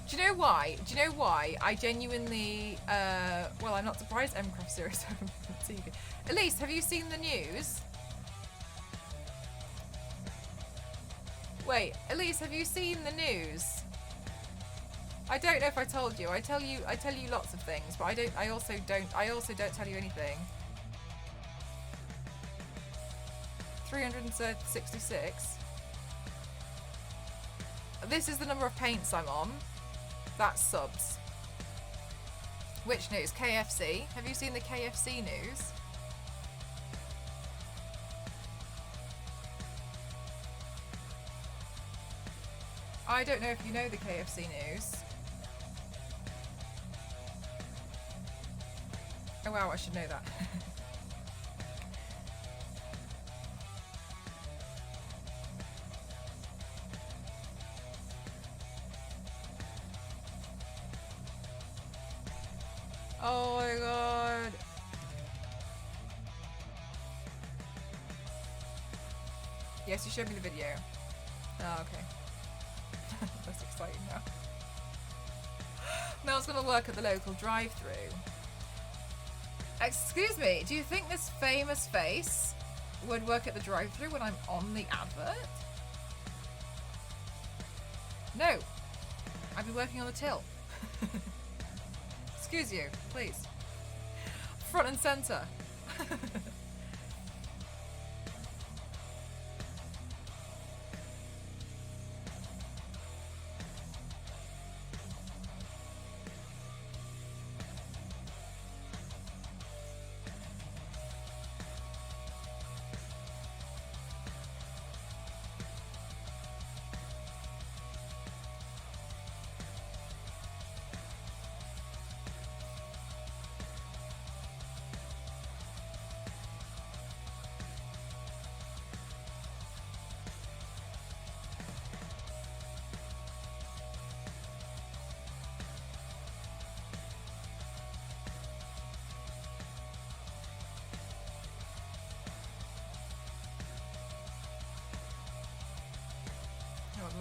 Do you know why? Do you know why I genuinely, well, I'm not surprised Mcraft07 on TV. Elise, have you seen the news? Wait, Elise, have you seen the news? I don't know if I told you. I tell you lots of things, but I also don't tell you anything. 366. This is the number of paints I'm on. That's subs. Which news? KFC. Have you seen the KFC news? I don't know if you know the KFC news. Oh wow, I should know that. Oh my god. Yes, you showed me the video. Oh, okay. That's exciting now. Mel's gonna work at the local drive-thru. Excuse me, do you think this famous face would work at the drive-thru when I'm on the advert? No. I'd be working on the till. Excuse you, please. Front and centre.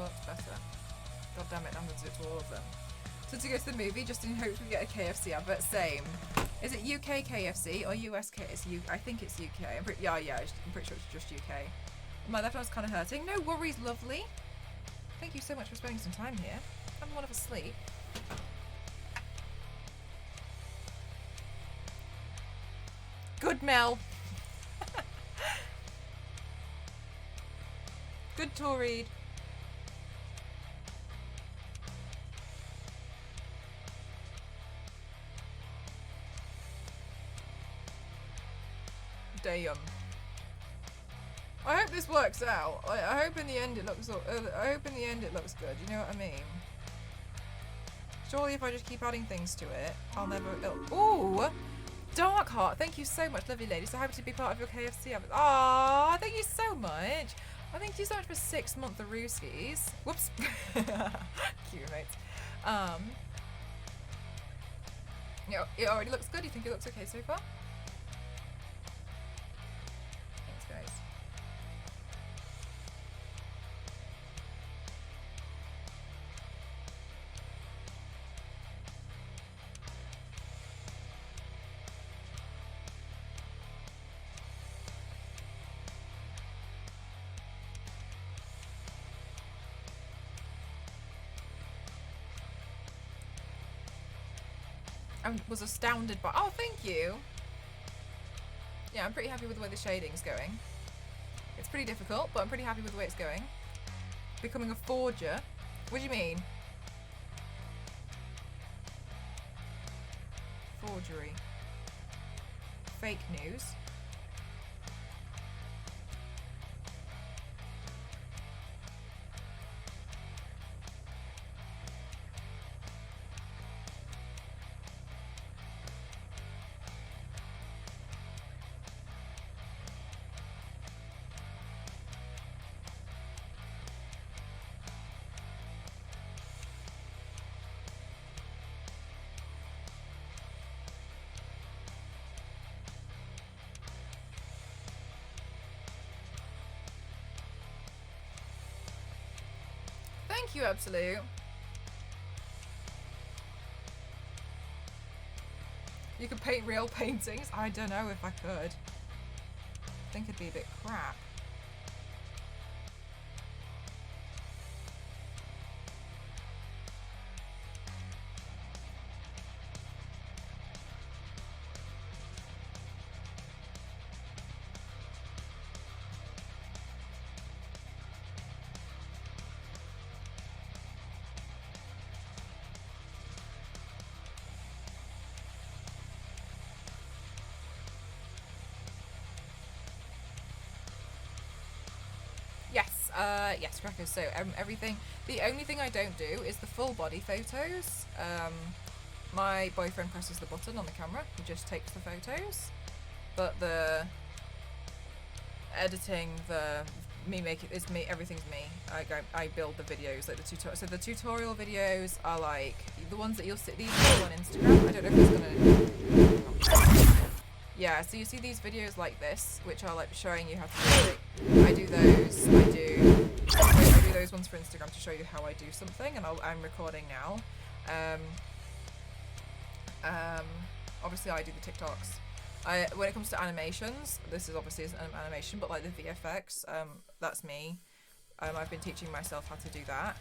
Lots better. God damn it, I'm going to do it to all of them. So to go to the movie, just in hopes we get a KFC advert, same. Is it UK KFC or US KFC? I think it's UK. I'm pretty sure it's just UK. My left arm's kind of hurting. No worries, lovely. Thank you so much for spending some time here. I'm one of asleep. Good, Mel. Good, Toried. Damn. I hope this works out. I hope in the end it looks. I hope in the end it looks good. You know what I mean? Surely, if I just keep adding things to it, I'll never. Ooh, Dark Heart. Thank you so much, lovely lady. So happy to be part of your KFC. Ah, thank you so much. I thank you so much for 6 months of Rooskies. Whoops. Cute, mate. It already looks good. You think it looks okay so far? Thanks, guys. I was astounded by. Oh, thank you. Yeah, I'm pretty happy with the way the shading's going. It's pretty difficult, but I'm pretty happy with the way it's going. Becoming a forger? What do you mean? Forgery. Fake news. Thank you, Absolute. You could paint real paintings? I don't know if I could. I think it'd be a bit crap. Yes, crackers. So everything. The only thing I don't do is the full body photos. My boyfriend presses the button on the camera. He just takes the photos. But the editing, it's me. Everything's me. I build the videos, like the tutorial. So the tutorial videos are like the ones that you'll see. These are on Instagram. I don't know if it's gonna. Yeah, so you see these videos like this, which are like showing you how to do it. I do those. I do those ones for Instagram to show you how I do something, and I'm recording now. Obviously I do the TikToks. When it comes to animations, this is obviously an animation, but like the VFX, that's me. I've been teaching myself how to do that.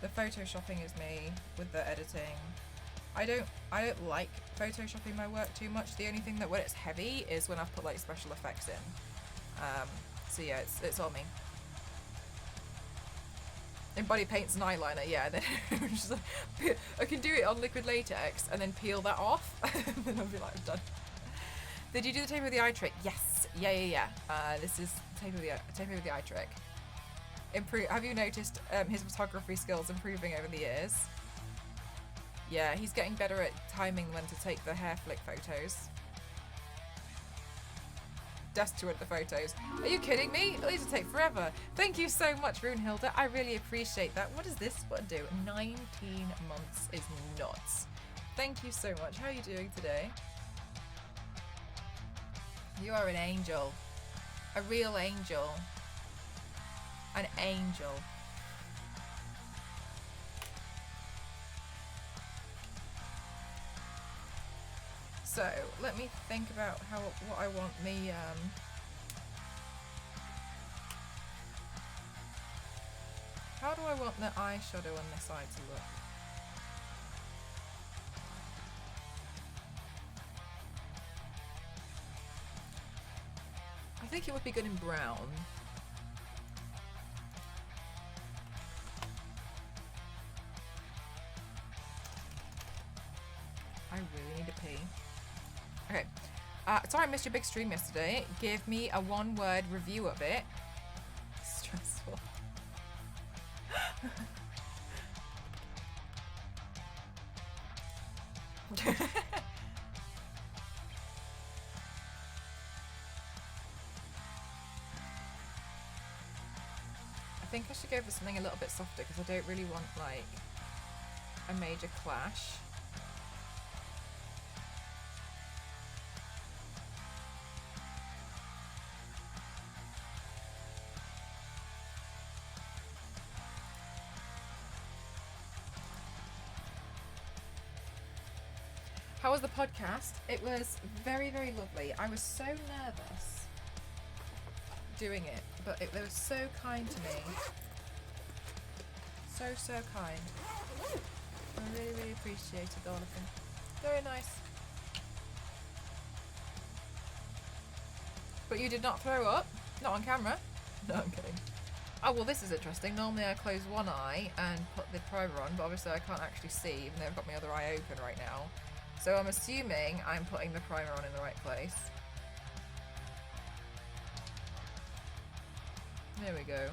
The photoshopping is me with the editing. I don't like photoshopping my work too much. The only thing that when it's heavy is when I've put like special effects in. So yeah, it's all me. In body paints and eyeliner, yeah. Then just like, I can do it on liquid latex and then peel that off, and then I'll be like, I'm done. Did you do the tape of the eye trick? Yes. Yeah. This is tape of the eye trick. Have you noticed his photography skills improving over the years? Yeah, he's getting better at timing when to take the hair flick photos. Desperate the photos. Are you kidding me? These will take forever. Thank you so much, Runehilda. I really appreciate that. What does this one do? 19 months is nuts. Thank you so much. How are you doing today? You are an angel. A real angel. An angel. So let me think about what I want me how do I want the eyeshadow on this eye to look? I think it would be good in brown. I really need to pee. Okay. Sorry I missed your big stream yesterday. Give me a one-word review of it. Stressful. I think I should go for something a little bit softer because I don't really want like a major clash. How was the podcast? It was very, very lovely. I was so nervous doing it, but they were so kind to me. So, so kind. I really, really appreciated all of them. Very nice. But you did not throw up? Not on camera? No, I'm kidding. Oh, well, this is interesting. Normally I close one eye and put the primer on, but obviously I can't actually see, even though I've got my other eye open right now. So I'm assuming I'm putting the primer on in the right place. There we go.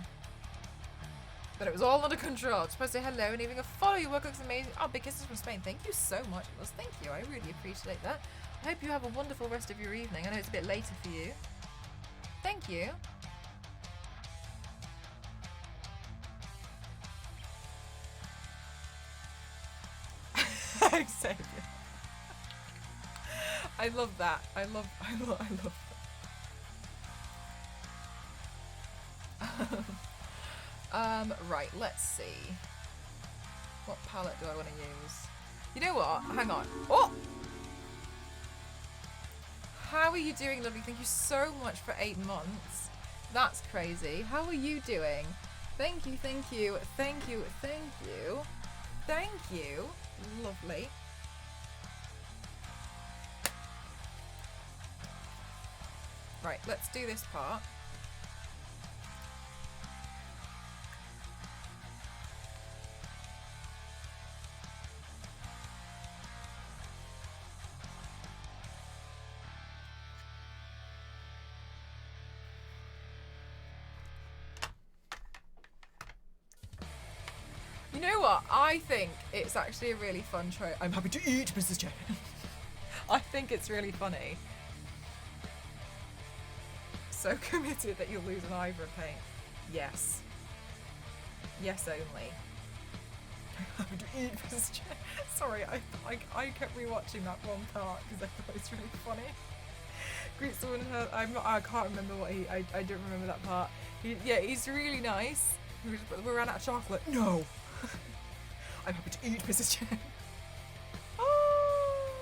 But it was all under control. I'm supposed to say hello and even a follow. Your work looks amazing. Oh, big kisses from Spain. Thank you so much, Liz. Thank you. I really appreciate that. I hope you have a wonderful rest of your evening. I know it's a bit later for you. Thank you. Xavier. I love that. I love that. Right, let's see. What palette do I want to use? You know what? Hang on. Oh! How are you doing, lovely? Thank you so much for 8 months. That's crazy. How are you doing? Thank you, thank you, thank you, thank you. Thank you. Lovely. Right, let's do this part. You know what? I think it's actually a really fun trait. I'm happy to eat, Mrs. Chen. I think it's really funny. So committed that you'll lose an eye for a paint. Yes. Yes only. I'm happy to eat, Mrs. Chen. Sorry, I kept rewatching that one part because I thought it's really funny. Greet someone in her. I can't remember what I don't remember that part. He's really nice. We ran out of chocolate. No. I'm happy to eat, Mrs. Chen. Oh.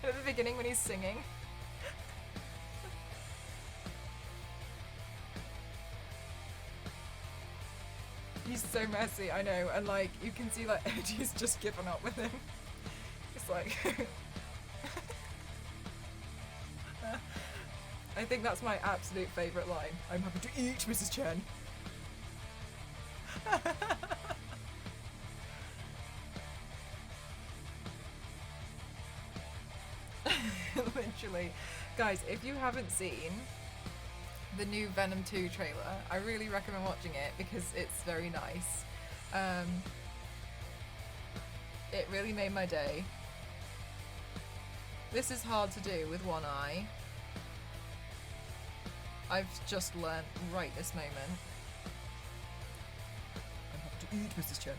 And at the beginning when he's singing. He's so messy, I know, and like you can see like Eddie's just given up with him. It's like I think that's my absolute favourite line. I'm happy to eat, Mrs. Chen. Literally. Guys, if you haven't seen the new Venom 2 trailer, I really recommend watching it because it's very nice. It really made my day. This is hard to do with one eye. I've just learnt right this moment. I'm happy to eat, Mrs. Chen.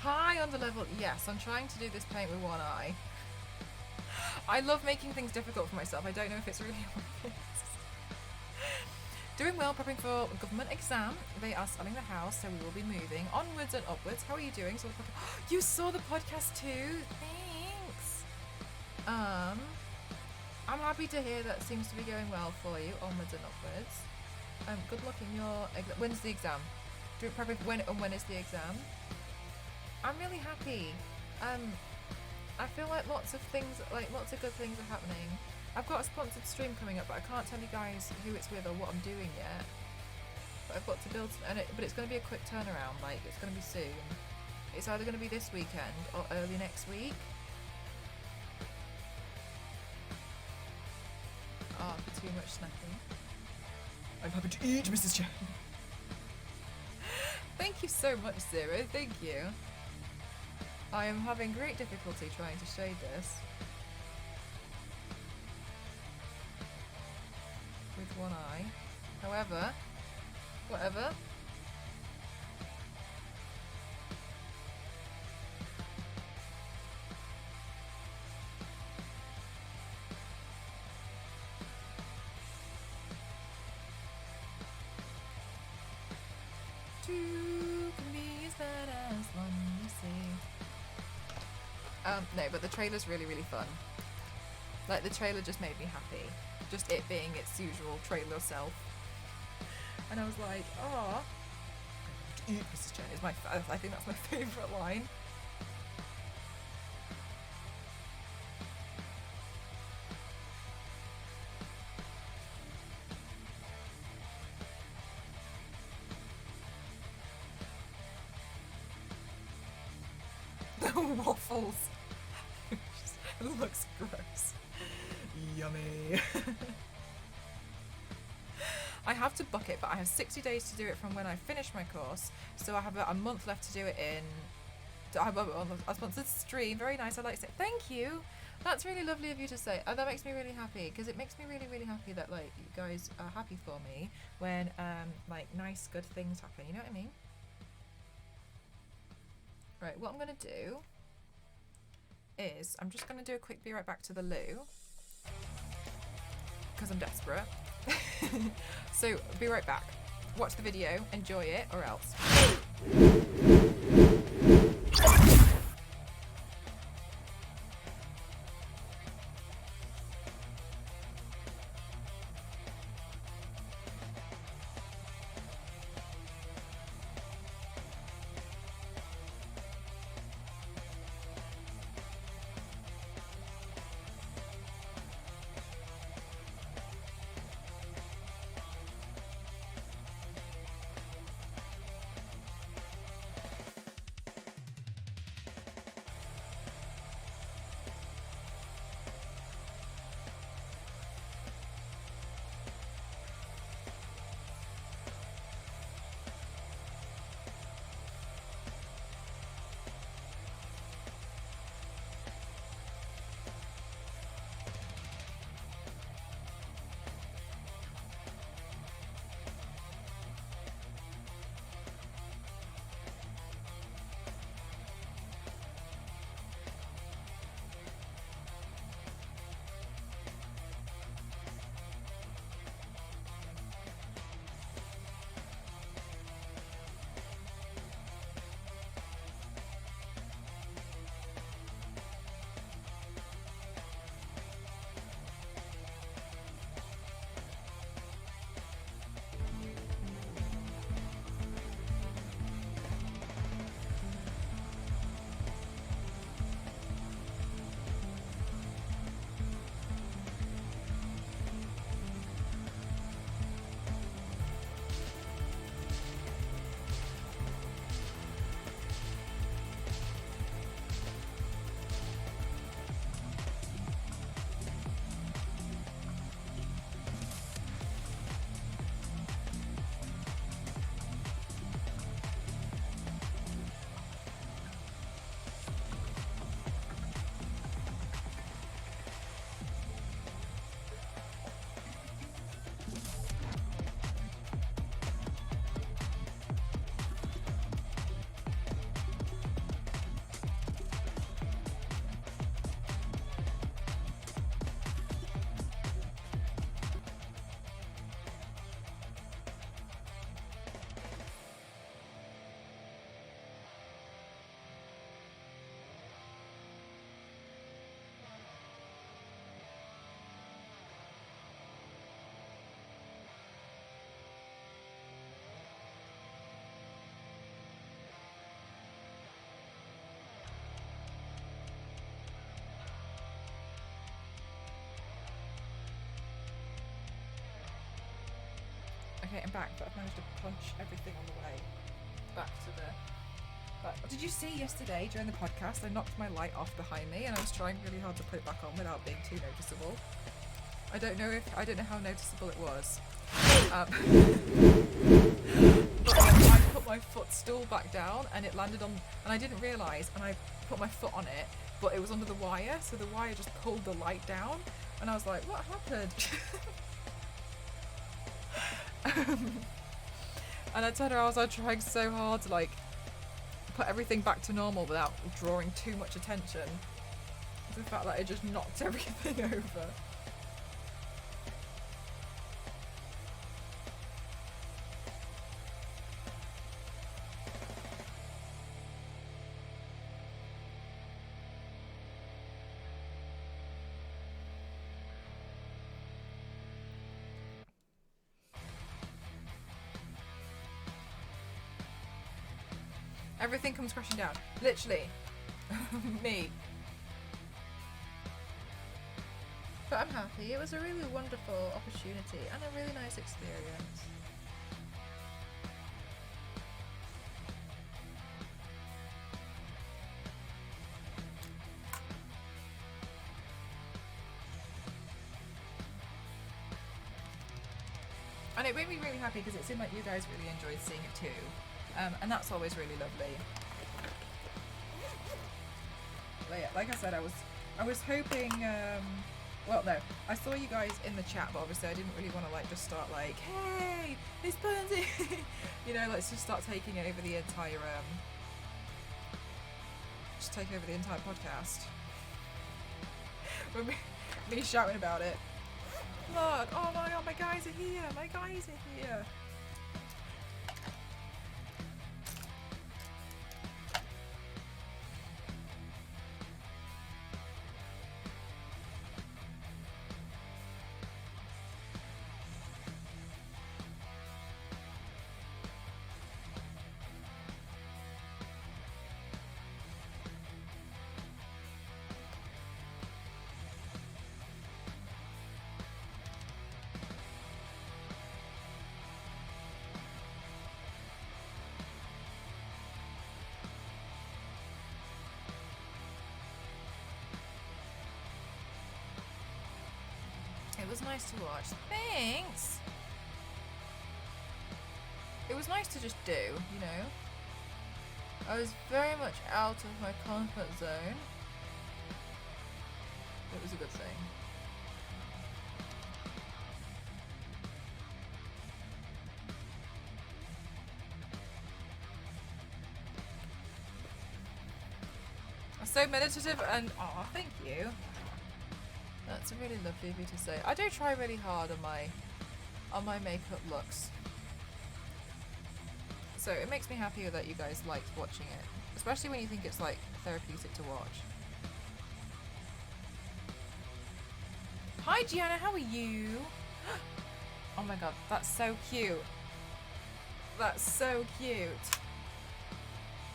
Hi, underlevel. Yes, I'm trying to do this paint with one eye. I love making things difficult for myself. I don't know if it's really obvious. Doing well, prepping for a government exam. They are selling the house, so we will be moving onwards and upwards. How are you doing? You saw the podcast too? Thanks. I'm happy to hear that seems to be going well for you, onwards and upwards. Good luck in your when's the exam? Prepping when is the exam? I'm really happy. I feel like lots of good things are happening. I've got a sponsored stream coming up, but I can't tell you guys who it's with or what I'm doing yet. But I've got to build, but it's going to be a quick turnaround. Like it's going to be soon. It's either going to be this weekend or early next week. Ah, for too much snacking. I'm happy to eat, Mrs. Chen. Thank you so much, Zero. Thank you. I am having great difficulty trying to shade this with one eye. However, whatever. Two can be as bad as one, you see. No, but the trailer's really, really fun. Like, the trailer just made me happy. Just it being its usual trailer self. And I was like, oh, Mrs. Chen is I think that's my favourite line. The waffles. It looks gross. Yummy. I have to book it, but I have 60 days to do it from when I finish my course, so I have a month left to do it in. I have a sponsored stream. Very nice. I'd like to say thank you. That's really lovely of you to say. Oh, that makes me really happy, because it makes me really, really happy that like you guys are happy for me when like nice, good things happen. You know what I mean? Right. What I'm gonna do is I'm just gonna do a quick be right back to the loo because I'm desperate. So be right back. Watch the video, enjoy it, or else. Okay, I'm back, but I've managed to punch everything on the way back to the... Did you see yesterday during the podcast I knocked my light off behind me and I was trying really hard to put it back on without being too noticeable? I don't know how noticeable it was. But I put my footstool back down and it landed on... And I didn't realise, and I put my foot on it, but it was under the wire, so the wire just pulled the light down. And I was like, what happened? And I told her I was like trying so hard to like put everything back to normal without drawing too much attention to the fact that it just knocked everything over. Everything comes crashing down. Literally. Me. But I'm happy. It was a really wonderful opportunity and a really nice experience. And it made me really happy because it seemed like you guys really enjoyed seeing it too. And that's always really lovely. But yeah, like I said, I was hoping, well no, I saw you guys in the chat, but obviously I didn't really want to like just start like, hey, this burns it. You know, let's just start taking over the entire, just take over the entire podcast. With me shouting about it. Look, oh my god, my guys are here, my guys are here. It was nice to watch. Thanks! It was nice to just do, you know? I was very much out of my comfort zone. It was a good thing. So meditative and aw, thank you. That's really lovely of you to say. I do try really hard on my makeup looks. So it makes me happy that you guys liked watching it. Especially when you think it's like therapeutic to watch. Hi Gianna, how are you? Oh my god, that's so cute. That's so cute.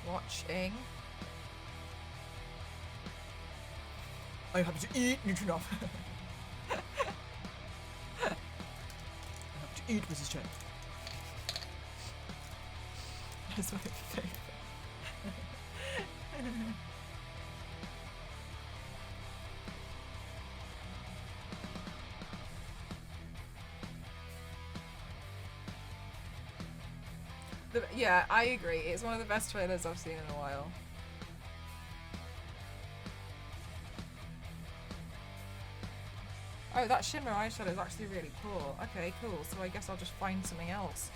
Watching. I'm happy to eat, Nutrinoff. I'm happy to eat, Mrs. Chen. That's my favourite. Yeah, I agree. It's one of the best trailers I've seen in a while. Oh, that shimmer eyeshadow is actually really cool. Okay, cool. So I guess I'll just find something else.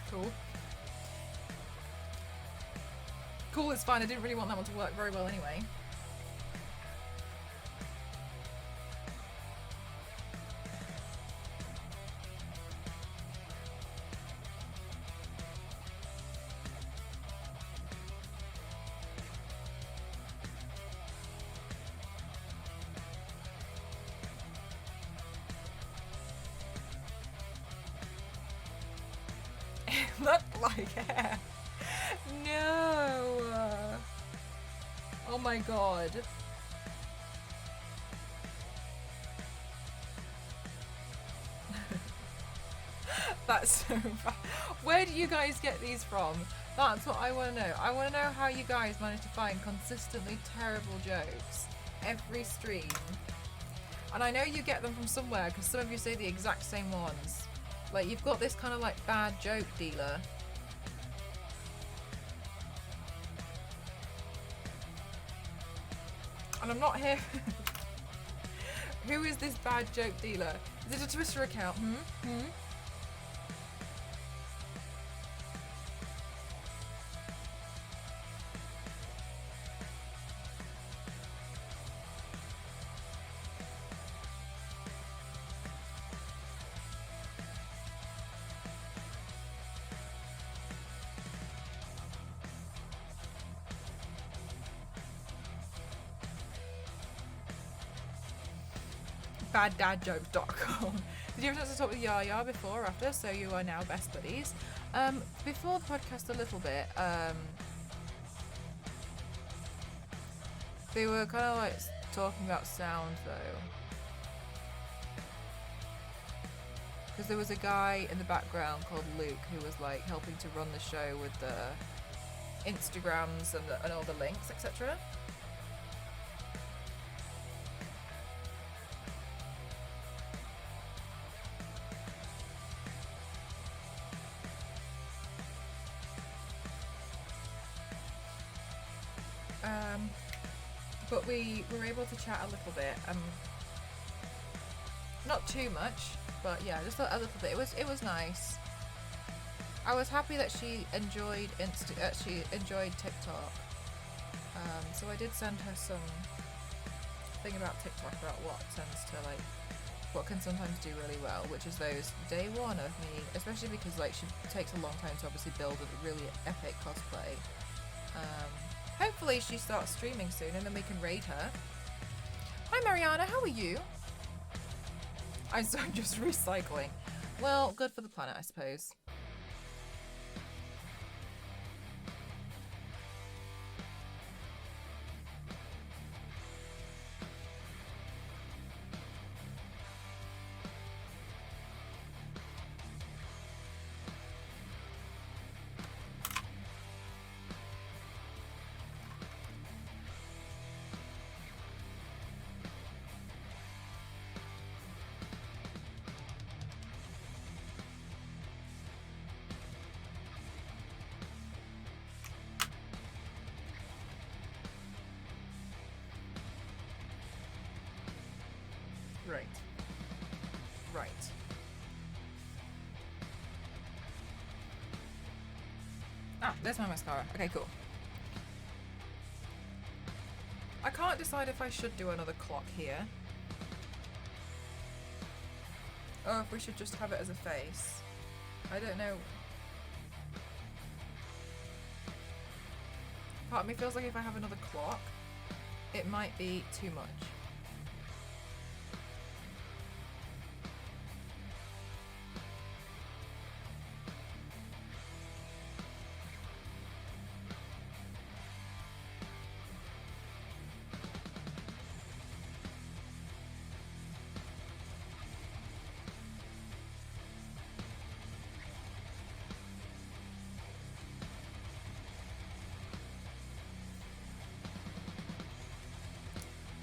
Cool. Cool, it's fine. I didn't really want that one to work very well anyway. Looked like hair. No. Oh my god. That's so bad. Where do you guys get these from? That's what I want to know. I want to know how you guys manage to find consistently terrible jokes every stream. And I know you get them from somewhere because some of you say the exact same ones. Like, you've got this kind of like bad joke dealer. And I'm not here. Who is this bad joke dealer? Is it a Twitter account? baddadjokes.com. Did you have a chance to talk with Yaya before or after? So you are now best buddies. Before the podcast a little bit, they were kind of like talking about sound though. Because there was a guy in the background called Luke who was like helping to run the show with the Instagrams and all the links, etc. But we were able to chat a little bit. Not too much, but yeah, just a little bit. It was nice. I was happy that she enjoyed TikTok. So I did send her some thing about TikTok about what can sometimes do really well, which is those day one of me, especially because like she takes a long time to obviously build a really epic cosplay. Hopefully she starts streaming soon and then we can raid her. Hi Mariana, how are you? I'm just recycling. Well, good for the planet, I suppose. Right. Ah, there's my mascara. Okay, cool. I can't decide if I should do another clock here. Or if we should just have it as a face. I don't know. Part of me feels like if I have another clock, it might be too much.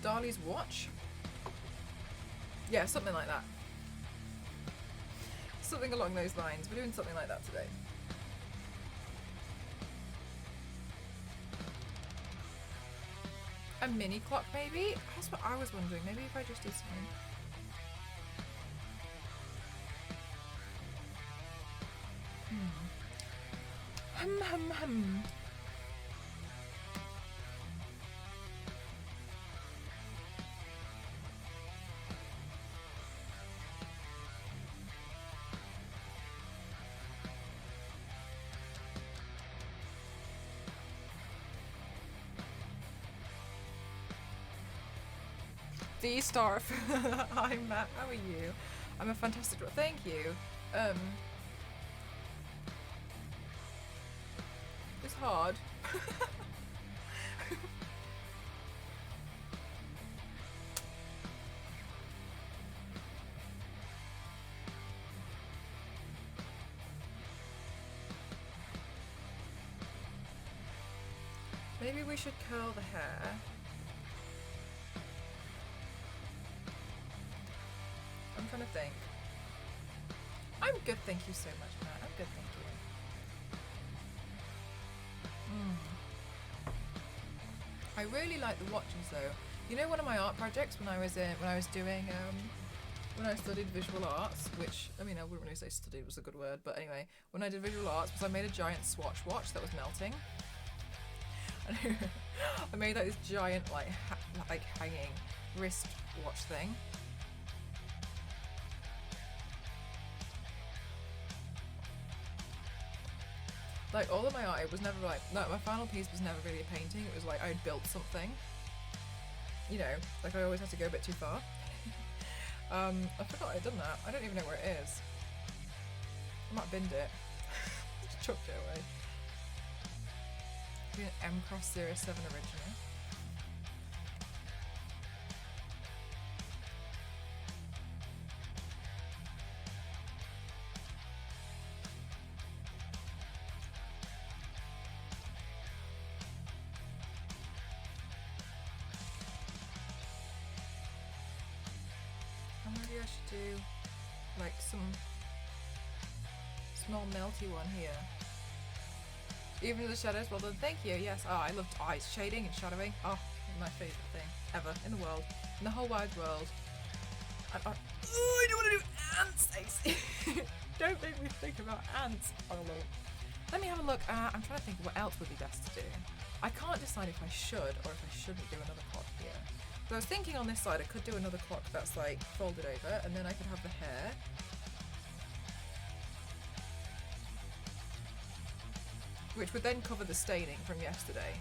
Dali's watch? Yeah, something like that. Something along those lines. We're doing something like that today. A mini clock, maybe? That's what I was wondering. Maybe if I just did something. D-Star. Hi Matt, how are you? I'm a fantastic. Thank you. It's hard. Maybe we should curl the hair. I'm trying to think. I'm good, thank you so much, Matt. I'm good, thank you. I really like the watches though. You know, one of my art projects when I studied visual arts, which I mean I wouldn't really say studied was a good word, but anyway, when I did visual arts, was I made a giant swatch watch that was melting. I made like this giant like hanging wrist watch thing. Like all of my art, it was never like, no, my final piece was never really a painting. It was like I built something. You know, like I always had to go a bit too far. I forgot I'd done that. I don't even know where it is. I might have binned it. Just chucked it away. Be an M Cross Series 7 original. Maybe I should do like some small melty one here. Even in the shadows, well done, thank you, yes. Oh, I loved eyes shading and shadowing. Oh, my favourite thing ever in the world, in the whole wide world. And I don't want to do ants, Stacey. Don't make me think about ants. Oh, Lord. Let me have a look. I'm trying to think of what else would be best to do. I can't decide if I should or if I shouldn't do another clock here. So I was thinking on this side I could do another clock that's like folded over, and then I could have the hair. Which would then cover the staining from yesterday.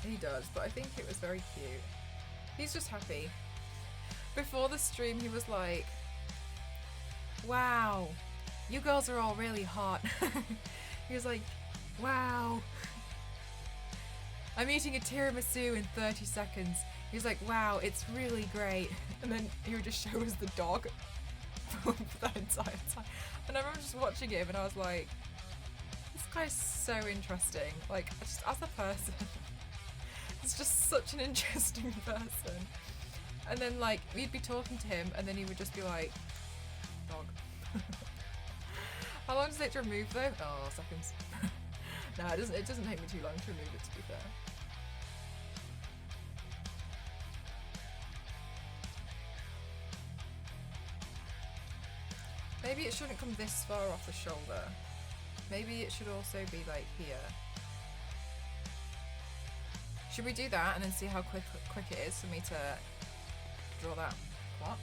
He does, but I think it was very cute. He's just happy. Before the stream he was like, wow, you girls are all really hot. He was like, wow. I'm eating a tiramisu in 30 seconds. He's like, wow, it's really great. And then he would just show us the dog for that entire time. And I remember just watching him and I was like, this guy's so interesting. Like, just as a person. He's just such an interesting person. And then like, we'd be talking to him and then he would just be like, dog. How long does it take to remove though? Oh, seconds. No, it doesn't take me too long to remove it, to be fair. Maybe it shouldn't come this far off the shoulder. Maybe it should also be like here. Should we do that and then see how quick it is for me to draw that clock?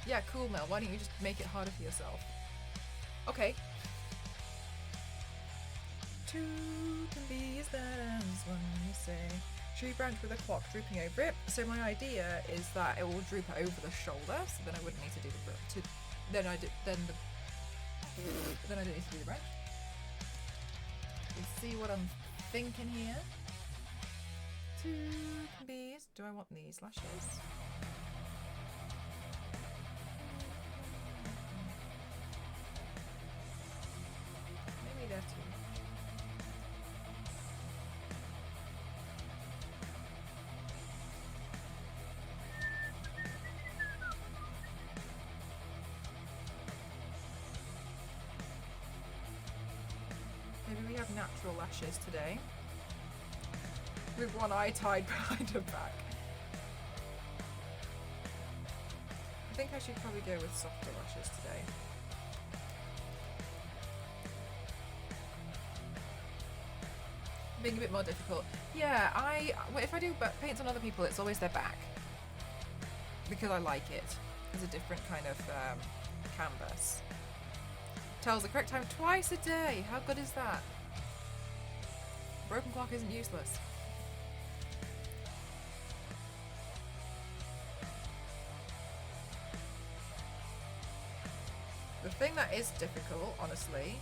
Yeah, cool, Mel. Why don't you just make it harder for yourself? Okay. Two can be as bad as one, you say. Tree branch with a clock drooping over it. So my idea is that it will droop over the shoulder, so then I wouldn't need to do the then I don't need to do the branch. You see what I'm thinking here? Two can be. Do I want these lashes? Maybe they're two. Maybe we have natural lashes today. With one eye tied behind her back. I think I should probably go with softer lashes today. Being a bit more difficult. Yeah, if I do paints on other people, it's always their back. Because I like it. It's a different kind of canvas. Tells the correct time twice a day. How good is that? Broken clock isn't useless. The thing that is difficult, honestly,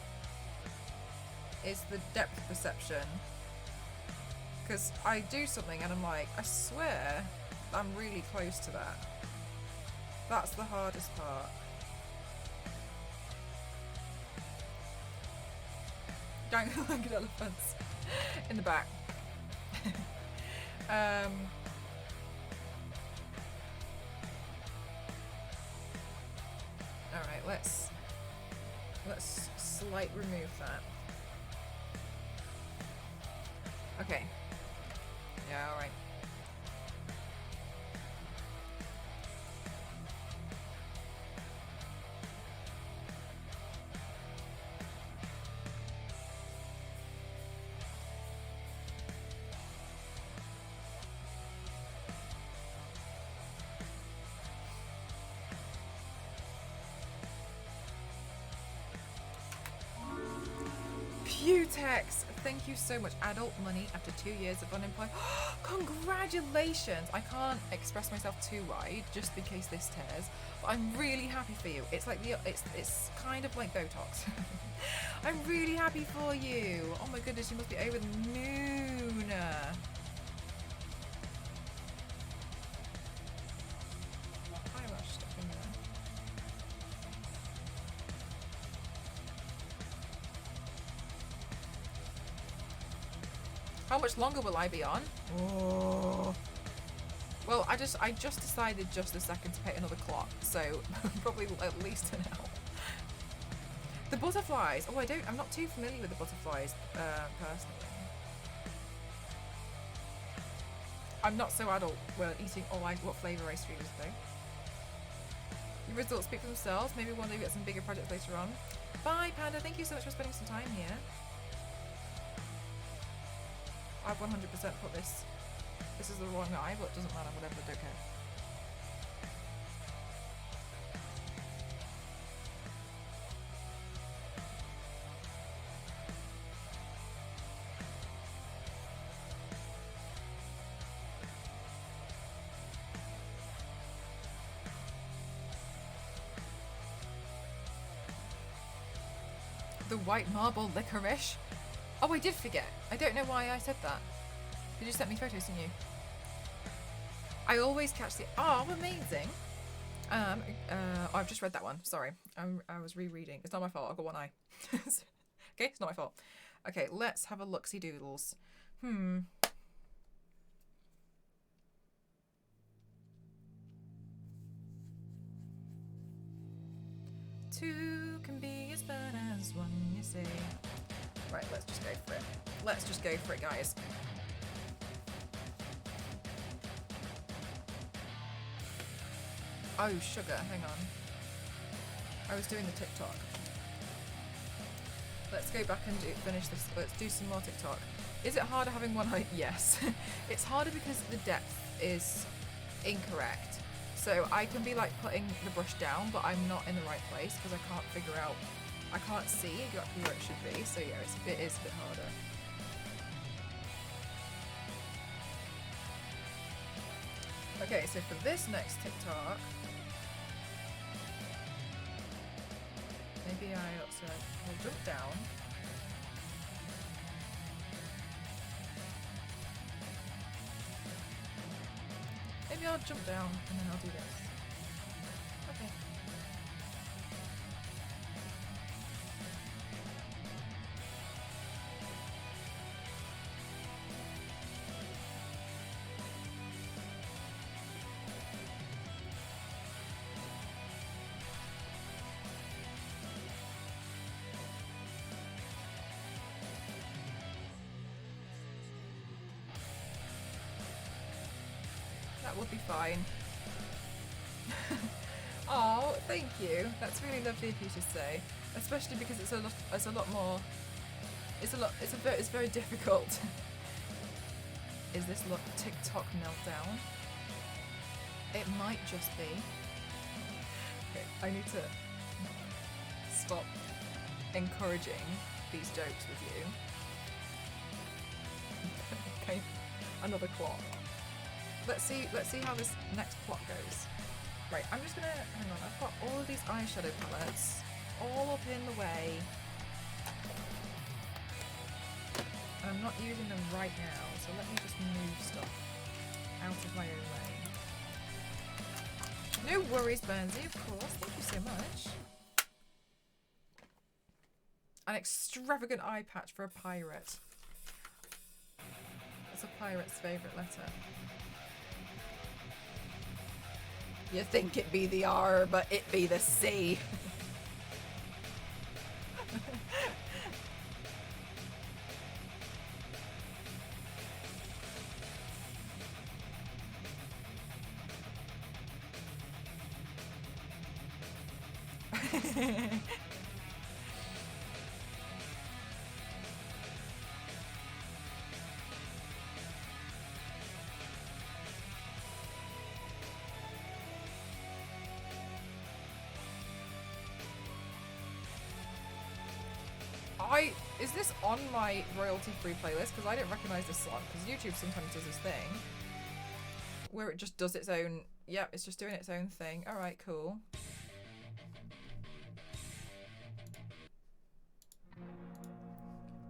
is the depth perception. Because I do something and I'm like, I swear I'm really close to that. That's the hardest part. Gang-legged elephants in the back. Alright, let's slight remove that. Okay. Yeah, alright. Tex, thank you so much. Adult money after 2 years of unemployed. Congratulations! I can't express myself too wide just in case this tears, but I'm really happy for you. It's like it's kind of like Botox. I'm really happy for you. Oh my goodness, you must be over the moon. Eyelash stuck in there. How much longer will I be on? Oh. Well, I just decided just a second to pay another clock, so probably at least an hour. The butterflies. Oh, I'm not too familiar with the butterflies personally. I'm not so adult when eating all what flavour ice cream is though. Your results speak for themselves. Maybe one day we get some bigger projects later on. Bye, Panda. Thank you so much for spending some time here. I've 100% put this. This is the wrong eye, but it doesn't matter. Whatever, I don't care. The white marble licorice. Oh, I did forget. I don't know why I said that. You just sent me photos, didn't you? I always catch the... Oh, amazing. I've just read that one. Sorry. I was rereading. It's not my fault. I've got one eye. Okay, it's not my fault. Okay, let's have a look-see doodles. Two can be as bad as one, you say. Right, let's just go for it. Let's just go for it, guys. Oh, sugar, hang on. I was doing the TikTok. Let's go back and finish this. Let's do some more TikTok. Is it harder having one eye? Yes. It's harder because the depth is incorrect. So I can be like putting the brush down, but I'm not in the right place because I can't figure out, I can't see exactly where it should be. So yeah, it is a bit harder. Okay, so for this next TikTok, maybe will jump down. Maybe I'll jump down and then I'll do this. Okay. That would be fine. Oh, thank you. That's really lovely of you to say, especially because it's a lot more. It's very difficult. Is this TikTok meltdown? It might just be. Okay, I need to stop encouraging these jokes with you. Okay, another clock. Let's see how this next plot goes. Right, I'm just gonna hang on. I've got all of these eyeshadow palettes all up in the way, and I'm not using them right now. So let me just move stuff out of my own way. No worries, Burnsy. Of course. Thank you so much. An extravagant eye patch for a pirate. That's a pirate's favourite letter. You think it be the R, but it be the C. Is this on my royalty-free playlist? Because I didn't recognise this song. Because YouTube sometimes does this thing where it just does its own. Yep, it's just doing its own thing. All right, cool.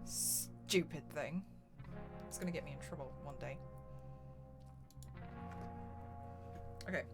Stupid thing. It's gonna get me in trouble one day. Okay.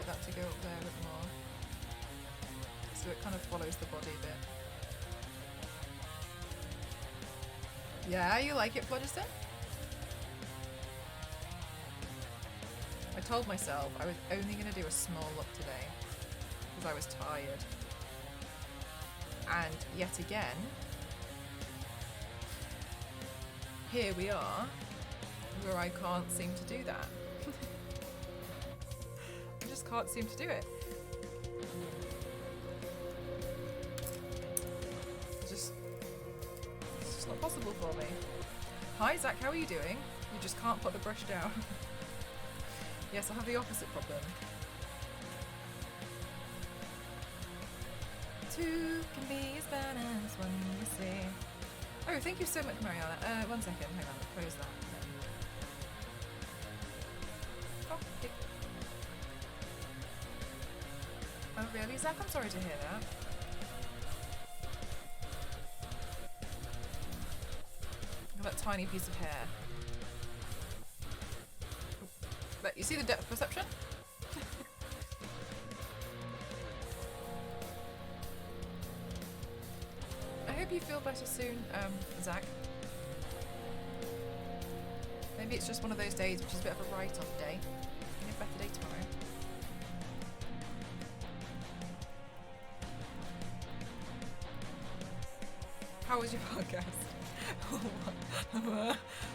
That to go up there a bit more, so it kind of follows the body a bit. Yeah, you like it, Phlogiston? I told myself I was only going to do a small look today because I was tired, and yet again here we are where I can't seem to do that. Can't seem to do it. It's just not possible for me. Hi Zach, how are you doing? You just can't put the brush down. Yes, I have the opposite problem. Two can be as bad as one, you see. Oh, thank you so much, Mariana. 1 second, hang on, close that. Oh, okay. Oh really, Zach? I'm sorry to hear that. Look at that tiny piece of hair. But you see the depth perception? I hope you feel better soon, Zach. Maybe it's just one of those days which is a bit of a write-off day. You have a better day tomorrow. How was your podcast?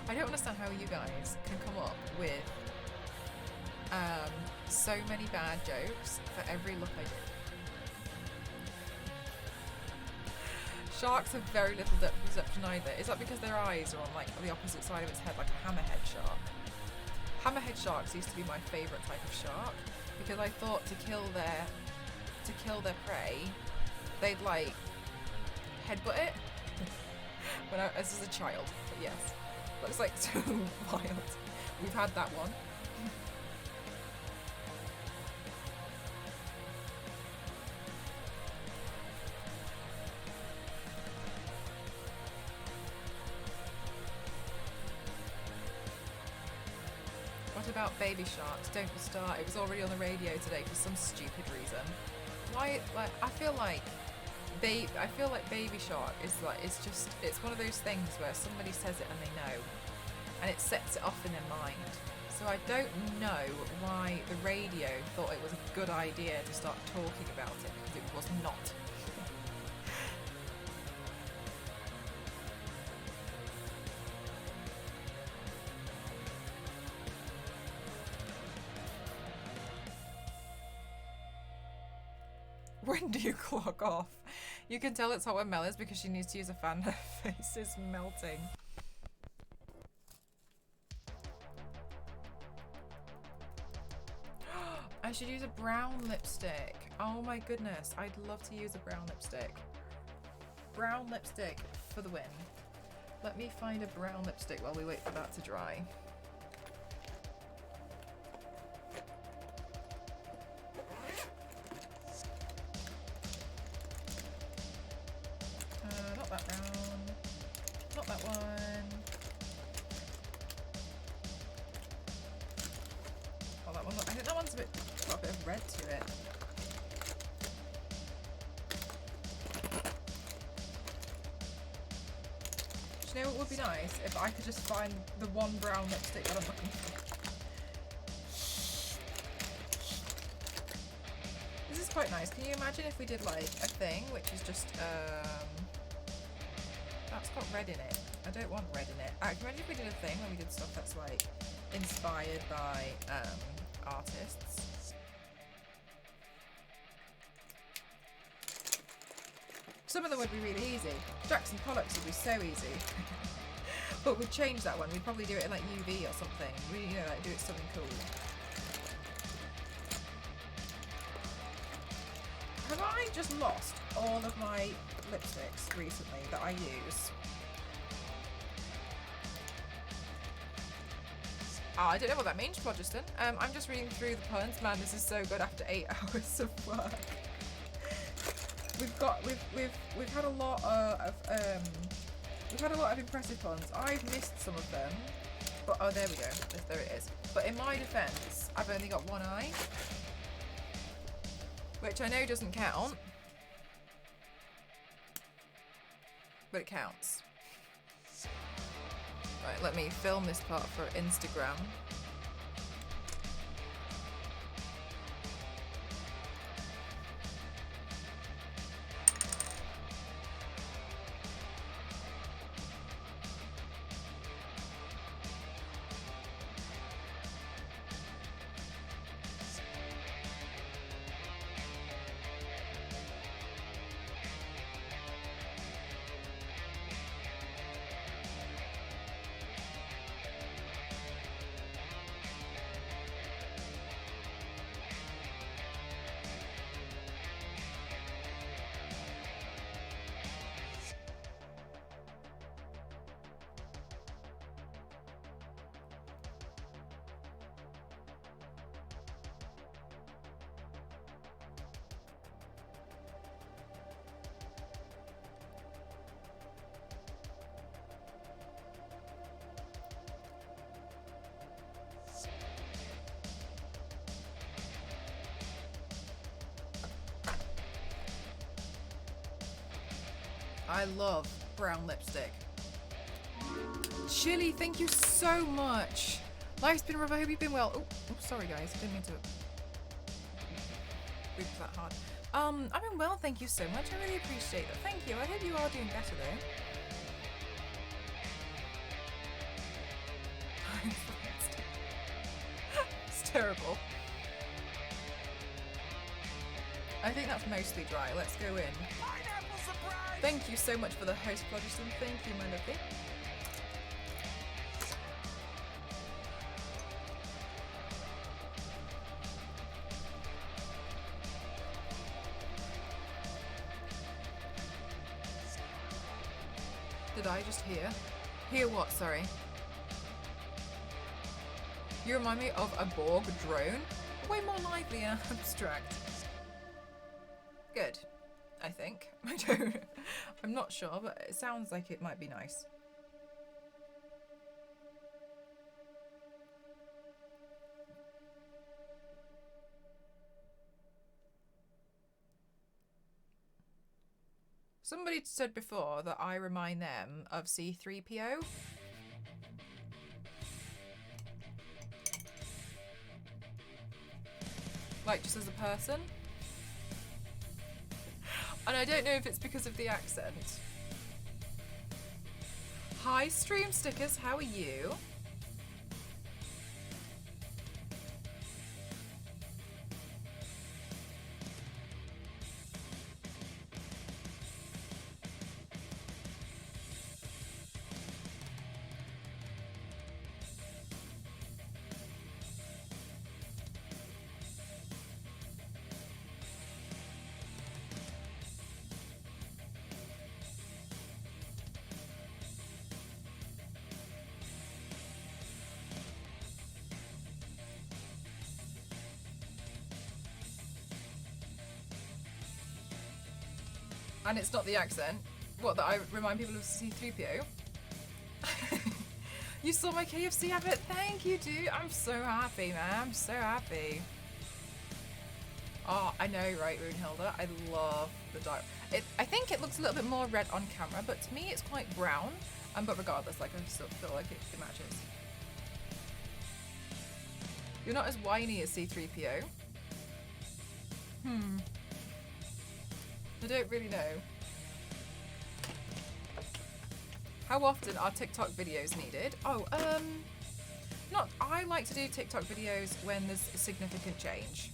I don't understand how you guys can come up with so many bad jokes for every look I did. Sharks have very little depth perception either. Is that because their eyes are on like the opposite side of its head, like a hammerhead shark? Hammerhead sharks used to be my favourite type of shark because I thought to kill their prey, they'd like headbutt it. When as a child, but yes, that was like so wild. We've had that one. What about baby sharks? Don't start. It was already on the radio today for some stupid reason. Why? Like, I feel like baby shark is like, it's one of those things where somebody says it and they know, and it sets it off in their mind. So I don't know why the radio thought it was a good idea to start talking about it, because it was not. When do you clock off? You can tell it's hot when Mel is because she needs to use a fan. Her face is melting. I should use a brown lipstick. Oh my goodness, I'd love to use a brown lipstick. Brown lipstick for the win. Let me find a brown lipstick while we wait for that to dry. Not that brown. Not that one. Oh, that one. I think that one's got a bit of red to it. Do you know what would be nice? If I could just find the one brown lipstick that I'm looking for. This is quite nice. Can you imagine if we did like a thing which is just that's got red in it. I don't want red in it. Imagine if we did a thing where we did stuff that's like inspired by artists. Some of them would be really easy. Jackson Pollock's would be so easy. But we'd change that one. We'd probably do it in like UV or something. We, you know, like do it something cool. Have I just lost all of my lipsticks recently that I use? Oh, I don't know what that means, Phlogiston. I'm just reading through the puns. Man, this is so good after 8 hours of work. We've had a lot of impressive puns. I've missed some of them, but oh, there we go. There it is. But in my defence, I've only got one eye, which I know doesn't count, but it counts. Right, let me film this part for Instagram. I love brown lipstick. Chili, thank you so much. Life's been rough. I hope you've been well. Oh, sorry guys, didn't mean to breathe that hard. I've been well, thank you so much. I really appreciate that. Thank you. I hope you are doing better though. It's terrible. I think that's mostly dry. Let's go in. Thank you so much for the host, Phlogiston. Thank you, my lovely. Did I just hear? Hear what, sorry? You remind me of a Borg drone. Way more lively and abstract. Good. I think. I'm not sure, but it sounds like it might be nice. Somebody said before that I remind them of C-3PO. Like, just as a person. And I don't know if it's because of the accent. Hi, Stream Stickers, how are you? And it's not the accent. What, that I remind people of C3PO? You saw my KFC advert? Thank you, dude. I'm so happy, man. I'm so happy. Oh, I know, right, Runehilda? I love the dark. I think it looks a little bit more red on camera, but to me it's quite brown. But regardless, like, I still feel like it matches. You're not as whiny as C3PO. I don't really know. How often are TikTok videos needed? Oh, I like to do TikTok videos when there's a significant change.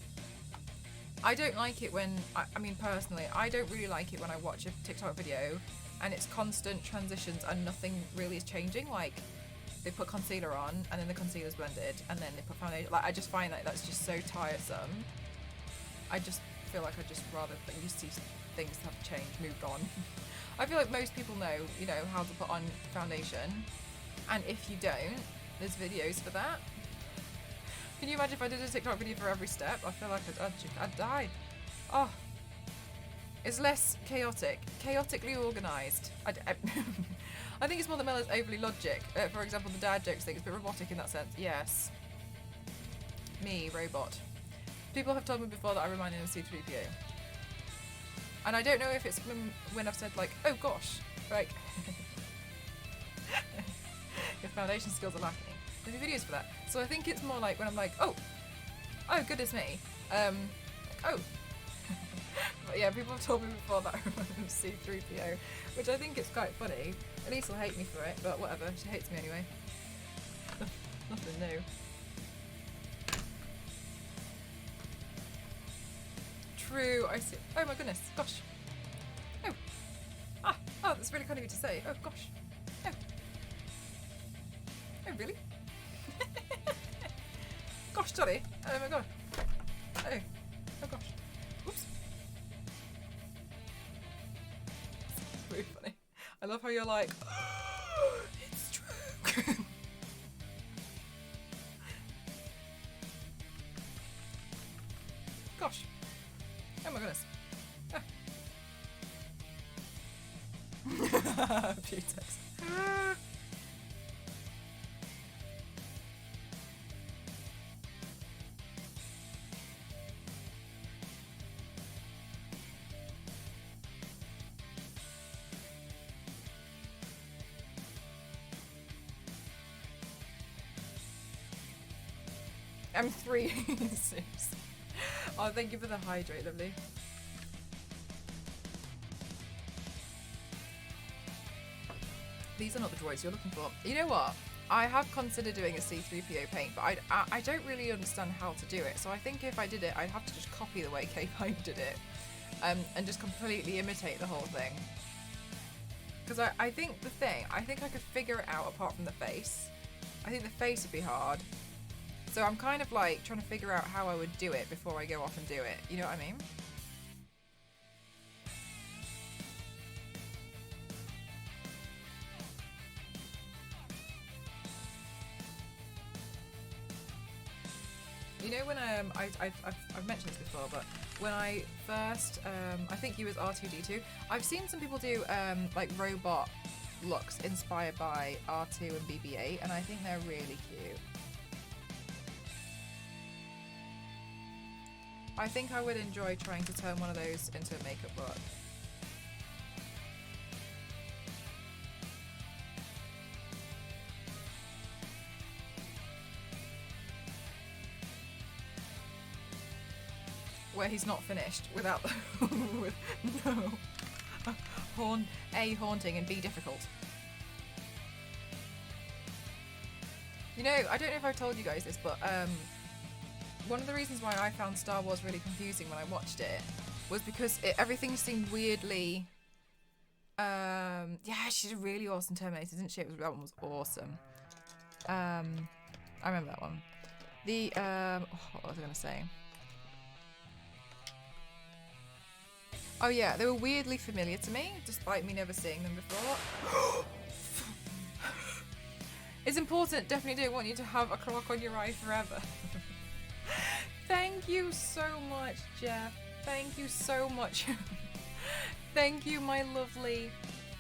I don't like it when, I mean personally, I don't really like it when I watch a TikTok video and it's constant transitions and nothing really is changing. Like, they put concealer on and then the concealer's blended and then they put foundation. Like, I just find that that's just so tiresome. I just feel like I just rather that you see things have changed, moved on. I feel like most people know, you know, how to put on foundation. And if you don't, there's videos for that. Can you imagine if I did a TikTok video for every step? I feel like I'd die. Oh. It's less chaotic. Chaotically organised. I think it's more that Mella's overly logic. For example, the dad jokes thing. It's a bit robotic in that sense. Yes. Me, robot. People have told me before that I remind them of C3PO. And I don't know if it's when I've said like, oh gosh, like, your foundation skills are lacking. There'll be videos for that. So I think it's more like when I'm like, oh goodness me. Oh. But yeah, people have told me before that I remind them of C3PO, which I think is quite funny. Elise will hate me for it, but whatever, she hates me anyway. Nothing new. True, I see. Oh my goodness, gosh. Oh, that's really kind of you to say. Oh gosh. Oh, really? Gosh, Dali. Oh my god. Oh gosh. Oops. It's really funny. I love how you're like, oh, it's true. Gosh. Oh my goodness. Ah. Putex. M3 soups. Oh, thank you for the hydrate, lovely. These are not the droids you're looking for. You know what? I have considered doing a C3PO paint, but I don't really understand how to do it. So I think if I did it, I'd have to just copy the way K-Pipe did it, and just completely imitate the whole thing. Because I think I could figure it out apart from the face. I think the face would be hard. So I'm kind of like trying to figure out how I would do it before I go off and do it. You know what I mean? You know when I've mentioned this before, but when I first I think he was R2D2. I've seen some people do like robot looks inspired by R2 and BB-8, and I think they're really cute. I think I would enjoy trying to turn one of those into a makeup look. Where he's not finished without with no haunting and B difficult. You know, I don't know if I've told you guys this, but one of the reasons why I found Star Wars really confusing when I watched it was because everything seemed weirdly. Yeah, she's a really awesome Terminator, isn't she? That one was awesome. I remember that one. The what was I gonna say? Oh yeah, they were weirdly familiar to me, despite me never seeing them before. It's important, definitely do want you to have a clock on your eye forever. Thank you so much, Jeff. Thank you so much. Thank you, my lovely.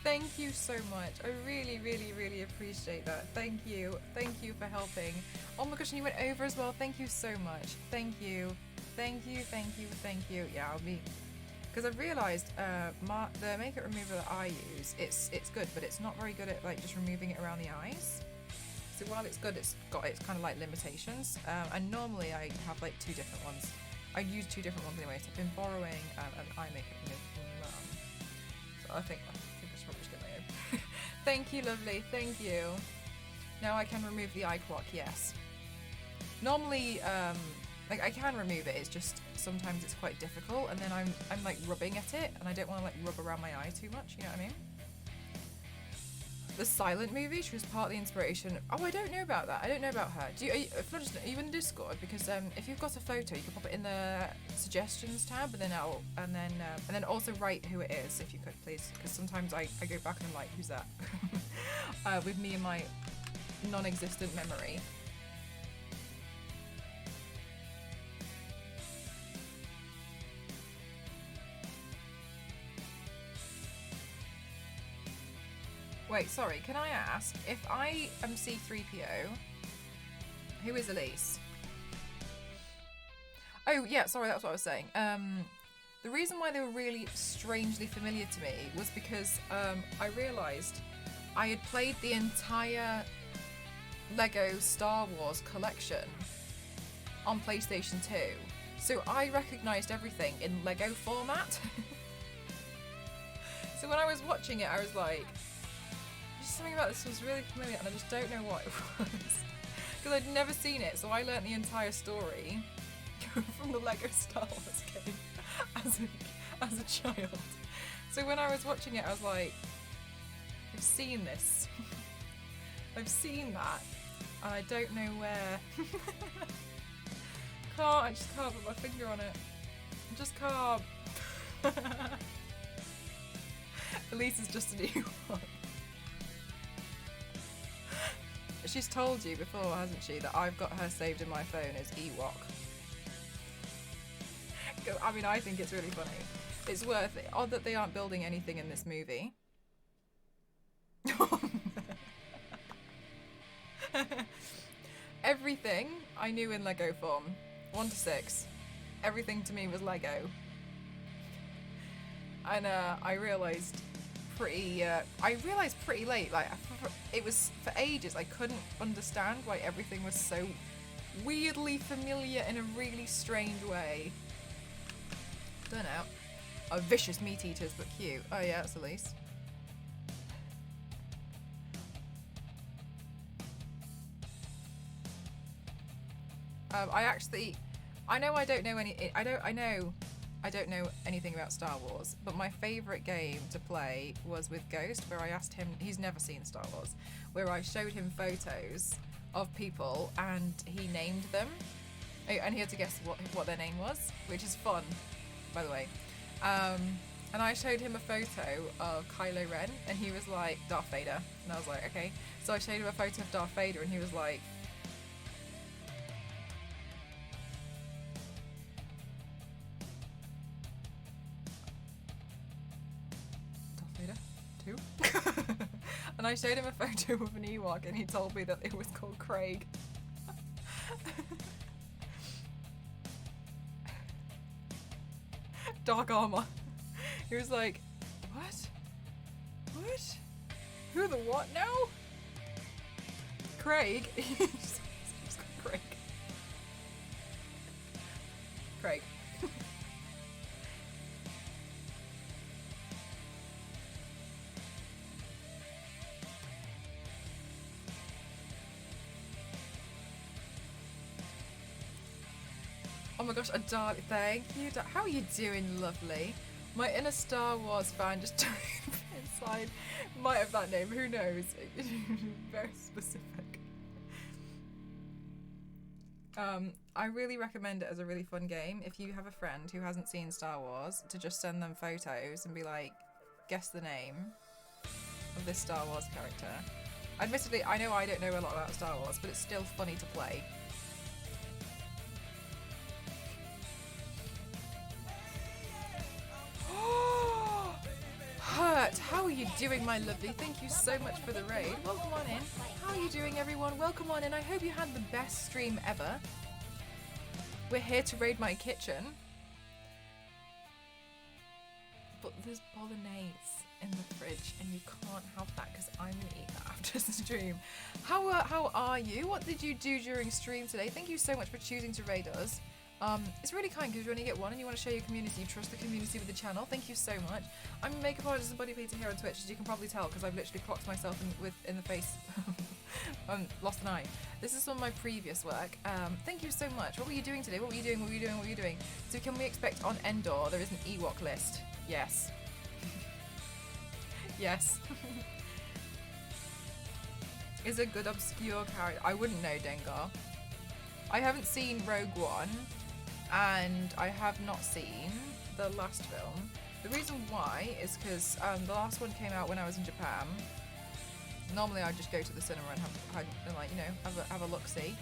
Thank you so much. I really, really, really appreciate that. Thank you. Thank you for helping. Oh my gosh, and you went over as well. Thank you so much. Thank you. Thank you, thank you, thank you. Yeah, I'll be... Because I've realised the makeup remover that I use, it's good, but it's not very good at like just removing it around the eyes. So while it's good, it's got its kind of like limitations. And normally I have like two different ones. I use two different ones anyway, so I've been borrowing an eye makeup remover from Mum. So I think I should probably just get my own. Thank you, lovely. Thank you. Now I can remove the eye clock. Yes. Normally, like I can remove it. It's just sometimes it's quite difficult, and then I'm like rubbing at it, and I don't want to like rub around my eye too much. You know what I mean? The Silent movie. She was part of the inspiration. Oh, I don't know about that. I don't know about her. Are you in Discord? Because if you've got a photo, you can pop it in the suggestions tab, and then also write who it is if you could, please. Because sometimes I go back and I'm like, who's that? With me and my non-existent memory. Wait, sorry, can I ask, if I am C3PO, who is Elise? Oh, yeah, sorry, that's what I was saying. The reason why they were really strangely familiar to me was because I realised I had played the entire Lego Star Wars collection on PlayStation 2. So I recognised everything in Lego format. So when I was watching it, I was like, something about this was really familiar, and I just don't know what it was because I'd never seen it. So I learnt the entire story from the Lego Star Wars game as a child. So when I was watching it, I was like, I've seen this. I've seen that, and I don't know where. I just can't put my finger on it. I just can't. Elise is just a new one. She's told you before, hasn't she, that I've got her saved in my phone as Ewok. I mean, I think it's really funny. It's worth it. Odd that they aren't building anything in this movie. Everything I knew in Lego form, 1 to 6. Everything to me was Lego. And I realised pretty late, like it was for ages I couldn't understand why everything was so weirdly familiar in a really strange way. Don't know. Oh, vicious meat eaters, but cute. Oh yeah, that's Elise. I know I don't know anything about Star Wars, but my favourite game to play was with Ghost, where I asked him, he's never seen Star Wars, where I showed him photos of people and he named them. And he had to guess what their name was, which is fun, by the way. And I showed him a photo of Kylo Ren, and he was like, Darth Vader. And I was like, okay. So I showed him a photo of Darth Vader, and he was like, and I showed him a photo of an Ewok, and he told me that it was called Craig. Dark armor. He was like, what? Who the what now? Craig? He's called Craig. Craig. Oh my gosh, a Dali, thank you. How are you doing, lovely? My inner Star Wars fan just turned inside. Might have that name, who knows? Very specific. I really recommend it as a really fun game. If you have a friend who hasn't seen Star Wars, to just send them photos and be like, guess the name of this Star Wars character. Admittedly, I know I don't know a lot about Star Wars, but it's still funny to play. you doing, my lovely? Thank you so much for the raid. Welcome on in. How are you doing, everyone? Welcome on in. I hope you had the best stream ever. We're here to raid my kitchen. But there's bolognese in the fridge and you can't have that because I'm going to eat that after the stream. How are you? What did you do during stream today? Thank you so much for choosing to raid us. It's really kind because you only get one and you want to share your community. You trust the community with the channel. Thank you so much. I'm makeup artist and body painter here on Twitch, as you can probably tell because I've literally clocked myself in the face. Lost an eye. This is some of my previous work. Thank you so much. What were you doing today? What were you doing? What were you doing? What were you doing? So can we expect on Endor there is an Ewok list? Yes. Yes. Is a good obscure character. I wouldn't know, Dengar. I haven't seen Rogue One. And I have not seen the last film. The reason why is because the last one came out when I was in Japan. Normally I just go to the cinema and have a look see.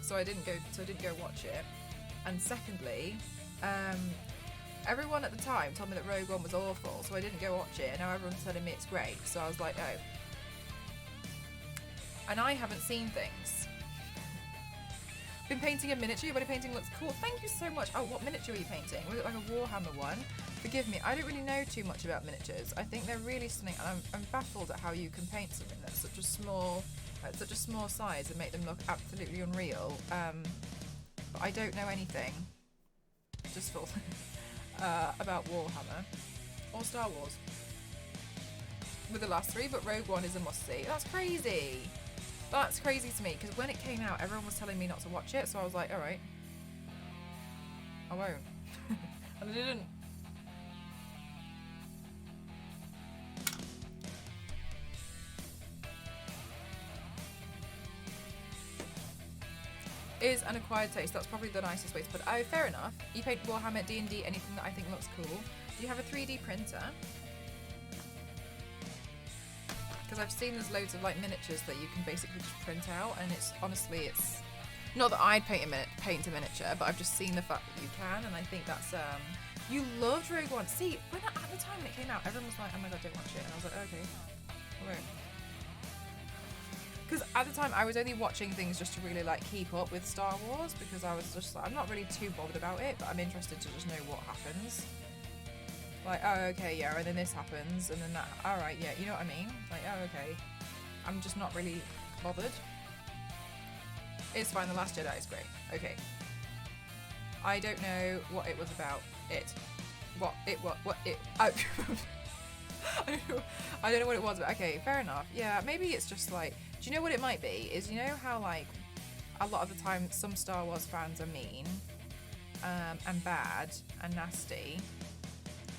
So I didn't go watch it. And secondly, everyone at the time told me that Rogue One was awful, so I didn't go watch it. And now everyone's telling me it's great, so I was like, oh. And I haven't seen things. Been painting a miniature. Your body painting looks cool. Thank you so much. Oh, what miniature are you painting? Was it like a Warhammer one? Forgive me, I don't really know too much about miniatures. I think they're really stunning, and I'm baffled at how you can paint something that's such a small size and make them look absolutely unreal. But I don't know anything. Just full about Warhammer or Star Wars. With the last three, but Rogue One is a must-see. That's crazy. That's crazy to me, because when it came out, everyone was telling me not to watch it, so I was like, alright. I won't. And I didn't. Is an acquired taste. That's probably the nicest way to put it. Oh, fair enough. You paint Warhammer, D&D, anything that I think looks cool. Do you have a 3D printer? Because I've seen there's loads of like miniatures that you can basically just print out, and it's honestly, it's not that I'd paint a miniature, but I've just seen the fact that you can, and I think that's you loved Rogue One. See, when at the time when it came out, everyone was like, oh my god, don't watch it, and I was like, okay, I won't. Because at the time I was only watching things just to really like keep up with Star Wars, because I was just like, I'm not really too bothered about it, but I'm interested to just know what happens. Like, oh, okay, yeah, and then this happens, and then that, alright, yeah, you know what I mean? Like, oh, okay. I'm just not really bothered. It's fine, The Last Jedi is great. Okay. I don't know what it was about. Oh. I don't know what it was, but okay, fair enough. Yeah, maybe it's just like, do you know what it might be? Is, you know how, like, a lot of the time some Star Wars fans are mean, and bad, and nasty,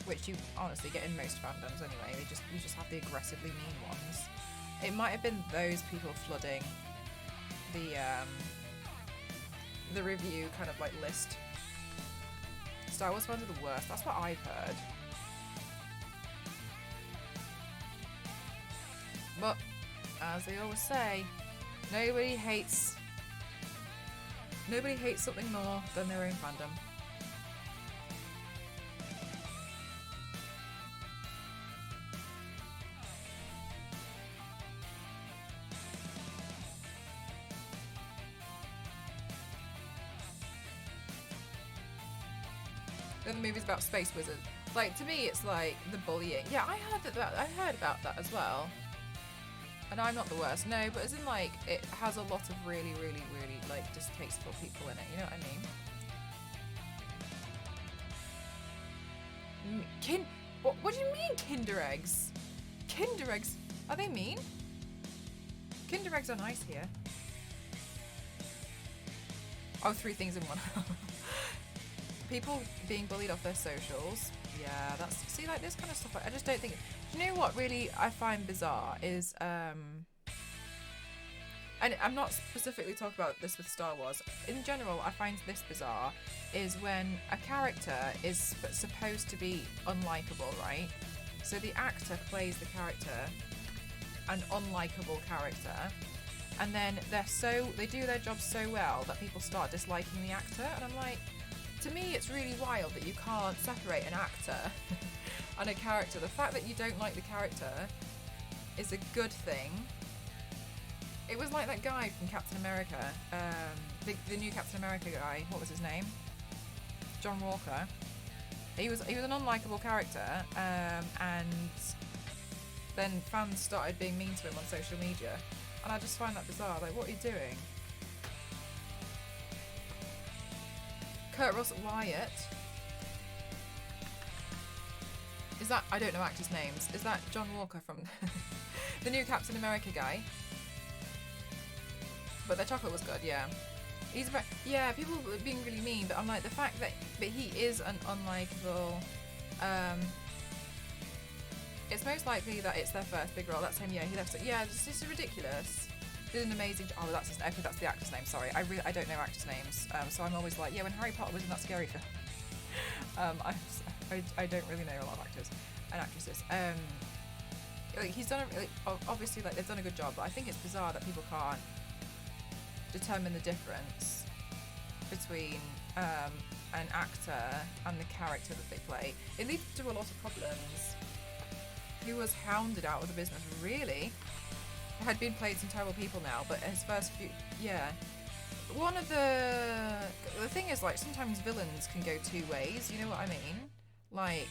which you honestly get in most fandoms anyway. You just have the aggressively mean ones. It might have been those people flooding the review kind of like list. Star Wars fans are the worst. That's what I've heard. But as they always say, nobody hates something more than their own fandom. Then the movie's about space wizards. Like, to me, it's like the bullying. Yeah, I heard about that as well. And I'm not the worst, no, but as in like, it has a lot of really, really, really like distasteful people in it. You know what I mean? What do you mean Kinder eggs? Kinder eggs? Are they mean? Kinder eggs are nice here. Oh, 3 things in one. People being bullied off their socials. Yeah, that's, see, like this kind of stuff, I just don't think, do you know what really I find bizarre is, and I'm not specifically talking about this with Star Wars, in general I find this bizarre, is when a character is supposed to be unlikable, right? So the actor plays the character, an unlikable character, and then they do their job so well that people start disliking the actor, and I'm like, to me it's really wild that you can't separate an actor and a character. The fact that you don't like the character is a good thing. It was like that guy from Captain America, the new Captain America guy. What was his name? John Walker. He was an unlikable character, and then fans started being mean to him on social media, and I just find that bizarre. Like, what are you doing? Kurt Russell Wyatt. Is that, I don't know actors' names. Is that John Walker from the new Captain America guy? But the chocolate was good, yeah. He's very, yeah, people were being really mean, but I'm like, the fact that he is an unlikable, it's most likely that it's their first big role. That's him, yeah, he left it. Yeah, this is ridiculous. Did an amazing job. Oh, that's his, okay, that's the actor's name, sorry. I don't know actors' names, so I'm always like, yeah, when Harry Potter was in that scary film. I don't really know a lot of actors and actresses. Like, he's done a, like, obviously, like, they've done a good job, but I think it's bizarre that people can't determine the difference between an actor and the character that they play. It leads to a lot of problems. He was hounded out of the business, really. Had been played some terrible people now, but his first few, yeah. One of the thing is, like, sometimes villains can go two ways, you know what I mean? Like,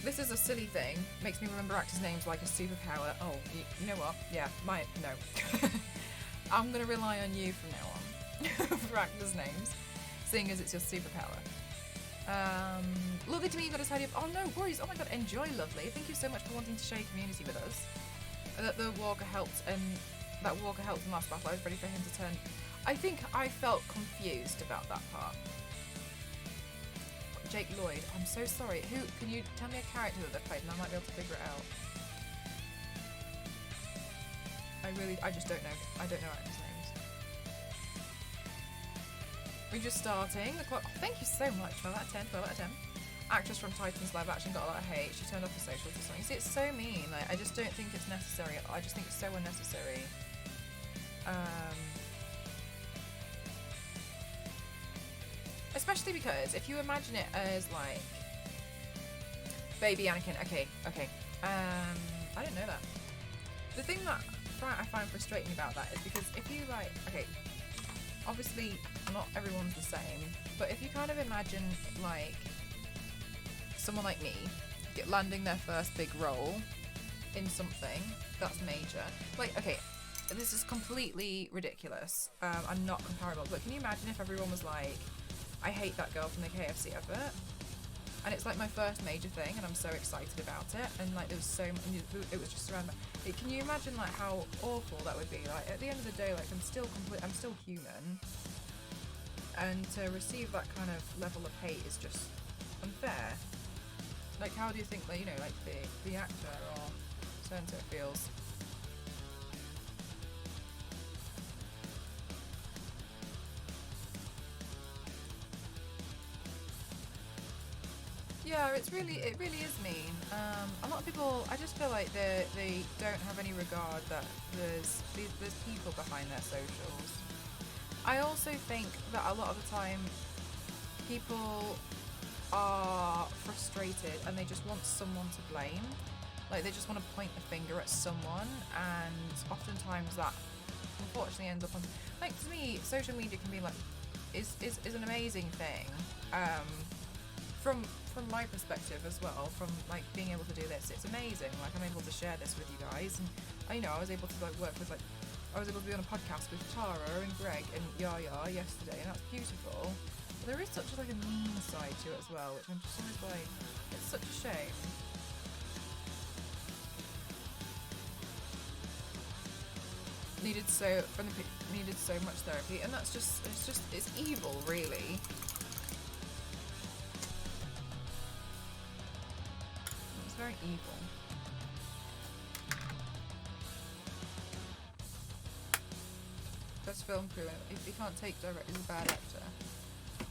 this is a silly thing, makes me remember actors' names like a superpower. Oh, you know what? Yeah, no. I'm gonna rely on you from now on for actors' names, seeing as it's your superpower. Lovely to meet you, got a tidy up. Oh no, worries. Oh my god, enjoy, lovely. Thank you so much for wanting to share community with us. That the walker helped, and that walker helped in last battle. I was ready for him to turn. I think I felt confused about that part. Jake Lloyd, I'm so sorry. Who, can you tell me a character that they played and I might be able to figure it out? I just don't know. I don't know actors' names. We're just starting. Thank you so much for that. 10, 12 out of 10. Actress from Titans live action got a lot of hate. She turned off the socials or something. See, it's so mean. Like, I just don't think it's necessary. I just think it's so unnecessary. Especially because if you imagine it as like baby Anakin. Okay. I didn't know that. The thing that I find frustrating about that is because if you like, okay, obviously not everyone's the same, but if you kind of imagine like someone like me landing their first big role in something that's major, like, okay, this is completely ridiculous and not comparable, but can you imagine if everyone was like, I hate that girl from the KFC advert, and it's like my first major thing and I'm so excited about it, and like there was so much, it was just around that. Can you imagine like how awful that would be? Like at the end of the day, like I'm still human, and to receive that kind of level of hate is just unfair. Like, how do you think, like, you know, like the actor or center feels? Yeah, it really is mean. A lot of people, I just feel like they don't have any regard that there's people behind their socials. I also think that a lot of the time people are frustrated and they just want someone to blame. Like, they just want to point the finger at someone, and oftentimes that unfortunately ends up on, like, to me, social media can be like, is an amazing thing. From my perspective as well, from like being able to do this, it's amazing. Like, I'm able to share this with you guys, and I was able to like work with, like, I was able to be on a podcast with Tara and Greg and Yaya yesterday, and that's beautiful. But there is such like a mean side to it as well, which I'm just always like, it's such a shame. Needed so much therapy, and that's just it's evil, really. It's very evil. Best film crew. If you can't take direct, is a bad actor.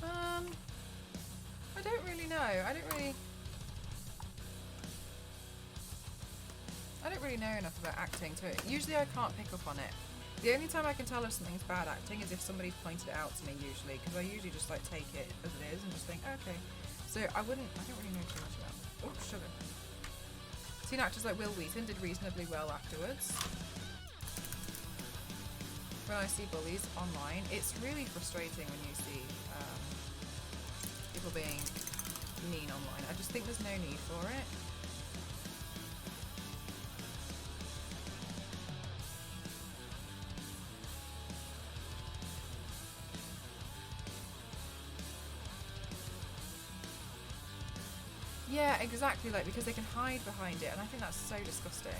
I don't really know. I don't really know enough about acting to. Usually I can't pick up on it. The only time I can tell if something's bad acting is if somebody's pointed it out to me, usually, because I usually just like take it as it is and just think, okay. So I don't really know too much about. Oh, sugar. Seen actors like Will Wheaton did reasonably well afterwards. When I see bullies online, it's really frustrating when you see people being mean online. I just think there's no need for it. Yeah, exactly, like, because they can hide behind it, and I think that's so disgusting.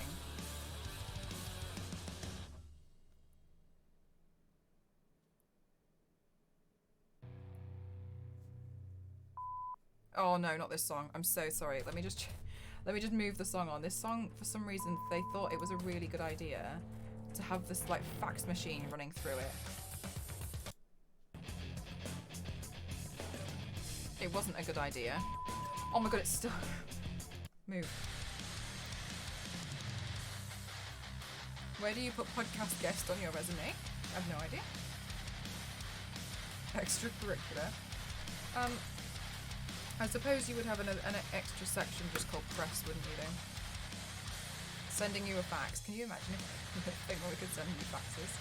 Oh no, not this song. I'm so sorry. Let me just move the song on. This song, for some reason, they thought it was a really good idea to have this like fax machine running through it. It wasn't a good idea. Oh my god, it's still... Move. Where do you put podcast guest on your resume? I have no idea. Extracurricular. I suppose you would have an extra section just called press, wouldn't you, though? Sending you a fax. Can you imagine if a thing where we could send you faxes?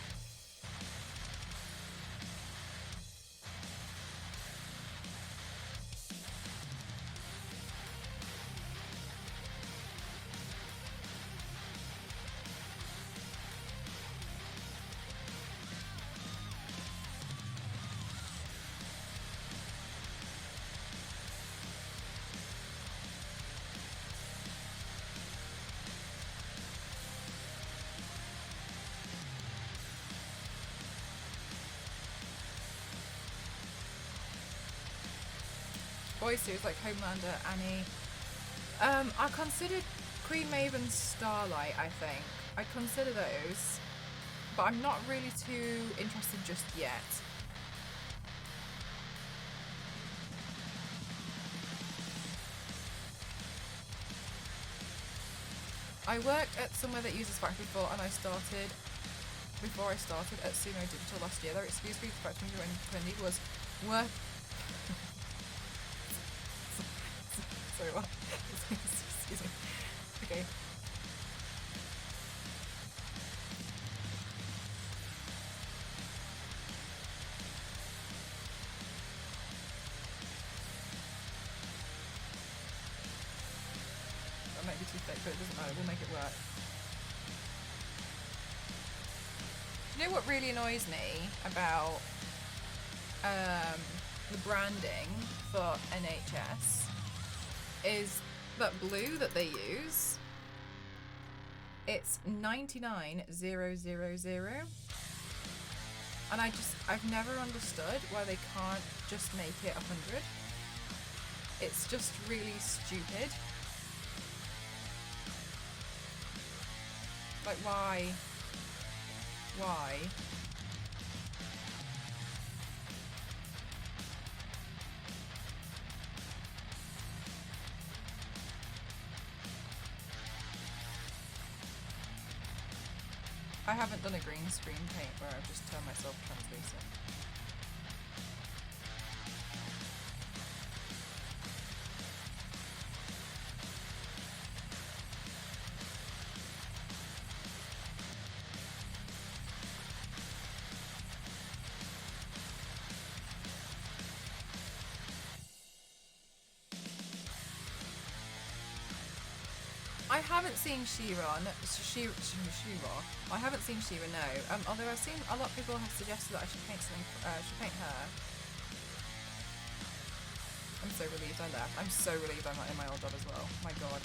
Boys series like Homelander, Annie. I considered Queen Maven's Starlight, I think. I consider those, but I'm not really too interested just yet. I worked at somewhere that uses Factory Floor, and before I started at Sumo Digital last year. Their excuse for expecting to independent was work. Sorry, what? Excuse me. Okay. That might be too thick, but it doesn't matter. We'll make it work. You know what really annoys me about the branding for NHS is that blue that they use. It's 99000, and I've never understood why they can't just make it 100. It's just really stupid. Like, why? I haven't done a green screen paint where I've just turned myself translucent. I haven't seen She-Ra. I haven't seen She-Ra, no. Although I've seen a lot of people have suggested that I should paint something. Should paint her. I'm so relieved I left. I'm so relieved I'm not in my old job as well. My god.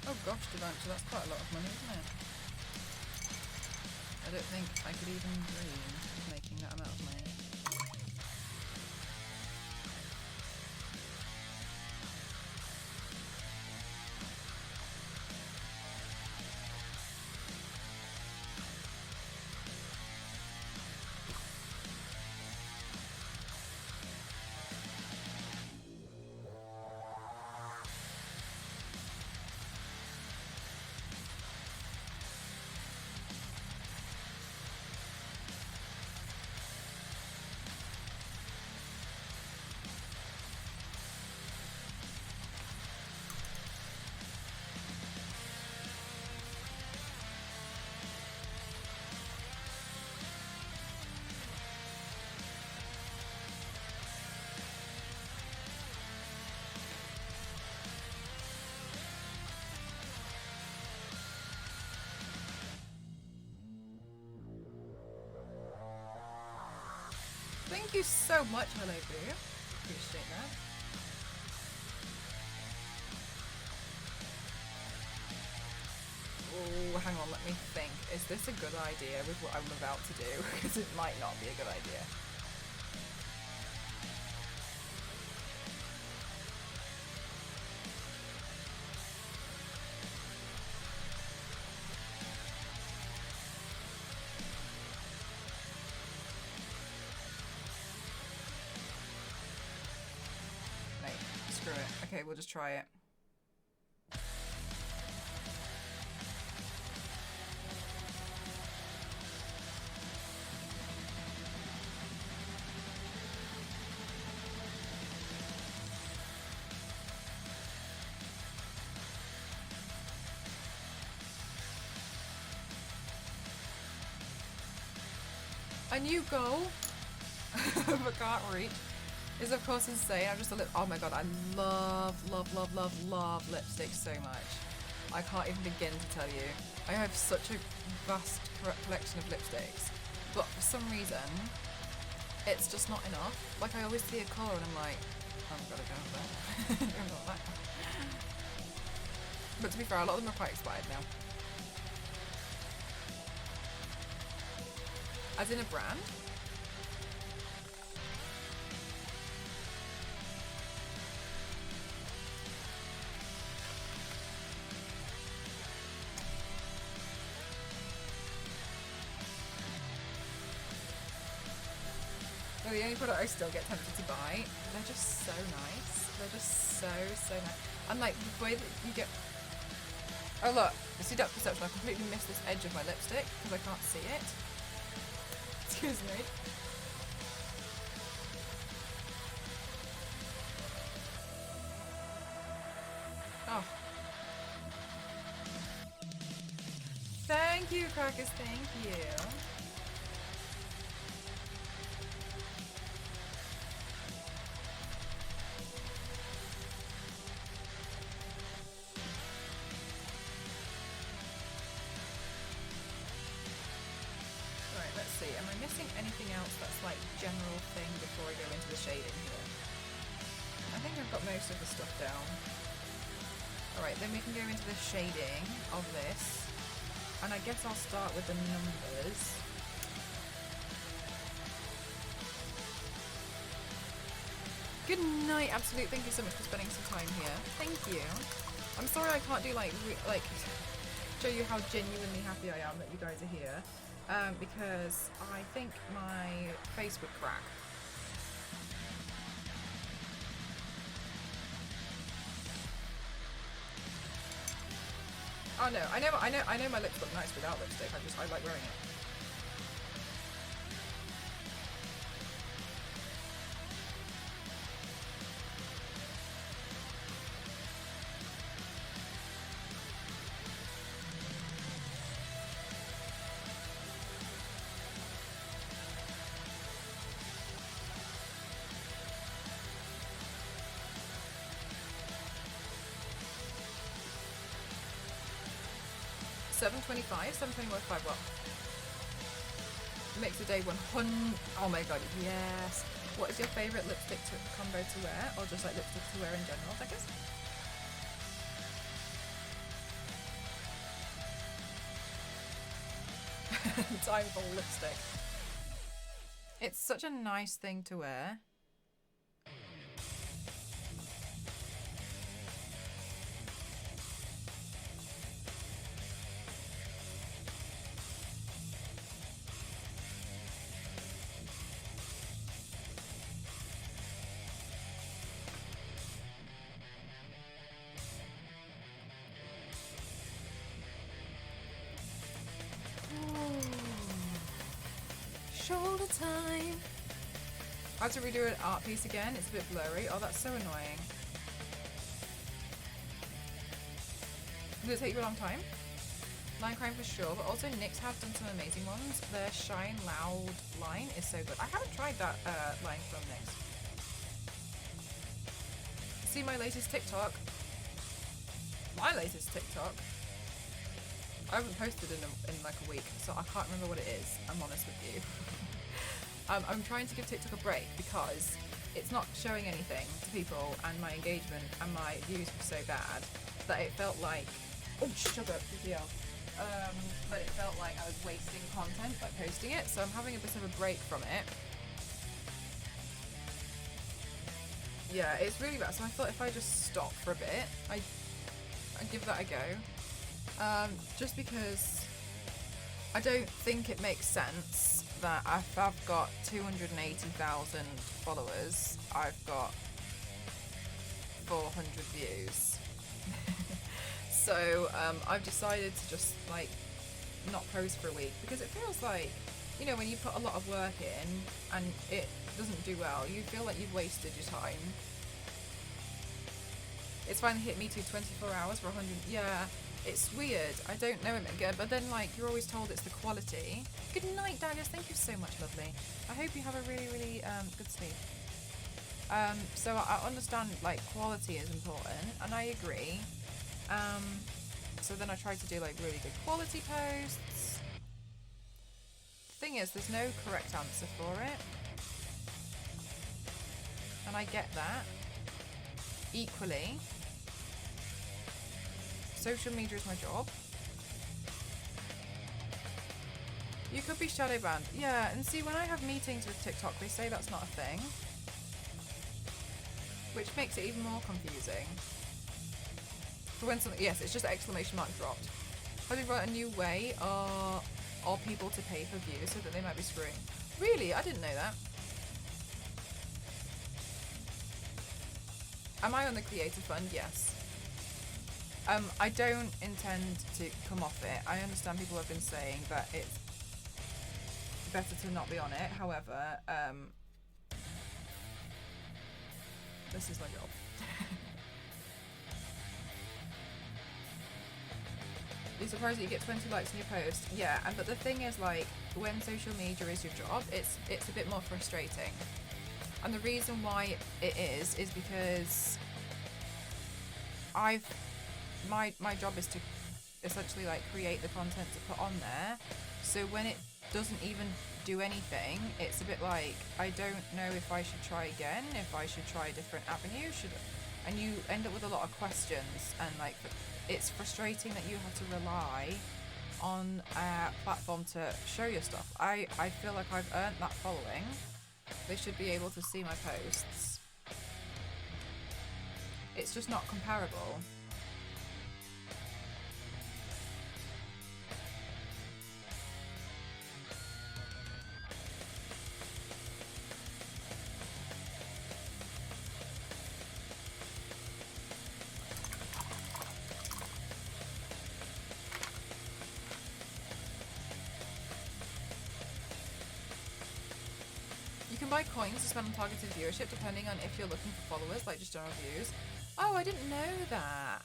Oh gosh, Devancha, that's quite a lot of money, isn't it? I don't think I could even dream of making that amount of money. Thank you so much, Hello Boo. Appreciate that. Oh, hang on, let me think. Is this a good idea with what I'm about to do? Because it might not be a good idea. Mate, screw it. Okay, we'll just try it. A new goal but can't reach is of course insane. I'm just a oh my god, I love lipstick so much. I can't even begin to tell you. I have such a vast collection of lipsticks, but for some reason it's just not enough. Like I always see a colour and I'm like, oh, I've got to go with that. Not that. But to be fair, a lot of them are quite expired now. As in a brand? Oh, the only product I still get tempted to buy, they're just so nice. They're just so nice. And like the way that you get... Oh look, you see depth perception, I completely missed this edge of my lipstick because I can't see it. Excuse me. Oh. Thank you, Crackers, thank you. Let's see, am I missing anything else that's like general thing before I go into the shading here? I think I've got most of the stuff down. Alright, then we can go into the shading of this. And I guess I'll start with the numbers. Good night, Absolute. Thank you so much for spending some time here. Thank you. I'm sorry I can't do like show you how genuinely happy I am that you guys are here. Because I think my face would crack. Oh no, I know my lips look nice without lipstick. I like wearing it. $7.25, $7.25 what? Makes the day 100. Oh my god, yes. What is your favourite lipstick combo to wear, or just like lipstick to wear in general, I guess? Time for lipstick. It's such a nice thing to wear. Shoulder time. I have to redo an art piece again. It's a bit blurry. Oh, that's so annoying. Did it take you a long time? Line crime for sure, but also NYX have done some amazing ones. Their Shine Loud line is so good. I haven't tried that line from NYX. See my latest TikTok? My latest TikTok? I haven't posted in like a week, so I can't remember what it is. I'm honest with you. I'm trying to give TikTok a break because it's not showing anything to people, and my engagement and my views were so bad that it felt like, oh, shut up, DPL. But it felt like I was wasting content by posting it, so I'm having a bit of a break from it. Yeah, it's really bad, so I thought if I just stop for a bit, I'd give that a go. Just because I don't think it makes sense that if I've got 280,000 followers, I've got 400 views. So I've decided to just like not post for a week, because it feels like, you know, when you put a lot of work in and it doesn't do well, you feel like you've wasted your time. It's finally hit me too, 24 hours for 100. Yeah, it's weird. I don't know it again, but then like you're always told it's the quality. Good night, Darius. Thank you so much, lovely. I hope you have a really, really good sleep. So I understand like quality is important, and I agree. So then I try to do like really good quality posts. Thing is, there's no correct answer for it, and I get that. Equally, social media is my job. You could be shadow banned. Yeah, and see, when I have meetings with TikTok, they say that's not a thing, which makes it even more confusing. For when something, yes, it's just exclamation mark dropped. How do you write a new way or people to pay for views so that they might be screwing? Really? I didn't know that. Am I on the creator fund? Yes. I don't intend to come off it. I understand people have been saying that it's better to not be on it. However, this is my job. You're surprised that you get 20 likes on your post. Yeah, but the thing is, like, when social media is your job, it's a bit more frustrating. And the reason why it is because my job is to essentially like create the content to put on there. So when it doesn't even do anything, it's a bit like, I don't know if I should try again, if I should try a different avenue, and you end up with a lot of questions, and like it's frustrating that you have to rely on a platform to show your stuff. I feel like I've earned that following. They should be able to see my posts. It's just not comparable. Buy coins to spend on targeted viewership depending on if you're looking for followers, like just general views. Oh, I didn't know that.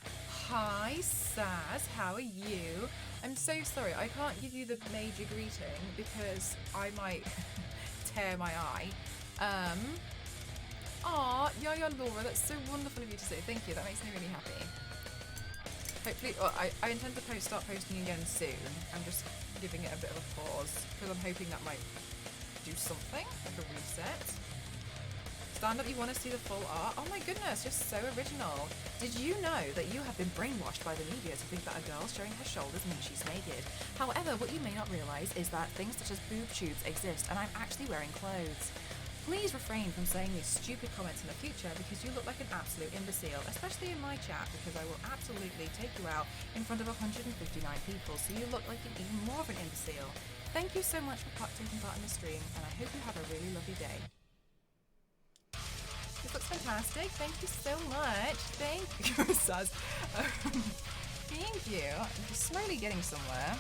Hi, Saz, how are you? I'm so sorry, I can't give you the major greeting because I might tear my eye. Yaya Laura, that's so wonderful of you to say. Thank you, that makes me really happy. Hopefully, I intend to start posting again soon. I'm just giving it a bit of a pause because I'm hoping that might do something, like a reset. Stand up, you want to see the full art? Oh my goodness, you're so original. Did you know that you have been brainwashed by the media to think that a girl showing her shoulders means she's naked? However, what you may not realise is that things such as boob tubes exist, and I'm actually wearing clothes. Please refrain from saying these stupid comments in the future because you look like an absolute imbecile, especially in my chat, because I will absolutely take you out in front of 159 people, so you look like even more of an imbecile. Thank you so much for taking part in the stream, and I hope you have a really lovely day. This looks fantastic. Thank you so much. Thank you, Saz. Thank you. I'm slowly getting somewhere.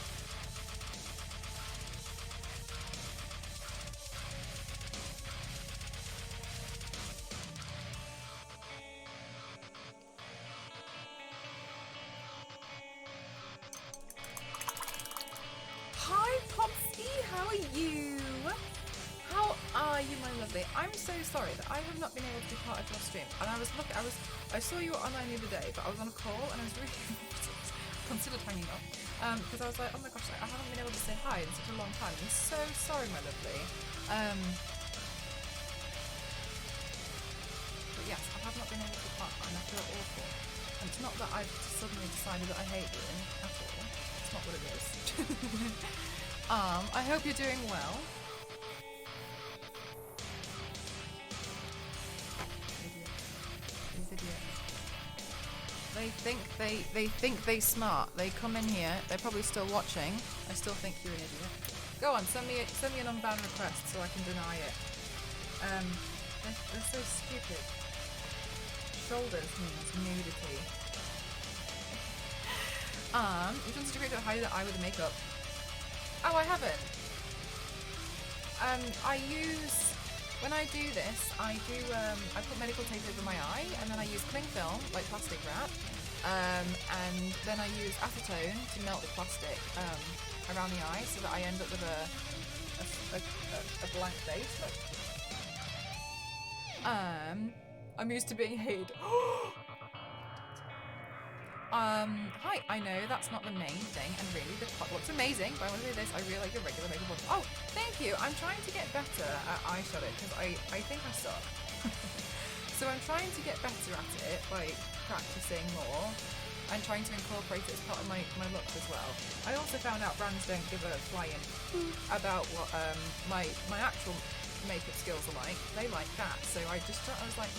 Hi, Popsky. How are you? How are you, my lovely? I'm so sorry that I have not been able to be part of your stream. And I saw you were online the other day, but I was on a call and I was really considered hanging up. Because I was like, oh my gosh, I haven't been able to say hi in such a long time. I'm so sorry, my lovely. been able to find. I feel awful. And it's not that I've suddenly decided that I hate you at all. It's not what it is. I hope you're doing well. These idiots. They think they smart. They come in here. They're probably still watching. I still think you're an idiot. Go on, send me an unbound request so I can deny it. They're so stupid. Shoulders means nudity. You've done such a great job hiding the eye with the makeup. Oh, I haven't. When I do this, I put medical tape over my eye, and then I use cling film, like plastic wrap, and then I use acetone to melt the plastic around the eye, so that I end up with a blank face. I'm used to being hated. Hi, I know that's not the main thing, and really the plot looks amazing, but I want to do this. I really like your regular makeup look. Oh, thank you. I'm trying to get better at eyeshadow, because I think I suck. So I'm trying to get better at it by practicing more, and trying to incorporate it as part of my looks as well. I also found out brands don't give a flying about what my actual makeup skills are like. They like that, so I was like,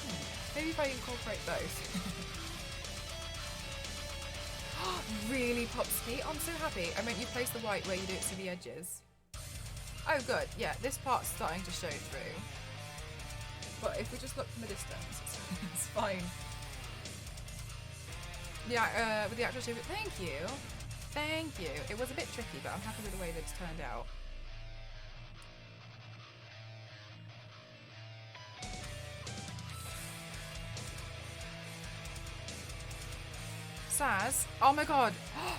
maybe if I incorporate both. Really pops me. I'm so happy. I meant you place the white where you don't see the edges. Oh good, yeah, this part's starting to show through. But if we just look from a distance, it's fine. Yeah, with the actual shape, thank you. Thank you. It was a bit tricky, but I'm happy with the way that it's turned out. Saz, oh my god,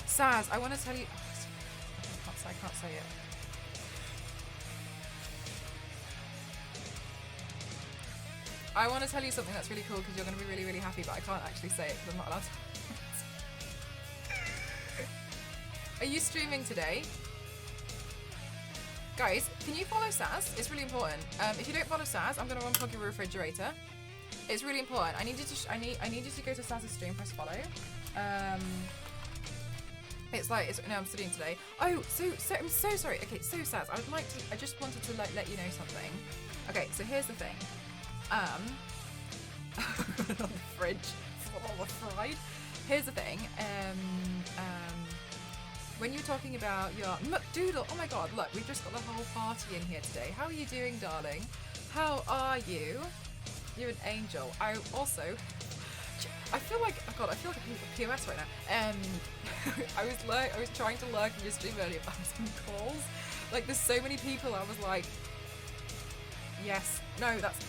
Saz, I want to tell you. I can't say it. I want to tell you something that's really cool because you're going to be really, really happy, but I can't actually say it because I'm not allowed to. Are you streaming today? Guys, can you follow Saz? It's really important. If you don't follow Saz, I'm going to unplug your refrigerator. It's really important. I need you to go to Saz's stream, press follow. No, I'm studying today. Oh, so I'm so sorry. Okay, so Saz, I just wanted to let you know something. Okay, so here's the thing. The fridge, all the fried. Here's the thing. When you're talking about your McDoodle, oh my god, look, we've just got the whole party in here today. How are you doing, darling? How are you? You're an angel. I feel like, oh god, I feel like a POS right now. I was trying to lurk in your stream earlier, but I was on calls. Like, there's so many people, I was like, yes, no, that's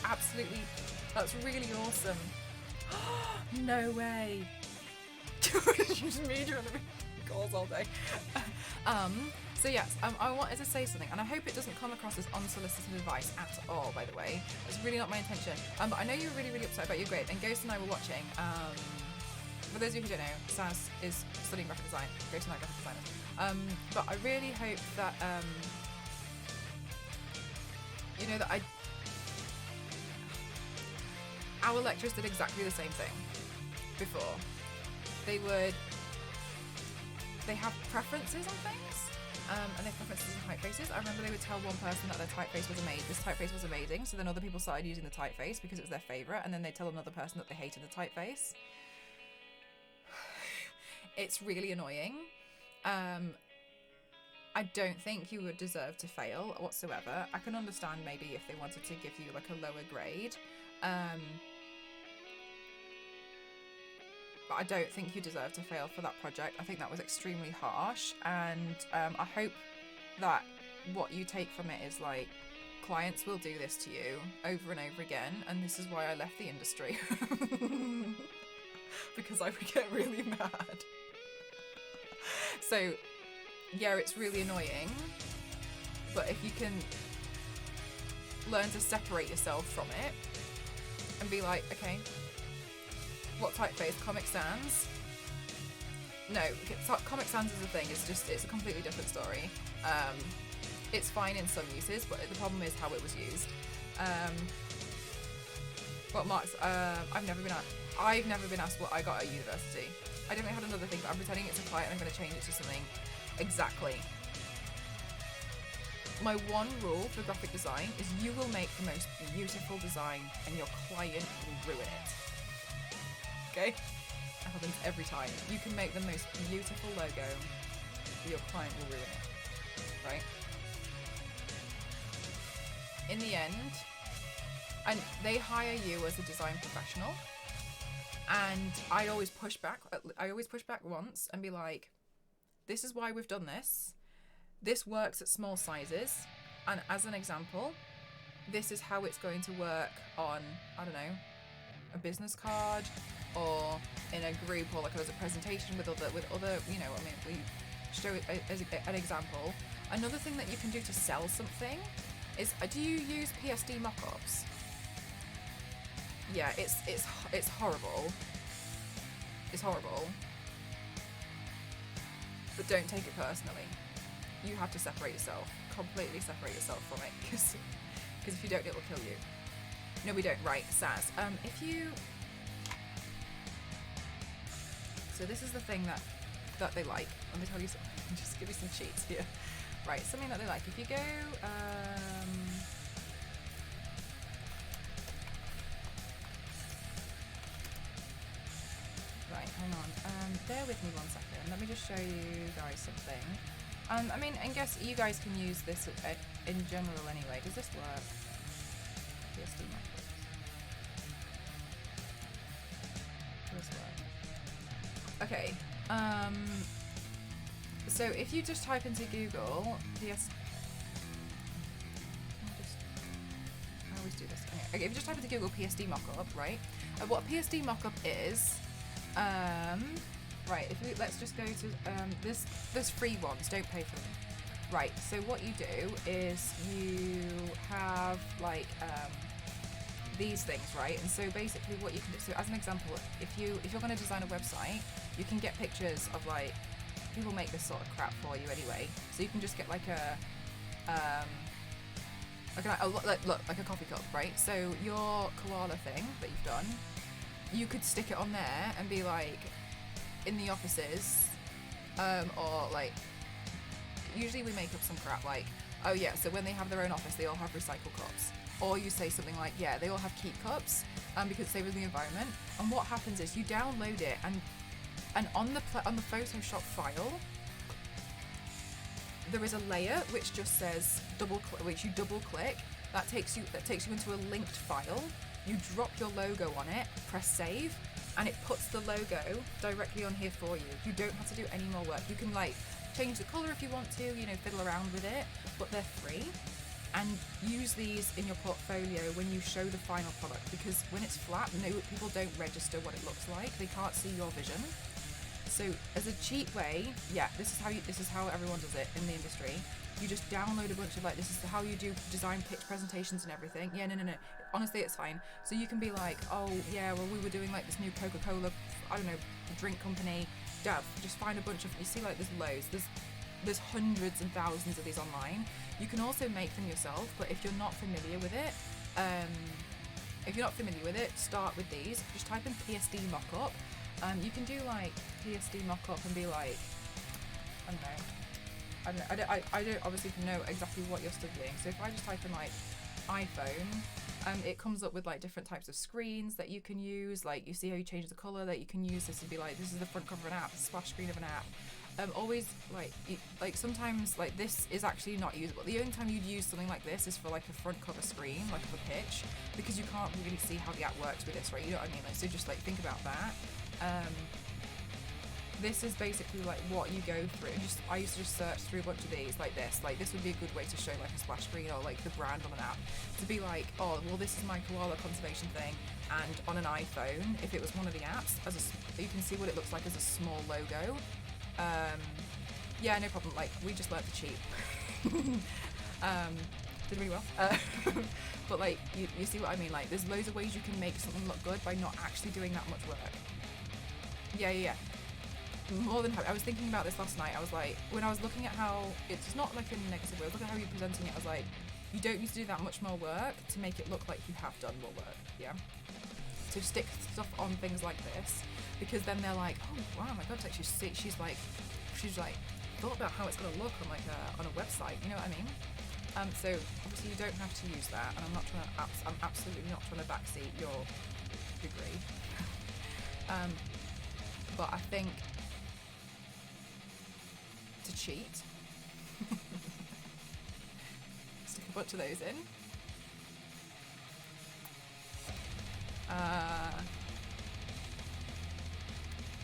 really awesome. No way. Just me during the calls all day. So yes, I wanted to say something, and I hope it doesn't come across as unsolicited advice at all, by the way. It's really not my intention. But I know you're really, really upset about your grade, and Ghost and I were watching. For those of you who don't know, Saz is studying graphic design. Ghost and I are graphic designers. But I really hope that, you know, that our lecturers did exactly the same thing before. They have preferences on things, and they have preferences in typefaces. I remember they would tell one person that their typeface was amazing. This typeface was amazing, so then other people started using the typeface because it was their favourite, and then they'd tell another person that they hated the typeface. It's really annoying. I don't think you would deserve to fail whatsoever. I can understand maybe if they wanted to give you like a lower grade. But I don't think you deserve to fail for that project. I think that was extremely harsh, and I hope that what you take from it is like, clients will do this to you over and over again, and this is why I left the industry. Because I would get really mad. So, yeah, it's really annoying, but if you can learn to separate yourself from it and be like, okay, what typeface? Comic Sans? No, Comic Sans is a thing. It's a completely different story. It's fine in some uses, but the problem is how it was used. What marks? I've never been asked what I got at university. I definitely had another thing, but I'm pretending it's a client and I'm going to change it to something exactly. My one rule for graphic design is you will make the most beautiful design and your client will ruin it. Okay? That happens every time. You can make the most beautiful logo, but your client will ruin it. Right? In the end, and they hire you as a design professional, and I always push back once and be like, this is why we've done this. This works at small sizes, and as an example, this is how it's going to work on, I don't know, a business card or in a group or like as a presentation with other, you know, I mean, we show it as an example. Another thing that you can do to sell something is, do you use PSD mockups? Yeah, it's horrible. It's horrible. But don't take it personally. You have to separate yourself. Completely separate yourself from it, because if you don't, it will kill you. No, we don't. Right, Saz. If you... So this is the thing that they like. Let me tell you something. Just give you some cheats here. Right, something that they like. If you go... Right, hang on. Bear with me 1 second. Let me just show you guys something. I mean, I guess you guys can use this in general anyway. Does this work? PSD mockups. Does this work? Okay. So if you just type into Google I always do this. Okay, if you just type into Google PSD mockup, right? What a PSD mockup is, right, let's just go to, there's free ones, don't pay for them. Right, so what you do is you have like these things, right? And so basically what you can do, so as an example, if you're going to design a website, you can get pictures of like, people make this sort of crap for you anyway. So you can just get like look, like a coffee cup, right? So your koala thing that you've done, you could stick it on there and be like, in the offices, or like, usually we make up some crap like, oh yeah, so when they have their own office, they all have recycle cups. Or you say something like, yeah, they all have keep cups, because it saves the environment. And what happens is you download it, and on the Photoshop file, there is a layer which just says which you double click. That takes you into a linked file. You drop your logo on it, press save, and it puts the logo directly on here for you. You don't have to do any more work. You can like change the color if you want to, you know, fiddle around with it, but they're free. And use these in your portfolio when you show the final product, because when it's flat, people don't register what it looks like. They can't see your vision. So as a cheap way, yeah, this is how everyone does it in the industry. You just download a bunch of like, this is how you do design pitch presentations and everything. Yeah, no. Honestly, it's fine. So you can be like, oh yeah, well we were doing like this new Coca-Cola, I don't know, drink company. Dad, just find a bunch of, you see like there's loads. There's hundreds and thousands of these online. You can also make them yourself, but if you're not familiar with it, start with these. Just type in PSD mockup. You can do like PSD mockup and be like, I don't obviously know exactly what you're studying. So if I just type in like iPhone, it comes up with like different types of screens that you can use. Like you see how you change the color, that you can use this to be like, this is the front cover of an app, the splash screen of an app. Always like sometimes like this is actually not usable. The only time you'd use something like this is for like a front cover screen, like of a pitch, because you can't really see how the app works with this, right? You know what I mean? Like, so just like think about that. This is basically like what you go through. I used to just search through a bunch of these like this. Like this would be a good way to show like a splash screen or like the brand on an app. To be like, oh well, this is my koala conservation thing, and on an iPhone, if it was one of the apps, you can see what it looks like as a small logo. Yeah, no problem. Like we just learned to cheat. Did really well. But like you see what I mean? Like there's loads of ways you can make something look good by not actually doing that much work. Yeah. More than happy. I was thinking about this last night. I was like, when I was looking at how, it's not like in a negative way, I was looking at how you're presenting it, I was like, you don't need to do that much more work to make it look like you have done more work, yeah? to stick stuff on things like this, because then they're like, oh wow, my god, she's like thought about how it's gonna look on like on a website, you know what I mean? So obviously you don't have to use that, and I'm absolutely not trying to backseat your degree. But I think to cheat, stick a bunch of those in.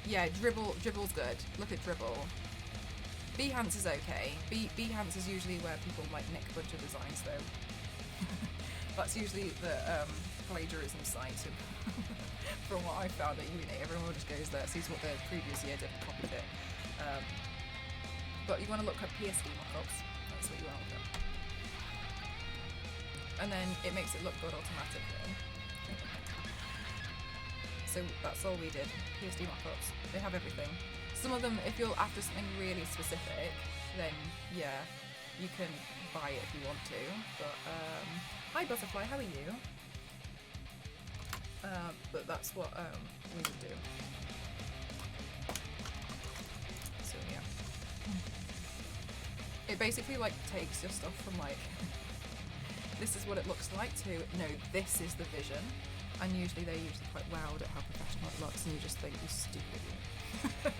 Yeah, dribble's good. Look at dribble. Behance is okay. Behance is usually where people like nick a bunch of designs though. That's usually the plagiarism site from what I found at uni. Everyone just goes there, sees what the previous year did and copied it. But you want to look at PSD mockups. That's what you want to look at. And then it makes it look good automatically. So that's all we did. PSD mockups. They have everything. Some of them, if you're after something really specific, then yeah, you can buy it if you want to. But hi Butterfly, how are you? But that's what we would do. So yeah, it basically like takes your stuff from like this is what it looks like to no, this is the vision. And usually they're usually quite wowed at how professional it looks, and you just think, you stupid you.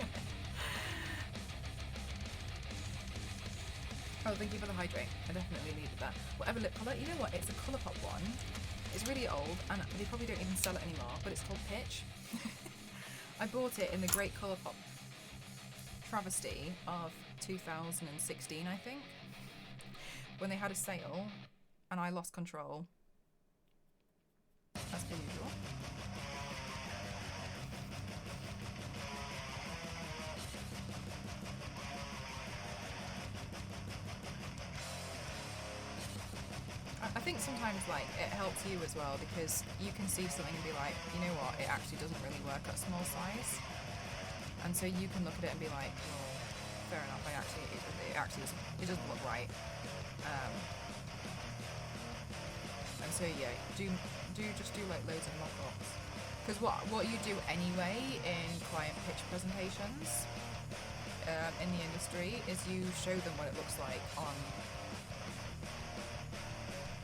Oh, thank you for the hydrate. I definitely needed that. Whatever lip colour, you know what? It's a Colourpop one. It's really old, and they probably don't even sell it anymore, but it's called Pitch. I bought it in the great Colourpop travesty of 2016, I think, when they had a sale, and I lost control. As per usual. I think sometimes like it helps you as well, because you can see something and be like, you know what, it actually doesn't really work at small size, and so you can look at it and be like, well, fair enough, it doesn't look right. And so yeah, do just do like loads of mock-ups, because what you do anyway in client pitch presentations in the industry is you show them what it looks like on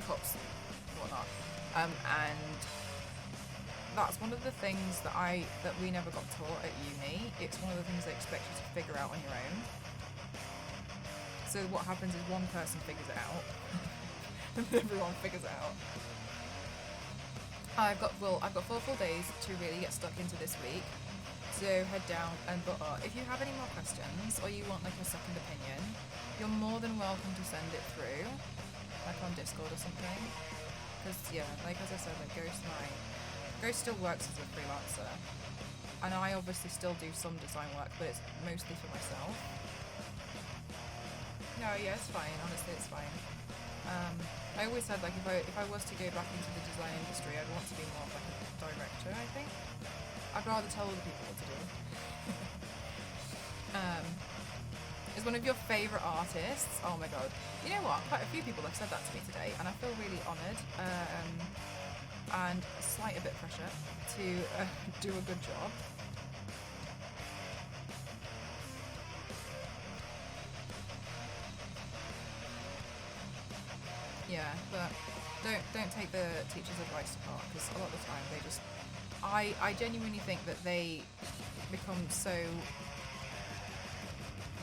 cups and whatnot, and that's one of the things that we never got taught at uni. It's one of the things they expect you to figure out on your own. So what happens is one person figures it out and everyone figures it out. I've got 4 full days to really get stuck into this week, so head down but if you have any more questions or you want like a second opinion, you're more than welcome to send it through, like on Discord or something, because yeah, like as I said, like Ghost still works as a freelancer, and I obviously still do some design work, but it's mostly for myself. No, yeah, it's fine, honestly it's fine. I always said like if I was to go back into the design industry, I'd want to be more of like a director, I think. I'd rather tell other people what to do. Is one of your favourite artists? Oh my god. You know what? Quite a few people have said that to me today, and I feel really honoured and slight a bit pressure to do a good job. Yeah, but don't take the teacher's advice to heart, because a lot of the time they just... I genuinely think that they become so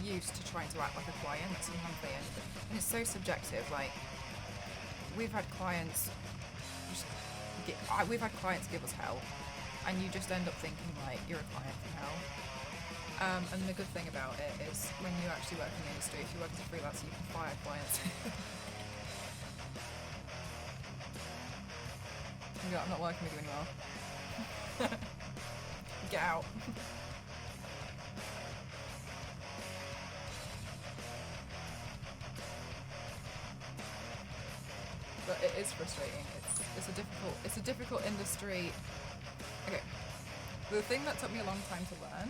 used to trying to act like a client that sometimes they end up... And it's so subjective, like... We've had clients give us hell, and you just end up thinking like you're a client from hell. And the good thing about it is when you actually work in the industry, if you work as a freelancer, you can fire clients. I'm not working with you anymore. Get out. But it is frustrating. It's a difficult industry. Okay. The thing that took me a long time to learn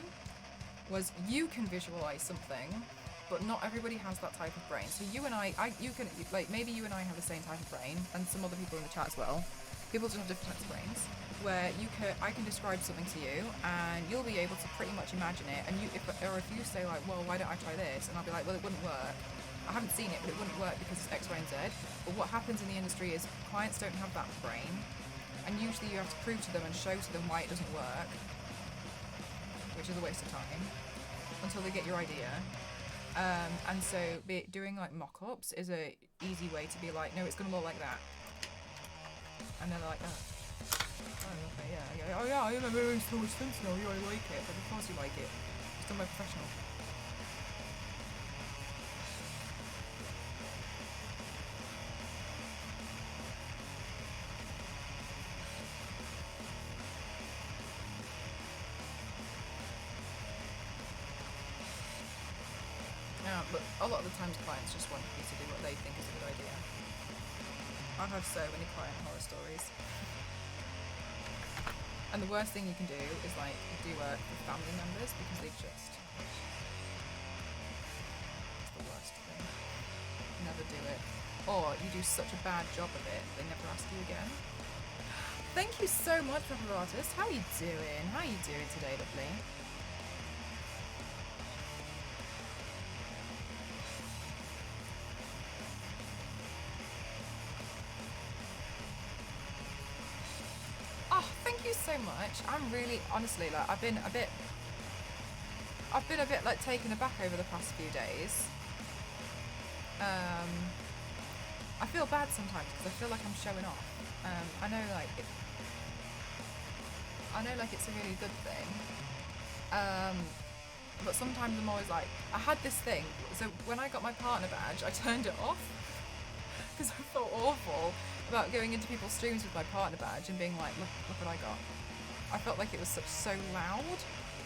was you can visualize something, but not everybody has that type of brain. So you and you can, like, maybe you and I have the same type of brain, and some other people in the chat as well. People just have different types of brains, where I can describe something to you, and you'll be able to pretty much imagine it. And if you say like, well, why don't I try this? And I'll be like, well, it wouldn't work. I haven't seen it, but it wouldn't work because it's X, Y, and Z. But what happens in the industry is clients don't have that brain, and usually you have to prove to them and show to them why it doesn't work, which is a waste of time, until they get your idea. And so doing like mock-ups is a easy way to be like, no, it's going to look like that. And they're like, oh, okay, yeah. Oh yeah, I remember it was so expensive now, I like it. But of course you like it. It's done by a professional. Yeah, but a lot of the times clients just want you to do what they think is a good idea. I've had so many client horror stories. And the worst thing you can do is like do work with family members because they just... It's the worst thing. Never do it. Or you do such a bad job of it, they never ask you again. Thank you so much, Rubber Artist. How are you doing? How are you doing today, lovely? So much. I'm really, honestly, like I've been a bit like taken aback over the past few days. I feel bad sometimes because I feel like I'm showing off. I know like it's a really good thing. But sometimes I'm always like, I had this thing. So when I got my partner badge, I turned it off because I felt awful about going into people's streams with my partner badge and being like, look what I got. I felt like it was so loud,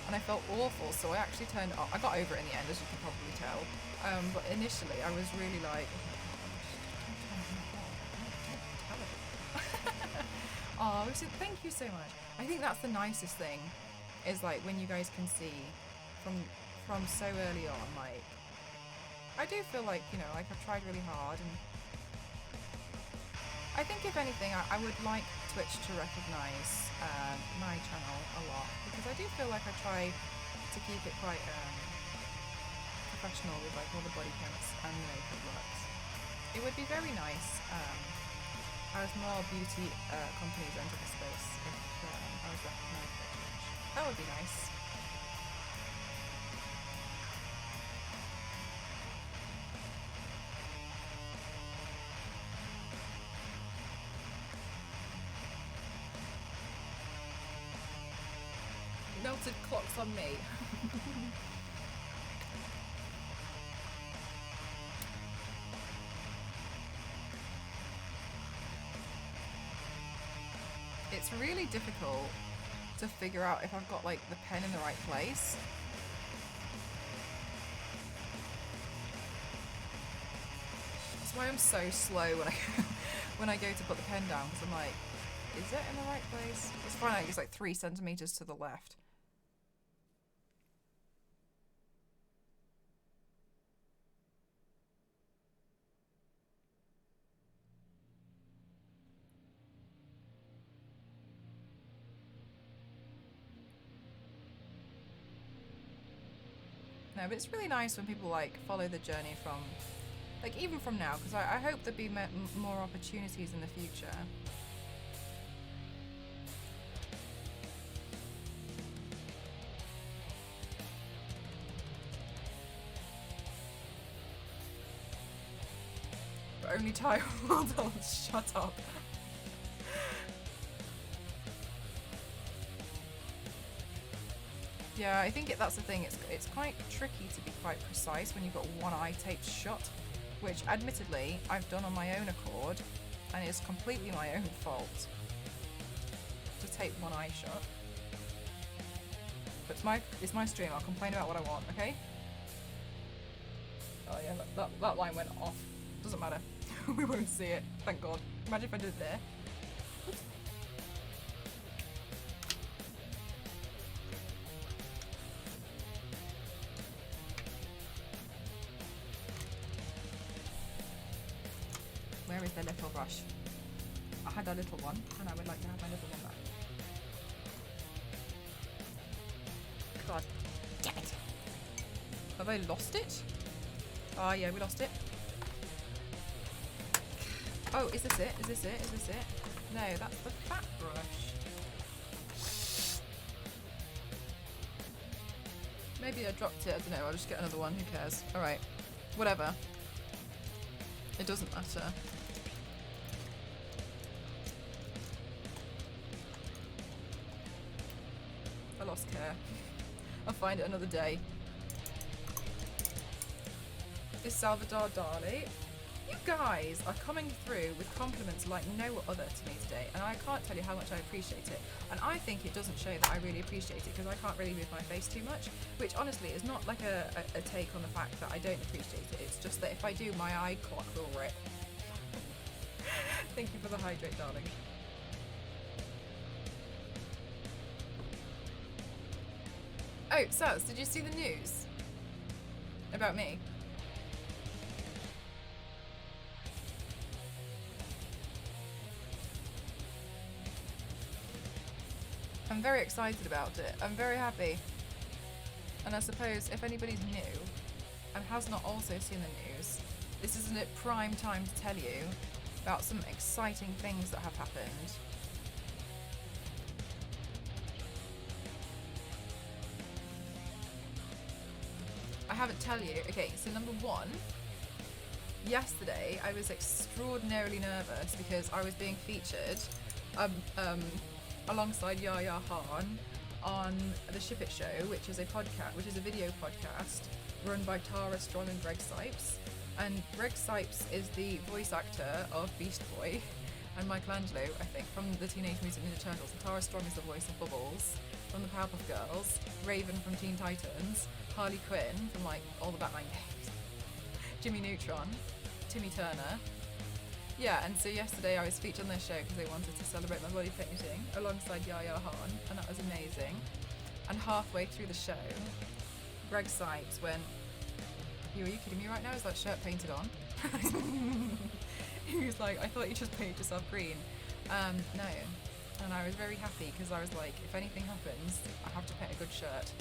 and I felt awful, so I actually turned it off. I got over it in the end, as you can probably tell. But initially, I was really like, oh, so thank you so much. I think that's the nicest thing, is like when you guys can see from so early on, like, I do feel like, you know, like I've tried really hard, and I think if anything, I would like Twitch to recognise my channel a lot, because I do feel like I try to keep it quite professional with like all the body paints and the makeup looks. It would be very nice as more beauty companies enter the space if I was recognised by Twitch. That would be nice. Melted clocks on me. It's really difficult to figure out if I've got like the pen in the right place. That's why I'm so slow when I go to put the pen down, because I'm like, is it in the right place? It's fine, it's like 3 centimeters to the left. No, but it's really nice when people like follow the journey from, like, even from now, because I hope there'll be more opportunities in the future. But only Thai models. Shut up. Yeah, I think that's the thing. It's quite tricky to be quite precise when you've got one eye taped shut, which admittedly I've done on my own accord, and it's completely my own fault to tape one eye shut. But it's my stream. I'll complain about what I want, okay? Oh yeah, that line went off. Doesn't matter. We won't see it. Thank God. Imagine if I did it there. Oops. Where is the little brush? I had a little one, and I would like to have my little one back. God damn it. Have I lost it? Oh yeah, we lost it. Oh, is this it? Is this it? Is this it? No, that's the fat brush. Maybe I dropped it, I don't know, I'll just get another one, who cares? Alright, whatever. It doesn't matter. I lost care. I'll find it another day. Is Salvador Dali? You guys are coming through with compliments like no other to me today, and I can't tell you how much I appreciate it. And I think it doesn't show that I really appreciate it because I can't really move my face too much, which honestly is not like a take on the fact that I don't appreciate it. It's just that if I do, my eye clock will rip. Thank you for the hydrate, darling. Oh, Saz, did you see the news about me? I'm very excited about it. I'm very happy. And I suppose if anybody's new and has not also seen the news, this isn't a prime time to tell you about some exciting things that have happened. I haven't tell you. Okay, so number one, yesterday I was extraordinarily nervous because I was being featured alongside Yaya Han on the Ship It Show, which is a podcast, which is a video podcast run by Tara Strong and Greg Sipes. And Greg Sipes is the voice actor of Beast Boy and Michelangelo, I think, from the Teenage Mutant Ninja Turtles. And Tara Strong is the voice of Bubbles from the Powerpuff Girls, Raven from Teen Titans, Harley Quinn from like all the Batman games, Jimmy Neutron, Timmy Turner. Yeah, and so yesterday I was featured on their show because they wanted to celebrate my body painting alongside Yaya Han, and that was amazing. And halfway through the show, Greg Sipes went, are you kidding me right now? Is that shirt painted on? He was like, I thought you just painted yourself green. No. And I was very happy because I was like, if anything happens, I have to paint a good shirt.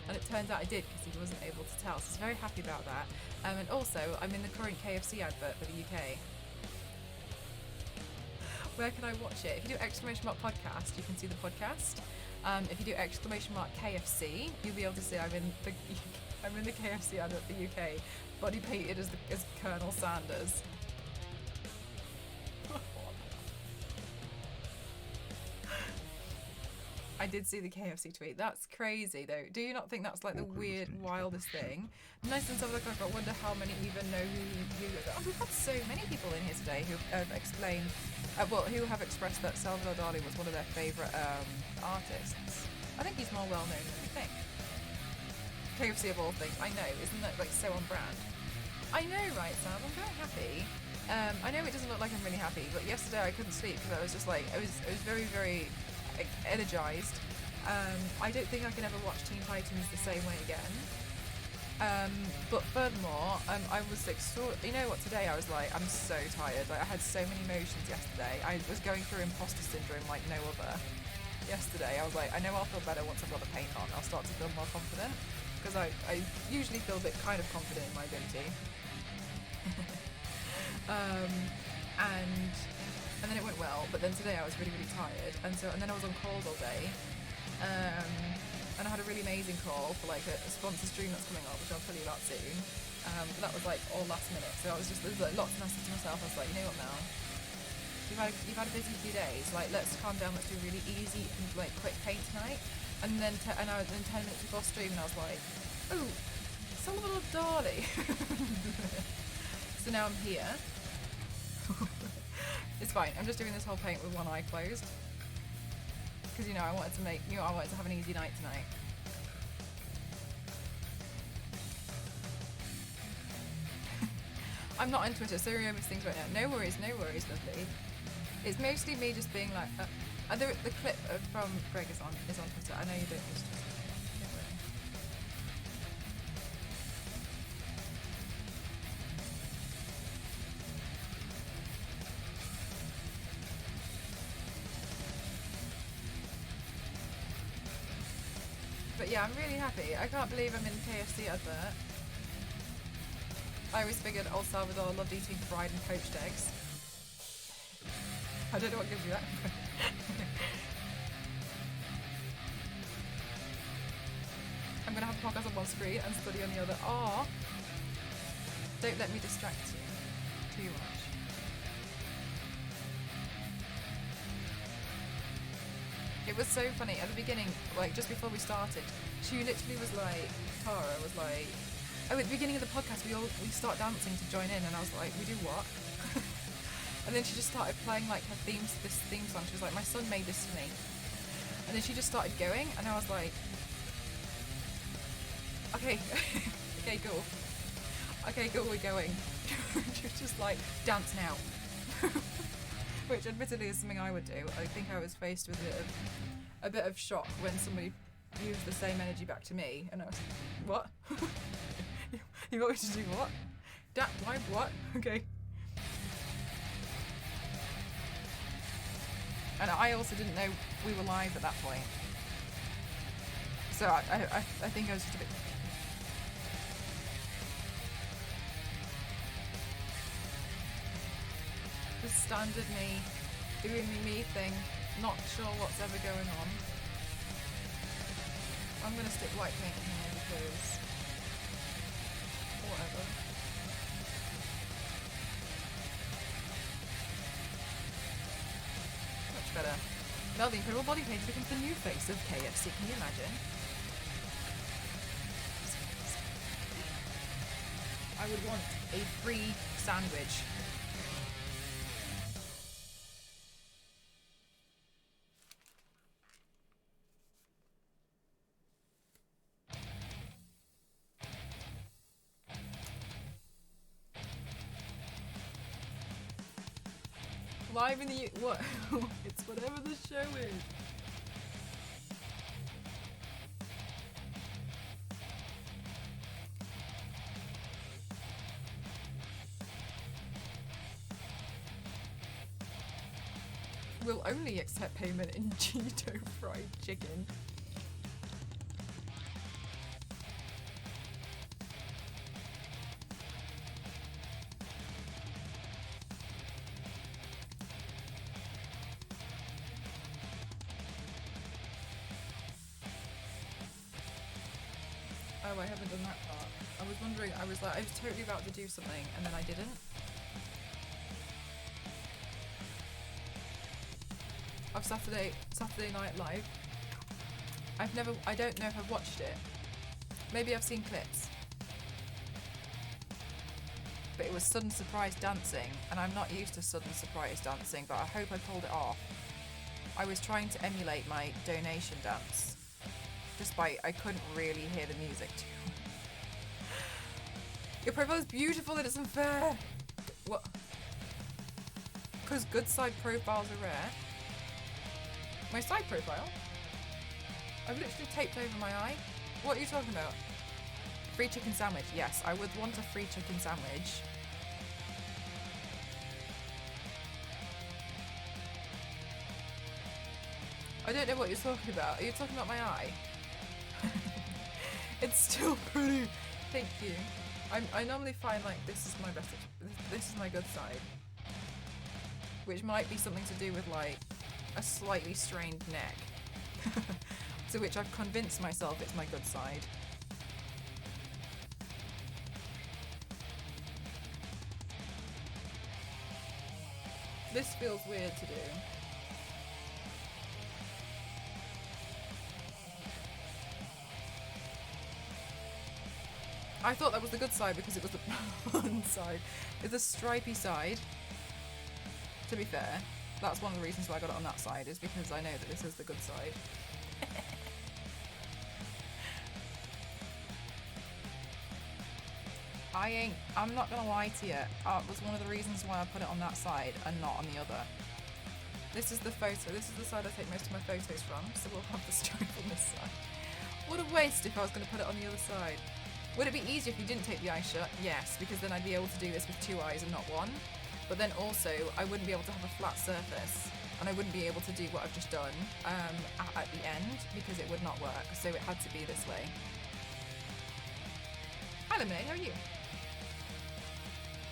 And it turns out I did because he wasn't able to tell. So I was very happy about that. And also, I'm in the current KFC advert for the UK. Where can I watch it? If you do !podcast, you can see the podcast. If you do !KFC, you'll be able to see I'm in the KFC advert for the UK, body painted as Colonel Sanders. I did see the KFC tweet. That's crazy though. Do you not think that's like the weird, wildest thing? Nice and stuff like that. I wonder how many even know who oh, we've had so many people in here today who have explained, who have expressed that Salvador Dali was one of their favourite artists. I think he's more well known than you think. KFC of all things. I know, isn't that like so on brand? I know, right, Sam? I'm very happy. I know it doesn't look like I'm really happy, but yesterday I couldn't sleep because I was just like, I was very, very energized. I don't think I can ever watch Teen Titans the same way again. But furthermore, I was you know what, today I was like, I'm so tired. Like, I had so many emotions yesterday. I was going through imposter syndrome like no other. Yesterday I was like, I know I'll feel better once I've got the paint on. I'll start to feel more confident because I usually feel a bit kind of confident in my ability. And then it went well, but then today I was really, really tired, and then I was on calls all day, and I had a really amazing call for like a sponsor stream that's coming up, which I'll tell you about soon. But that was like all last minute, so I was just, there's like lots, and I said to myself, I was like, you know what, Mel, you've had a busy few days, like let's calm down, let's do really easy and like quick paint tonight. And then 10 minutes before stream, and I was like, oh, Salvador Dali. So now I'm here. It's fine. I'm just doing this whole paint with one eye closed because I wanted to have an easy night tonight. I'm not on Twitter, so I miss things right now. No worries, lovely. It's mostly me just being like, the clip from Greg is on Twitter. I know you don't use Twitter. Don't worry. But yeah, I'm really happy. I can't believe I'm in KFC advert. I always figured old Salvador loved eating fried and poached eggs. I don't know what gives you that. I'm gonna have the podcast on one screen and study on the other. Oh, don't let me distract you too much. It was so funny at the beginning, like just before we started. She literally was like, Tara was like, oh, at the beginning of the podcast we start dancing to join in, and I was like, we do what? And then she just started playing like this theme song. She was like, my son made this for me. And then she just started going, and I was like, okay, okay, cool. Okay, cool, we're going. She was just like, dance now. Which admittedly is something I would do. I think I was faced with a bit of shock when somebody used the same energy back to me, and I was like, what? You want me to do what? Why? What? Okay. And I also didn't know we were live at that point. So I think I was just a bit... The standard me, doing me thing, not sure what's ever going on. I'm going to stick white paint in here because... whatever. Much better. Now the incredible body paint becomes the new face of KFC, can you imagine? I would want a free sandwich. Live in the what? It's whatever the show is. Will only accept payment in Cheeto fried chicken. Oh, I haven't done that part. I was wondering, I was totally about to do something and then I didn't. Of Saturday Night Live. I don't know if I've watched it. Maybe I've seen clips. But it was sudden surprise dancing, and I'm not used to sudden surprise dancing, but I hope I pulled it off. I was trying to emulate my donation dance. Despite I couldn't really hear the music too. Your profile is beautiful and it's unfair. What? Because good side profiles are rare. My side profile? I've literally taped over my eye. What are you talking about? Free chicken sandwich. Yes, I would want a free chicken sandwich. I don't know what you're talking about. Are you talking about my eye? It's still pretty. Thank you. I normally find like this is my best. This is my good side, which might be something to do with like a slightly strained neck. To which I've convinced myself it's my good side. This feels weird to do. I thought that was the good side because it was the one side. It's a stripy side. To be fair, that's one of the reasons why I got it on that side, is because I know that this is the good side. I'm not gonna lie to you, that was one of the reasons why I put it on that side and not on the other. This is the photo, this is the side I take most of my photos from, so we'll have the stripe on this side. What a waste if I was gonna put it on the other side. Would it be easier if you didn't take the eye shut? Yes, because then I'd be able to do this with two eyes and not one. But then also, I wouldn't be able to have a flat surface. and I wouldn't be able to do what I've just done at the end because it would not work. So it had to be this way. Hi Lemonade, how are you?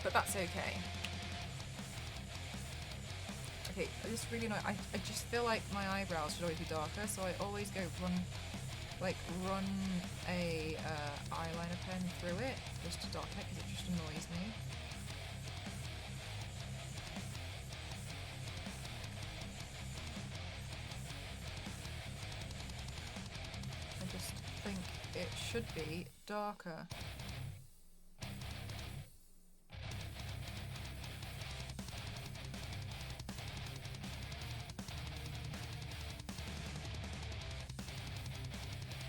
But that's okay. Okay, I just really know. I just feel like my eyebrows should always be darker, so I always go run a eyeliner pen through it just to darken it because it just annoys me. I just think it should be darker.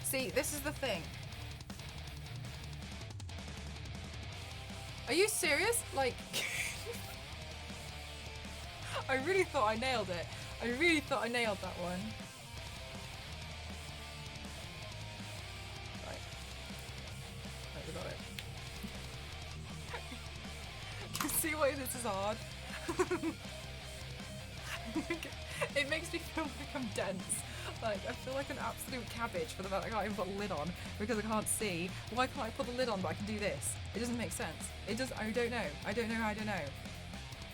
See, this is the thing. Are you serious? Like, I really thought I nailed it. I really thought I nailed that one. Right. Right, we got it. You see why this is hard? It makes me feel like I'm dense. Like, I feel like an absolute cabbage for the fact I can't even put a lid on because I can't see. Why can't I put the lid on but I can do this? It doesn't make sense. It does. I don't know. I don't know.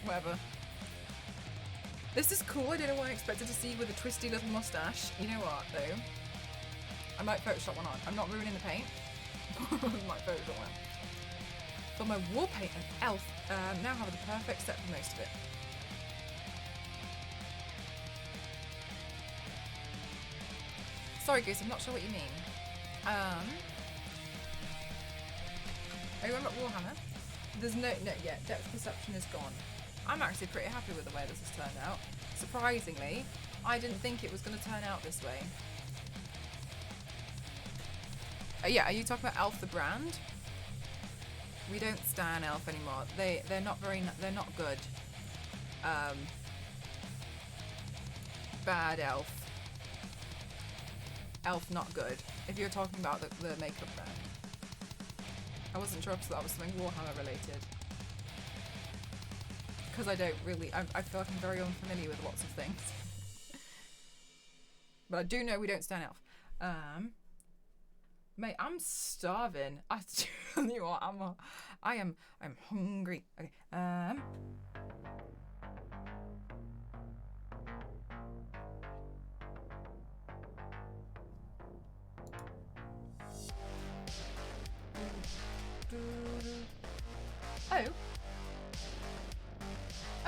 Whatever. This is cool. I don't know what I expected to see with a twisty little mustache. You know what, though? I might Photoshop one on. I'm not ruining the paint. I might Photoshop one. For my wall paint and elf, now have the perfect set for most of it. Sorry, Goose, I'm not sure what you mean. Are you on about Warhammer? There's no, yeah, depth perception is gone. I'm actually pretty happy with the way this has turned out. Surprisingly, I didn't think it was going to turn out this way. Yeah, are you talking about Elf the brand? We don't stan Elf anymore. They're not good. Bad Elf. Elf not good. If you're talking about the makeup brand. I wasn't sure if that was something Warhammer related. Because I don't really, I feel like I'm very unfamiliar with lots of things. But I do know we don't stand Elf. Mate, I'm starving. I tell you what, I'm hungry. Okay,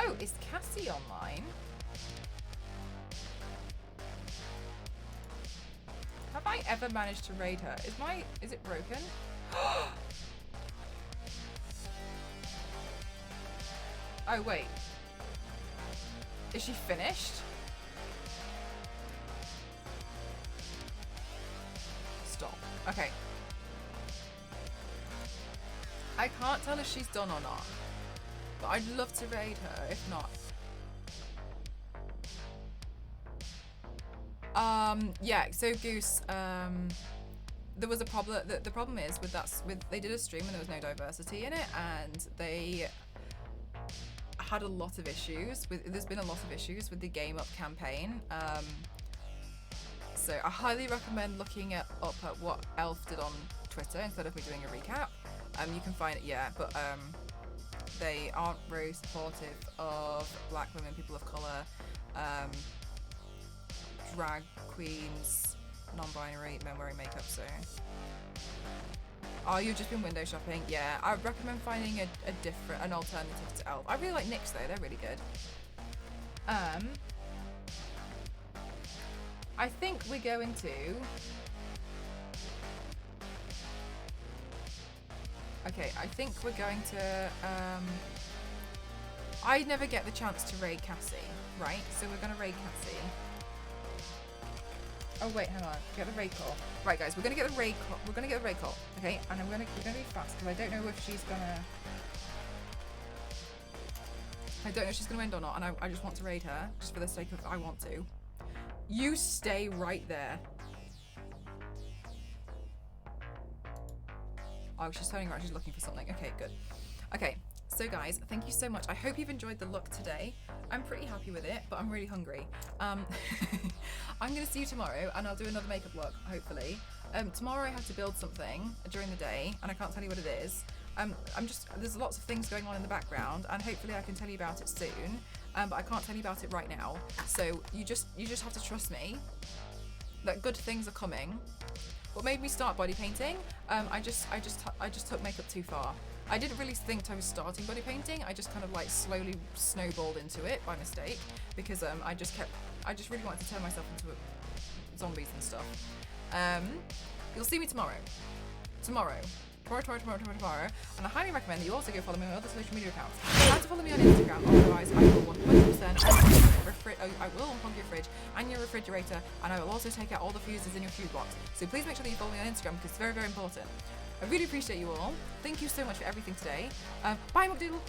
Oh, is Cassie online? Have I ever managed to raid her? Is it broken? Oh wait. Is she finished? Stop. Okay. I can't tell if she's done or not. But I'd love to raid her, if not. Yeah, so Goose, there was a problem. The problem is with they did a stream and there was no diversity in it, and they had a lot of issues there's been a lot of issues with the Game Up campaign. So I highly recommend looking up at what Elf did on Twitter instead of me doing a recap. You can find it, yeah, but they aren't very supportive of black women, people of colour, drag queens, non-binary, men wearing makeup, so... Oh, you've just been window shopping? Yeah, I would recommend finding an alternative to Elf. I really like NYX though, they're really good. I think we're going to... Okay, I think we're going to... I never get the chance to raid Cassie, right? So we're going to raid Cassie. Oh wait, hang on. Get the raid call. Right, guys, we're gonna get the raid call. We're gonna get the raid call, okay? And we're gonna be fast because I don't know if she's gonna. I don't know if she's gonna end or not, and I just want to raid her just for the sake of I want to. You stay right there. Oh, she's turning around. She's looking for something. Okay, good. Okay, So guys, thank you so much. I hope you've enjoyed the look today. I'm pretty happy with it, but I'm really hungry. I'm gonna see you tomorrow and I'll do another makeup look, hopefully. Tomorrow I have to build something during the day and I can't tell you what it is. There's lots of things going on in the background and hopefully I can tell you about it soon. But I can't tell you about it right now. So you just have to trust me that good things are coming. What made me start body painting? I just took makeup too far. I didn't really think I was starting body painting. I just kind of like slowly snowballed into it by mistake because I just really wanted to turn myself into zombies and stuff. You'll see me tomorrow. Tomorrow. And I highly recommend that you also go follow me on my other social media accounts. Try to follow me on Instagram, otherwise I will 100% I will unplug your fridge and your refrigerator, and I will also take out all the fuses in your fuse box. So please make sure that you follow me on Instagram because it's very, very important. I really appreciate you all. Thank you so much for everything today. Bye, McDoodle.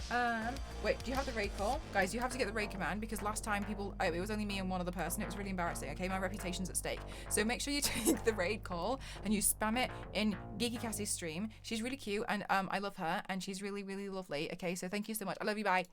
Wait, do you have the raid call? Guys, you have to get the raid command because last time it was only me and one other person. It was really embarrassing, okay? My reputation's at stake. So make sure you take the raid call and you spam it in Geeky Cassie's stream. She's really cute and I love her and she's really, really lovely. Okay, so thank you so much. I love you, bye.